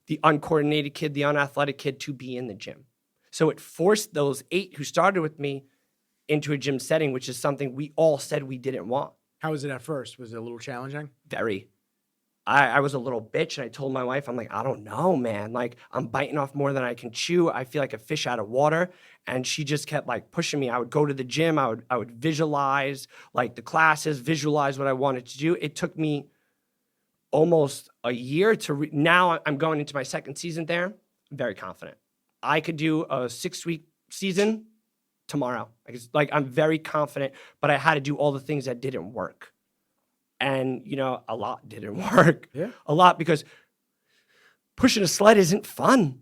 the uncoordinated kid, the unathletic kid to be in the gym. So it forced those 8 who started with me into a gym setting, which is something we all said we didn't want. How was it at first? Was it a little challenging? Very. I was a little bitch, and I told my wife, I'm like, I don't know, man. Like, I'm biting off more than I can chew. I feel like a fish out of water. And she just kept like pushing me. I would go to the gym. I would visualize like the classes, visualize what I wanted to do. It took me almost a year to now I'm going into my second season there. I'm very confident. I could do a 6-week season tomorrow. Like I'm very confident, but I had to do all the things that didn't work. And, you know, a lot didn't work. Yeah. A lot, because pushing a sled isn't fun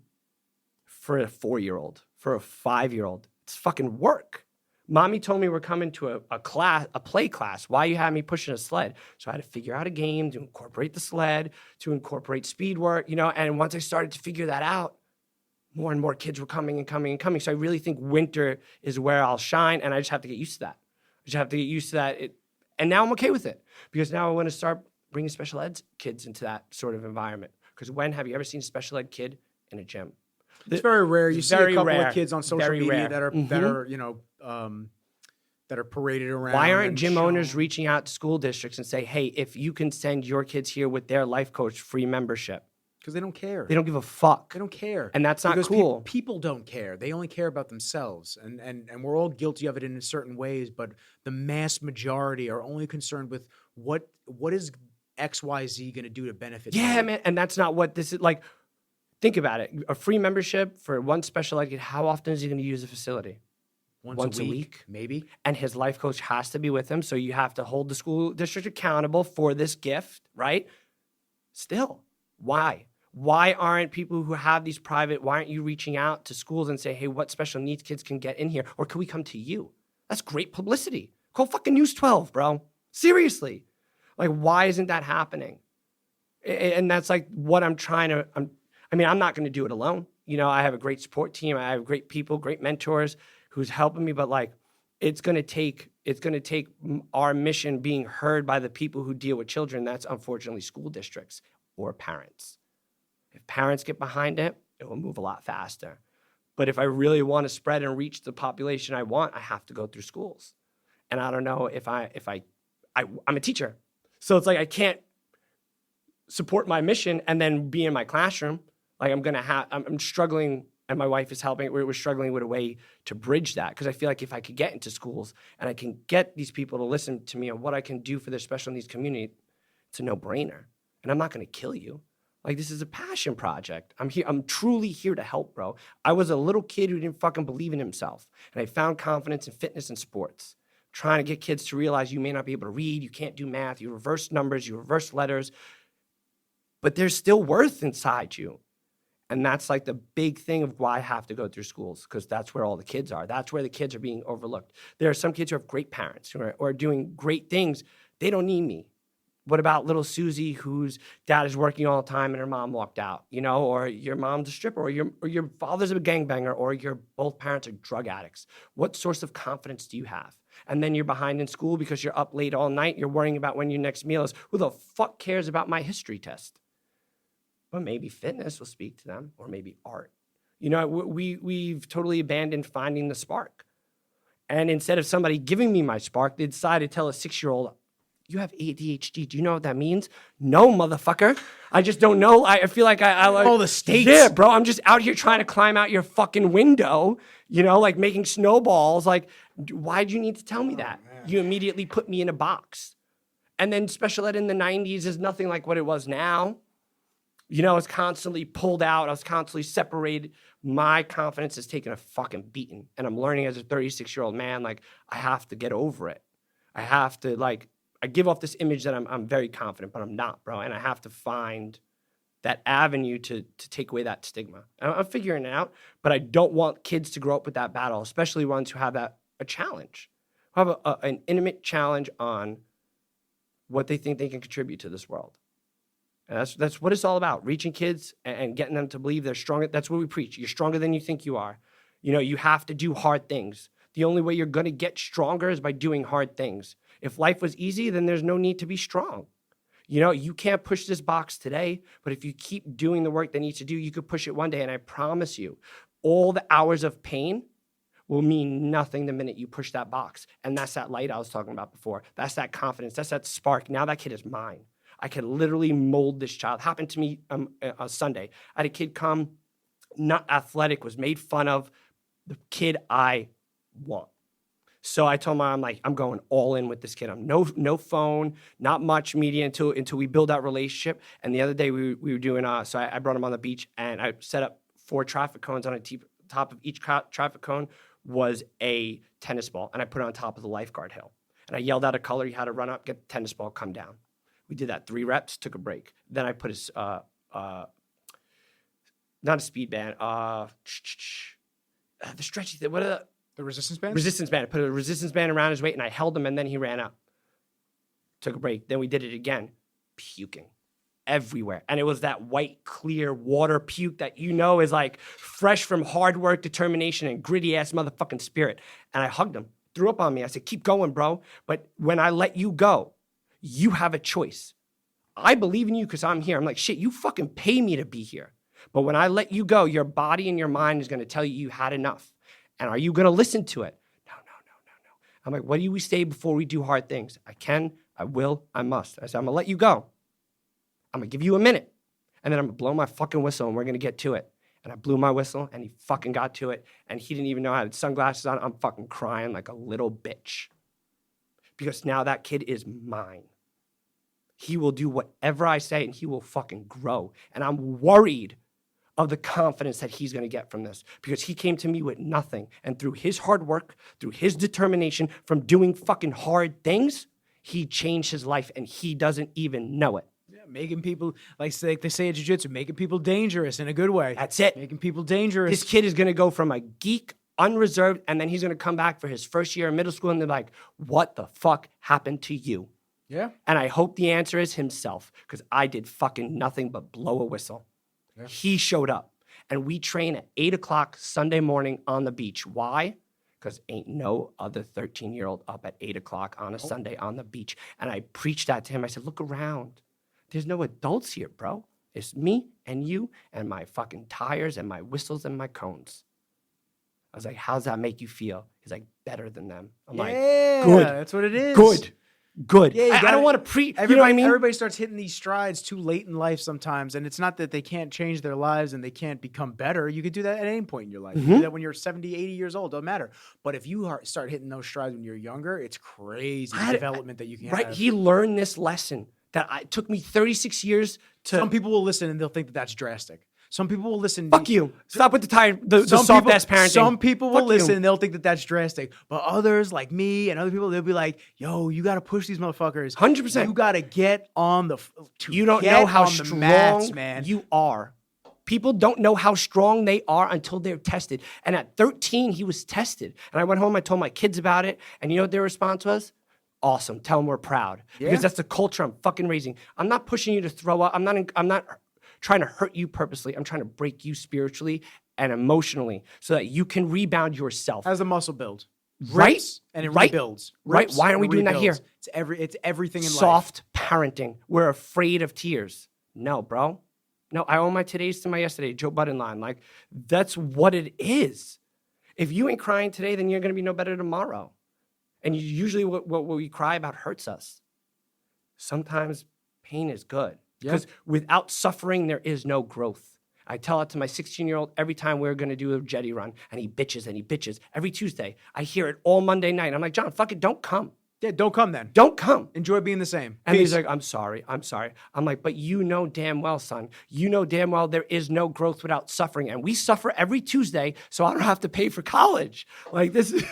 for a 4-year-old, for a 5-year-old. It's fucking work. Mommy told me we're coming to a play class. Why you have me pushing a sled? So I had to figure out a game to incorporate the sled, to incorporate speed work, you know, and once I started to figure that out, more and more kids were coming and coming and coming. So I really think winter is where I'll shine, and I just have to get used to that. I just have to get used to that. And now I'm okay with it, because now I want to start bringing special ed kids into that sort of environment. Because when have you ever seen a special ed kid in a gym? It's very rare. You see a couple rare. of kids on social Very media rare. that are you know that are paraded around. Why aren't and gym shown. owners reaching out to school districts and say, hey, if you can send your kids here with their life coach, free membership? Because they don't care. They don't give a fuck. They don't care. And that's not because cool. People don't care. They only care about themselves. And we're all guilty of it in certain ways, but the mass majority are only concerned with what is XYZ going to do to benefit Yeah, them. man. And that's not what this is. Like, think about it. A free membership for one special ed kid, how often is he going to use the facility? Once a week, maybe. And his life coach has to be with him. So you have to hold the school district accountable for this gift, right? Still, why? Why aren't people who have these private, why aren't you reaching out to schools and say, hey, what special needs kids can get in here? Or can we come to you? That's great publicity. Call fucking News 12, bro. Seriously. Like, why isn't that happening? And that's like what I'm trying to, I'm not going to do it alone. You know, I have a great support team. I have great people, great mentors who's helping me, but like, it's going to take our mission being heard by the people who deal with children. That's unfortunately school districts or parents. If parents get behind it, it will move a lot faster. But if I really want to spread and reach the population I want, I have to go through schools. And I don't know I'm a teacher. So it's like I can't support my mission and then be in my classroom. Like I'm struggling, and my wife is helping. We're struggling with a way to bridge that, because I feel like if I could get into schools and I can get these people to listen to me on what I can do for their special needs community, it's a no-brainer. And I'm not going to kill you. Like, this is a passion project. I'm truly here to help, bro. I was a little kid who didn't fucking believe in himself. And I found confidence in fitness and sports. Trying to get kids to realize you may not be able to read, you can't do math, you reverse numbers, you reverse letters, but there's still worth inside you. And that's like the big thing of why I have to go through schools, because that's where all the kids are. That's where the kids are being overlooked. There are some kids who have great parents who are doing great things. They don't need me. What about little Susie, whose dad is working all the time and her mom walked out, you know, or your mom's a stripper, or your father's a gangbanger, or your both parents are drug addicts? What source of confidence do you have? And then you're behind in school because you're up late all night. You're worrying about when your next meal is. Who the fuck cares about my history test? But maybe fitness will speak to them, or maybe art. You know, we've totally abandoned finding the spark. And instead of somebody giving me my spark, they decided to tell a 6-year-old, you have ADHD. Do you know what that means? No, motherfucker. I just don't know. I feel like I like all the states. Yeah, bro. I'm just out here trying to climb out your fucking window, you know, like making snowballs. Like, why'd you need to tell me that? You immediately put me in a box. And then special ed in the 90s is nothing like what it was now. You know, I was constantly pulled out. I was constantly separated. My confidence has taken a fucking beating. And I'm learning as a 36-year-old man, like, I have to get over it. I have to, like, I give off this image that I'm very confident, but I'm not, bro. And I have to find that avenue to take away that stigma. I'm figuring it out, but I don't want kids to grow up with that battle, especially ones who have a challenge, who have an intimate challenge on what they think they can contribute to this world. And that's what it's all about, reaching kids and getting them to believe they're stronger. That's what we preach. You're stronger than you think you are. You know, you have to do hard things. The only way you're going to get stronger is by doing hard things. If life was easy, then there's no need to be strong. You know, you can't push this box today, but if you keep doing the work that needs to do, you could push it one day. And I promise you, all the hours of pain will mean nothing the minute you push that box. And that's that light I was talking about before. That's that confidence. That's that spark. Now that kid is mine. I can literally mold this child. Happened to me on Sunday. I had a kid come, not athletic, was made fun of. The kid I want. So I told him, I'm like, I'm going all in with this kid. I'm no phone, not much media until we build that relationship. And the other day we were doing, so I brought him on the beach and I set up 4 traffic cones. On top of each traffic cone was a tennis ball. And I put it on top of the lifeguard hill. And I yelled out a color. You had to run up, get the tennis ball, come down. We did that 3 reps, took a break. Then I put not a speed band, the stretchy thing, the resistance band? Resistance band. I put a resistance band around his waist and I held him and then he ran up. Took a break. Then we did it again. Puking everywhere. And it was that white, clear water puke that is like fresh from hard work, determination, and gritty ass motherfucking spirit. And I hugged him, threw up on me. I said, keep going, bro. But when I let you go, you have a choice. I believe in you because I'm here. I'm like, shit, you fucking pay me to be here. But when I let you go, your body and your mind is going to tell you had enough. And are you going to listen to it? No. I'm like, what do we say before we do hard things? I can, I will, I must. I said, I'm going to let you go. I'm going to give you a minute. And then I'm going to blow my fucking whistle and we're going to get to it. And I blew my whistle and he fucking got to it. And he didn't even know I had sunglasses on. I'm fucking crying like a little bitch. Because now that kid is mine. He will do whatever I say and he will fucking grow. And I'm worried of the confidence that he's going to get from this because he came to me with nothing. And through his hard work, through his determination from doing fucking hard things, he changed his life and he doesn't even know it. Yeah, making people, like they say in jiu-jitsu, making people dangerous in a good way. That's it. Making people dangerous. This kid is going to go from a geek, unreserved, and then he's going to come back for his first year in middle school and they're like, what the fuck happened to you? Yeah. And I hope the answer is himself because I did fucking nothing but blow a whistle. Yeah. He showed up and we train at 8 o'clock Sunday morning on the beach. Why? Because ain't no other 13-year-old up at 8 o'clock on a Sunday on the beach. And I preached that to him. I said, look around. There's no adults here, bro. It's me and you and my fucking tires and my whistles and my cones. I was like, how's that make you feel? He's like, better than them. I'm like, good. That's what it is. Good. Yeah, I don't want to you know what I mean? Everybody starts hitting these strides too late in life sometimes, and it's not that they can't change their lives and they can't become better. You could do that at any point in your life. You can do that when you're 70, 80 years old. Doesn't matter. But if you start hitting those strides when you're younger, it's crazy the development that you can have. He learned this lesson that it took me 36 years to... Some people will listen and they'll think that that's drastic. Some people will listen. Fuck you. Stop with the soft-ass parenting. Some people will listen and they'll think that that's drastic. But others, like me and other people, they'll be like, yo, you got to push these motherfuckers. 100%. You got to get on the... You don't know how strong mats, man. You are. People don't know how strong they are until they're tested. And at 13, he was tested. And I went home, I told my kids about it. And you know what their response was? Awesome. Tell them we're proud. Yeah. Because that's the culture I'm fucking raising. I'm not pushing you to throw up. I'm not trying to hurt you purposely. I'm trying to break you spiritually and emotionally so that you can rebound yourself. As a muscle build. Right? Rips, and it rebuilds. Right? Why aren't we doing that here? It's everything in life. Soft parenting. We're afraid of tears. No, bro. No, I owe my today's to my yesterday. Joe Budden line. Like, that's what it is. If you ain't crying today, then you're going to be no better tomorrow. And usually what we cry about hurts us. Sometimes pain is good. Because without suffering, there is no growth. I tell it to my 16-year-old every time we're going to do a jetty run, and he bitches. Every Tuesday, I hear it all Monday night. I'm like, John, fuck it, don't come. Yeah, don't come then. Don't come. Enjoy being the same. And he's like, I'm sorry. I'm like, but you know damn well, son. You know damn well there is no growth without suffering. And we suffer every Tuesday, so I don't have to pay for college. Like, this is...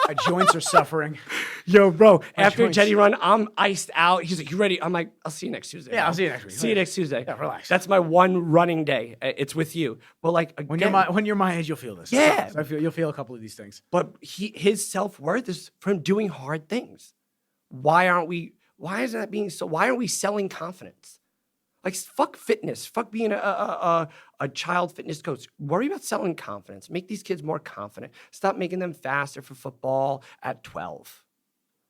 My joints are suffering. Yo, bro, after a jetty run, I'm iced out. He's like, you ready? I'm like, I'll see you next Tuesday. Yeah, I'll see you next week. See you next Tuesday. Yeah, relax. That's my one running day. It's with you. But like, again, when you're my age, you'll feel this. Yeah. You'll feel a couple of these things. But his self-worth is from doing hard things. Why aren't we selling confidence? Like, fuck fitness. Fuck being a child fitness coach. Worry about selling confidence. Make these kids more confident. Stop making them faster for football at 12.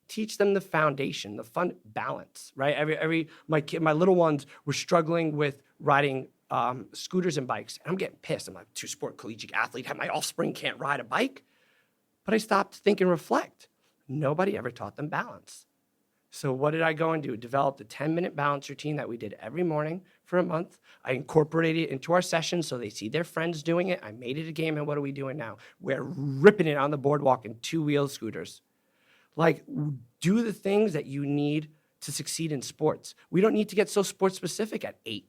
Teach them the foundation, the fun balance, right? My little ones were struggling with riding scooters and bikes. And I'm getting pissed. I'm a two-sport collegiate athlete. My offspring can't ride a bike. But I stopped to think and reflect. Nobody ever taught them balance. So what did I go and do? Developed a 10-minute balance routine that we did every morning for a month. I incorporated it into our sessions so they see their friends doing it. I made it a game, and what are we doing now? We're ripping it on the boardwalk in two-wheel scooters. Like, do the things that you need to succeed in sports. We don't need to get so sports specific at 8.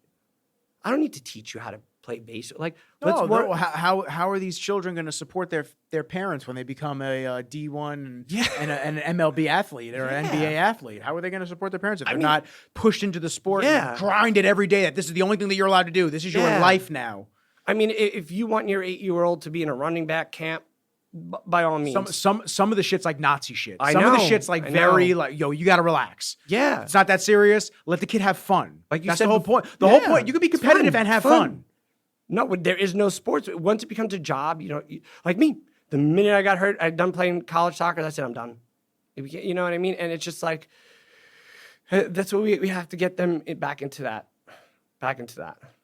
I don't need to teach you how to play bass. Like, let's work. No, how are these children going to support their parents when they become a D1 and an MLB athlete or an NBA athlete? How are they going to support their parents if they're not pushed into the sport and grind it every day that this is the only thing that you're allowed to do? This is your life now. I mean, if you want your 8-year-old to be in a running back camp, by all means. Some of the shit's like Nazi shit. Some of the shit's like very like, yo, you got to relax. Yeah. It's not that serious. Let the kid have fun. Like you That's said, the whole point. The whole point, you can be competitive and have fun. No, there is no sports. Once it becomes a job, like me, the minute I got hurt, I'd done playing college soccer, that's it, I'm done. You know what I mean? And it's just like, that's what we have to get them back into that.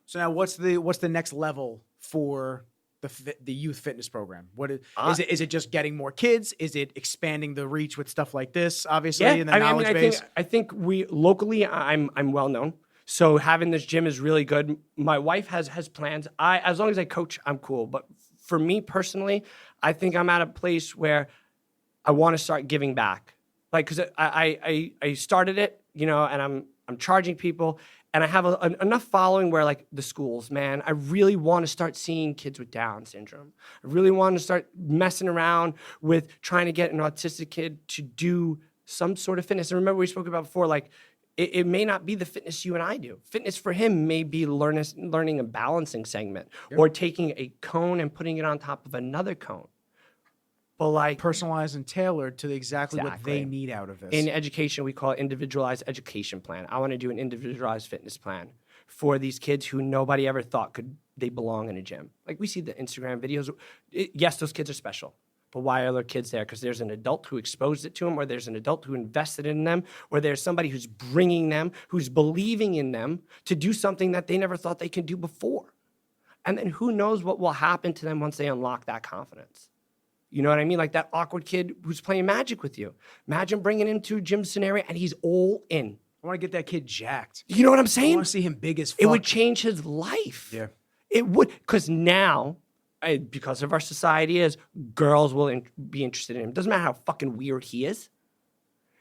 So now what's the next level for the youth fitness program? What is it just getting more kids? Is it expanding the reach with stuff like this, obviously, in the knowledge base? I think we locally, I'm well known. So having this gym is really good. My wife has plans. As long as I coach, I'm cool. But for me personally, I think I'm at a place where I want to start giving back. Like, because I started it, and I'm charging people. And I have enough following where, like, the schools, man, I really want to start seeing kids with Down syndrome. I really want to start messing around with trying to get an autistic kid to do some sort of fitness. And remember we spoke about before, like, it may not be the fitness you and I do. Fitness for him may be learning a balancing segment or taking a cone and putting it on top of another cone. But like personalized and tailored to exactly what they need out of this. In education, we call it individualized education plan. I want to do an individualized fitness plan for these kids who nobody ever thought they belong in a gym. Like we see the Instagram videos. Yes, those kids are special. But why are there kids there? Because there's an adult who exposed it to them, or there's an adult who invested in them, or there's somebody who's bringing them, who's believing in them to do something that they never thought they could do before. And then who knows what will happen to them once they unlock that confidence. You know what I mean? Like that awkward kid who's playing Magic with you. Imagine bringing him to a gym scenario and he's all in. I want to get that kid jacked. You know what I'm saying? I want to see him big as fuck. It would change his life. Yeah. It would. Because now, because of our society girls will be interested in him. Doesn't matter how fucking weird he is.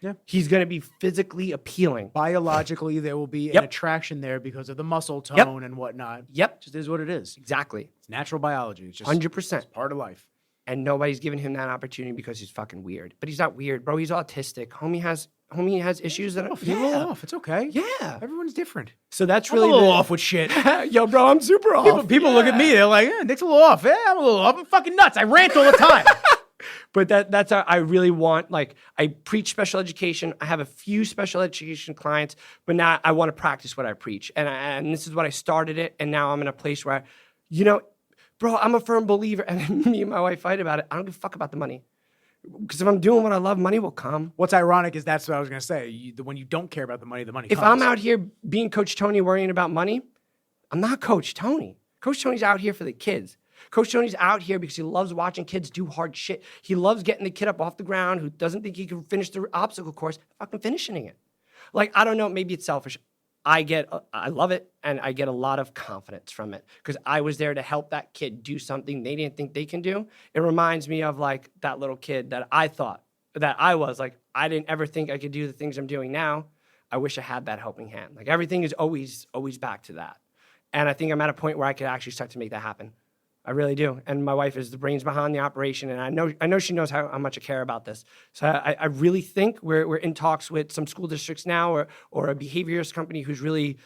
Yeah. He's going to be physically appealing. Biologically, there will be an attraction there because of the muscle tone and whatnot. Yep. Just is what it is. Exactly. It's natural biology. It's just 100%. It's part of life. And nobody's giving him that opportunity because he's fucking weird. But he's not weird, bro. He's autistic. Homie has issues that He's a little off. It's okay. Yeah. Everyone's different. So that's I'm really a little off with shit. Yo, bro, I'm super off. People look at me. They're like, yeah, Nick's a little off. Yeah, I'm a little off. I'm fucking nuts. I rant all the time. But that's how I really want, like, I preach special education. I have a few special education clients, but now I want to practice what I preach. And this is what I started it. And now I'm in a place where, bro, I'm a firm believer. And me and my wife fight about it. I don't give a fuck about the money. Because if I'm doing what I love, money will come. What's ironic is that's what I was going to say. When you don't care about the money comes. If I'm out here being Coach Tony worrying about money, I'm not Coach Tony. Coach Tony's out here for the kids. Coach Tony's out here because he loves watching kids do hard shit. He loves getting the kid up off the ground who doesn't think he can finish the obstacle course, fucking finishing it. Like, I don't know, maybe it's selfish. I love it, and I get a lot of confidence from it because I was there to help that kid do something they didn't think they can do. It reminds me of, like, that little kid that I thought that I was. Like, I didn't ever think I could do the things I'm doing now. I wish I had that helping hand. Like, everything is always back to that. And I think I'm at a point where I could actually start to make that happen. I really do. And my wife is the brains behind the operation, and I know she knows how much I care about this. So I really think we're in talks with some school districts now or a behaviorist company who's really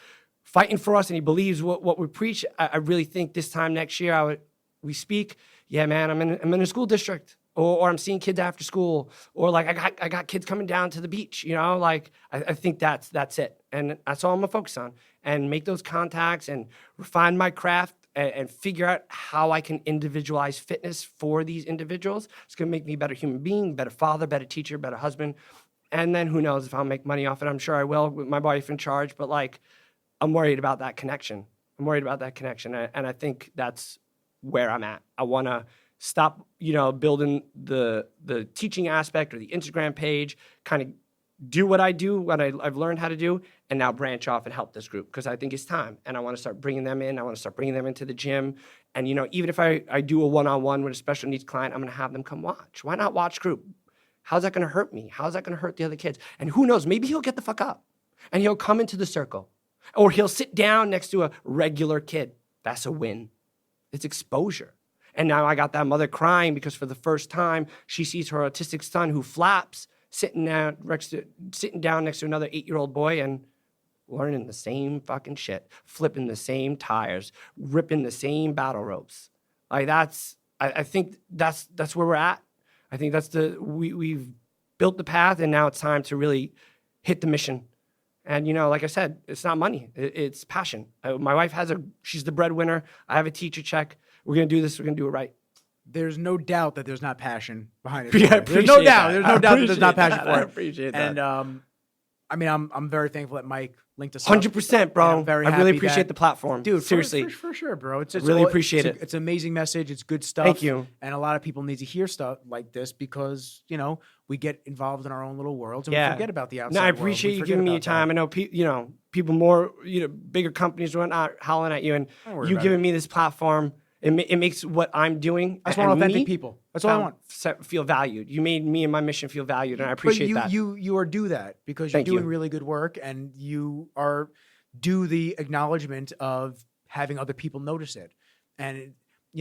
fighting for us, and he believes what we preach. I really think this time next year we speak, yeah, man, I'm in a school district, or I'm seeing kids after school, or like I got kids coming down to the beach, like I think that's it. And that's all I'm gonna focus on, and make those contacts and refine my craft and figure out how I can individualize fitness for these individuals. It's gonna make me a better human being, better father, better teacher, better husband. And then who knows if I'll make money off it. I'm sure I will with my wife in charge, but like, I'm worried about that connection. I'm worried about that connection. And I think that's where I'm at. I want to stop, building the teaching aspect or the Instagram page, kind of do what I do, what I've learned how to do, and now branch off and help this group because I think it's time. And I want to start bringing them in. I want to start bringing them into the gym. And, even if I do a one-on-one with a special needs client, I'm going to have them come watch. Why not watch group? How's that going to hurt me? How's that going to hurt the other kids? And who knows, maybe he'll get the fuck up and he'll come into the circle or he'll sit down next to a regular kid. That's a win. It's exposure. And now I got that mother crying because for the first time, she sees her autistic son who flaps sitting down next to another 8-year-old boy and learning the same fucking shit, flipping the same tires, ripping the same battle ropes. Like I think that's where we're at. I think we've built the path and now it's time to really hit the mission. And, like I said, it's not money. It's passion. My wife she's the breadwinner. I have a teacher check. We're going to do this. We're going to do it right. There's no doubt that there's not passion behind it. Yeah, there's no doubt. There's no doubt that there's not passion that. for I it. appreciate that. And I'm very thankful that Mike linked us up. 100%, bro. I'm very I really happy appreciate that- the platform. Dude, seriously. for sure, bro. It's really appreciate it. It's an amazing message. It's good stuff. Thank you. And a lot of people need to hear stuff like this because we get involved in our own little worlds and Yeah. we forget about the outside. No, I world. We appreciate you forget giving me your about time. that. I know, people more, bigger companies are not howling at you, and Don't worry you about giving me this platform. It makes what I'm doing. I just and want authentic me people. That's all I want. Feel valued. You made me and my mission feel valued, and I But appreciate that. you are due that because you're Thank you. doing really good work and you are due the acknowledgement of having other people notice it. And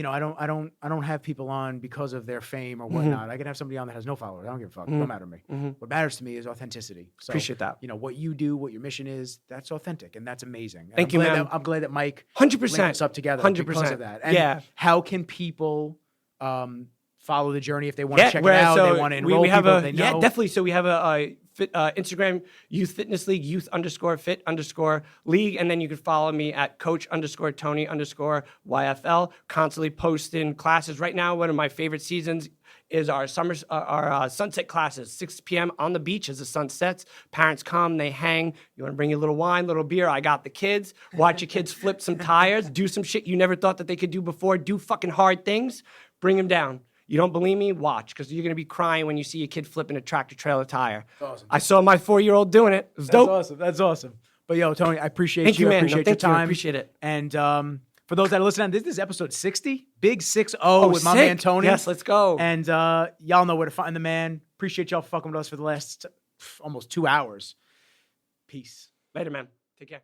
I don't have people on because of their fame or whatnot. I can have somebody on that has no followers. I don't give a fuck. It don't matter to me. What matters to me is authenticity. So, Appreciate that. What you do, what your mission is, that's authentic and that's amazing. And Thank I'm you, glad man. I'm glad that Mike 100%. linked us up together 100%. because of that. And Yeah. how can people follow the journey if they want to check it out, they want to enroll we have people they know? Yeah, definitely. So we have a Instagram Youth Fitness League, youth_fit_league, and then you can follow me at coach_Tony_YFL. Constantly posting classes. Right now, one of my favorite seasons is our sunset classes, 6 p.m. on the beach as the sun sets. Parents come, they hang. You want to bring your little wine, little beer? I got the kids. Watch your kids flip some tires, do some shit you never thought that they could do before. Do fucking hard things. Bring them down. You don't believe me? Watch, because you're going to be crying when you see a kid flipping a tractor-trailer tire. That's awesome. I saw my 4-year-old doing it. It was dope. That's awesome. But yo, Tony, I appreciate Thank you, man. I appreciate your Thank you. I time. appreciate it. And for those that are listening, this is episode 60, big 6-0 with my man Tony. Yes, let's go. And y'all know where to find the man. Appreciate y'all fucking with us for the last almost 2 hours. Peace. Later, man. Take care.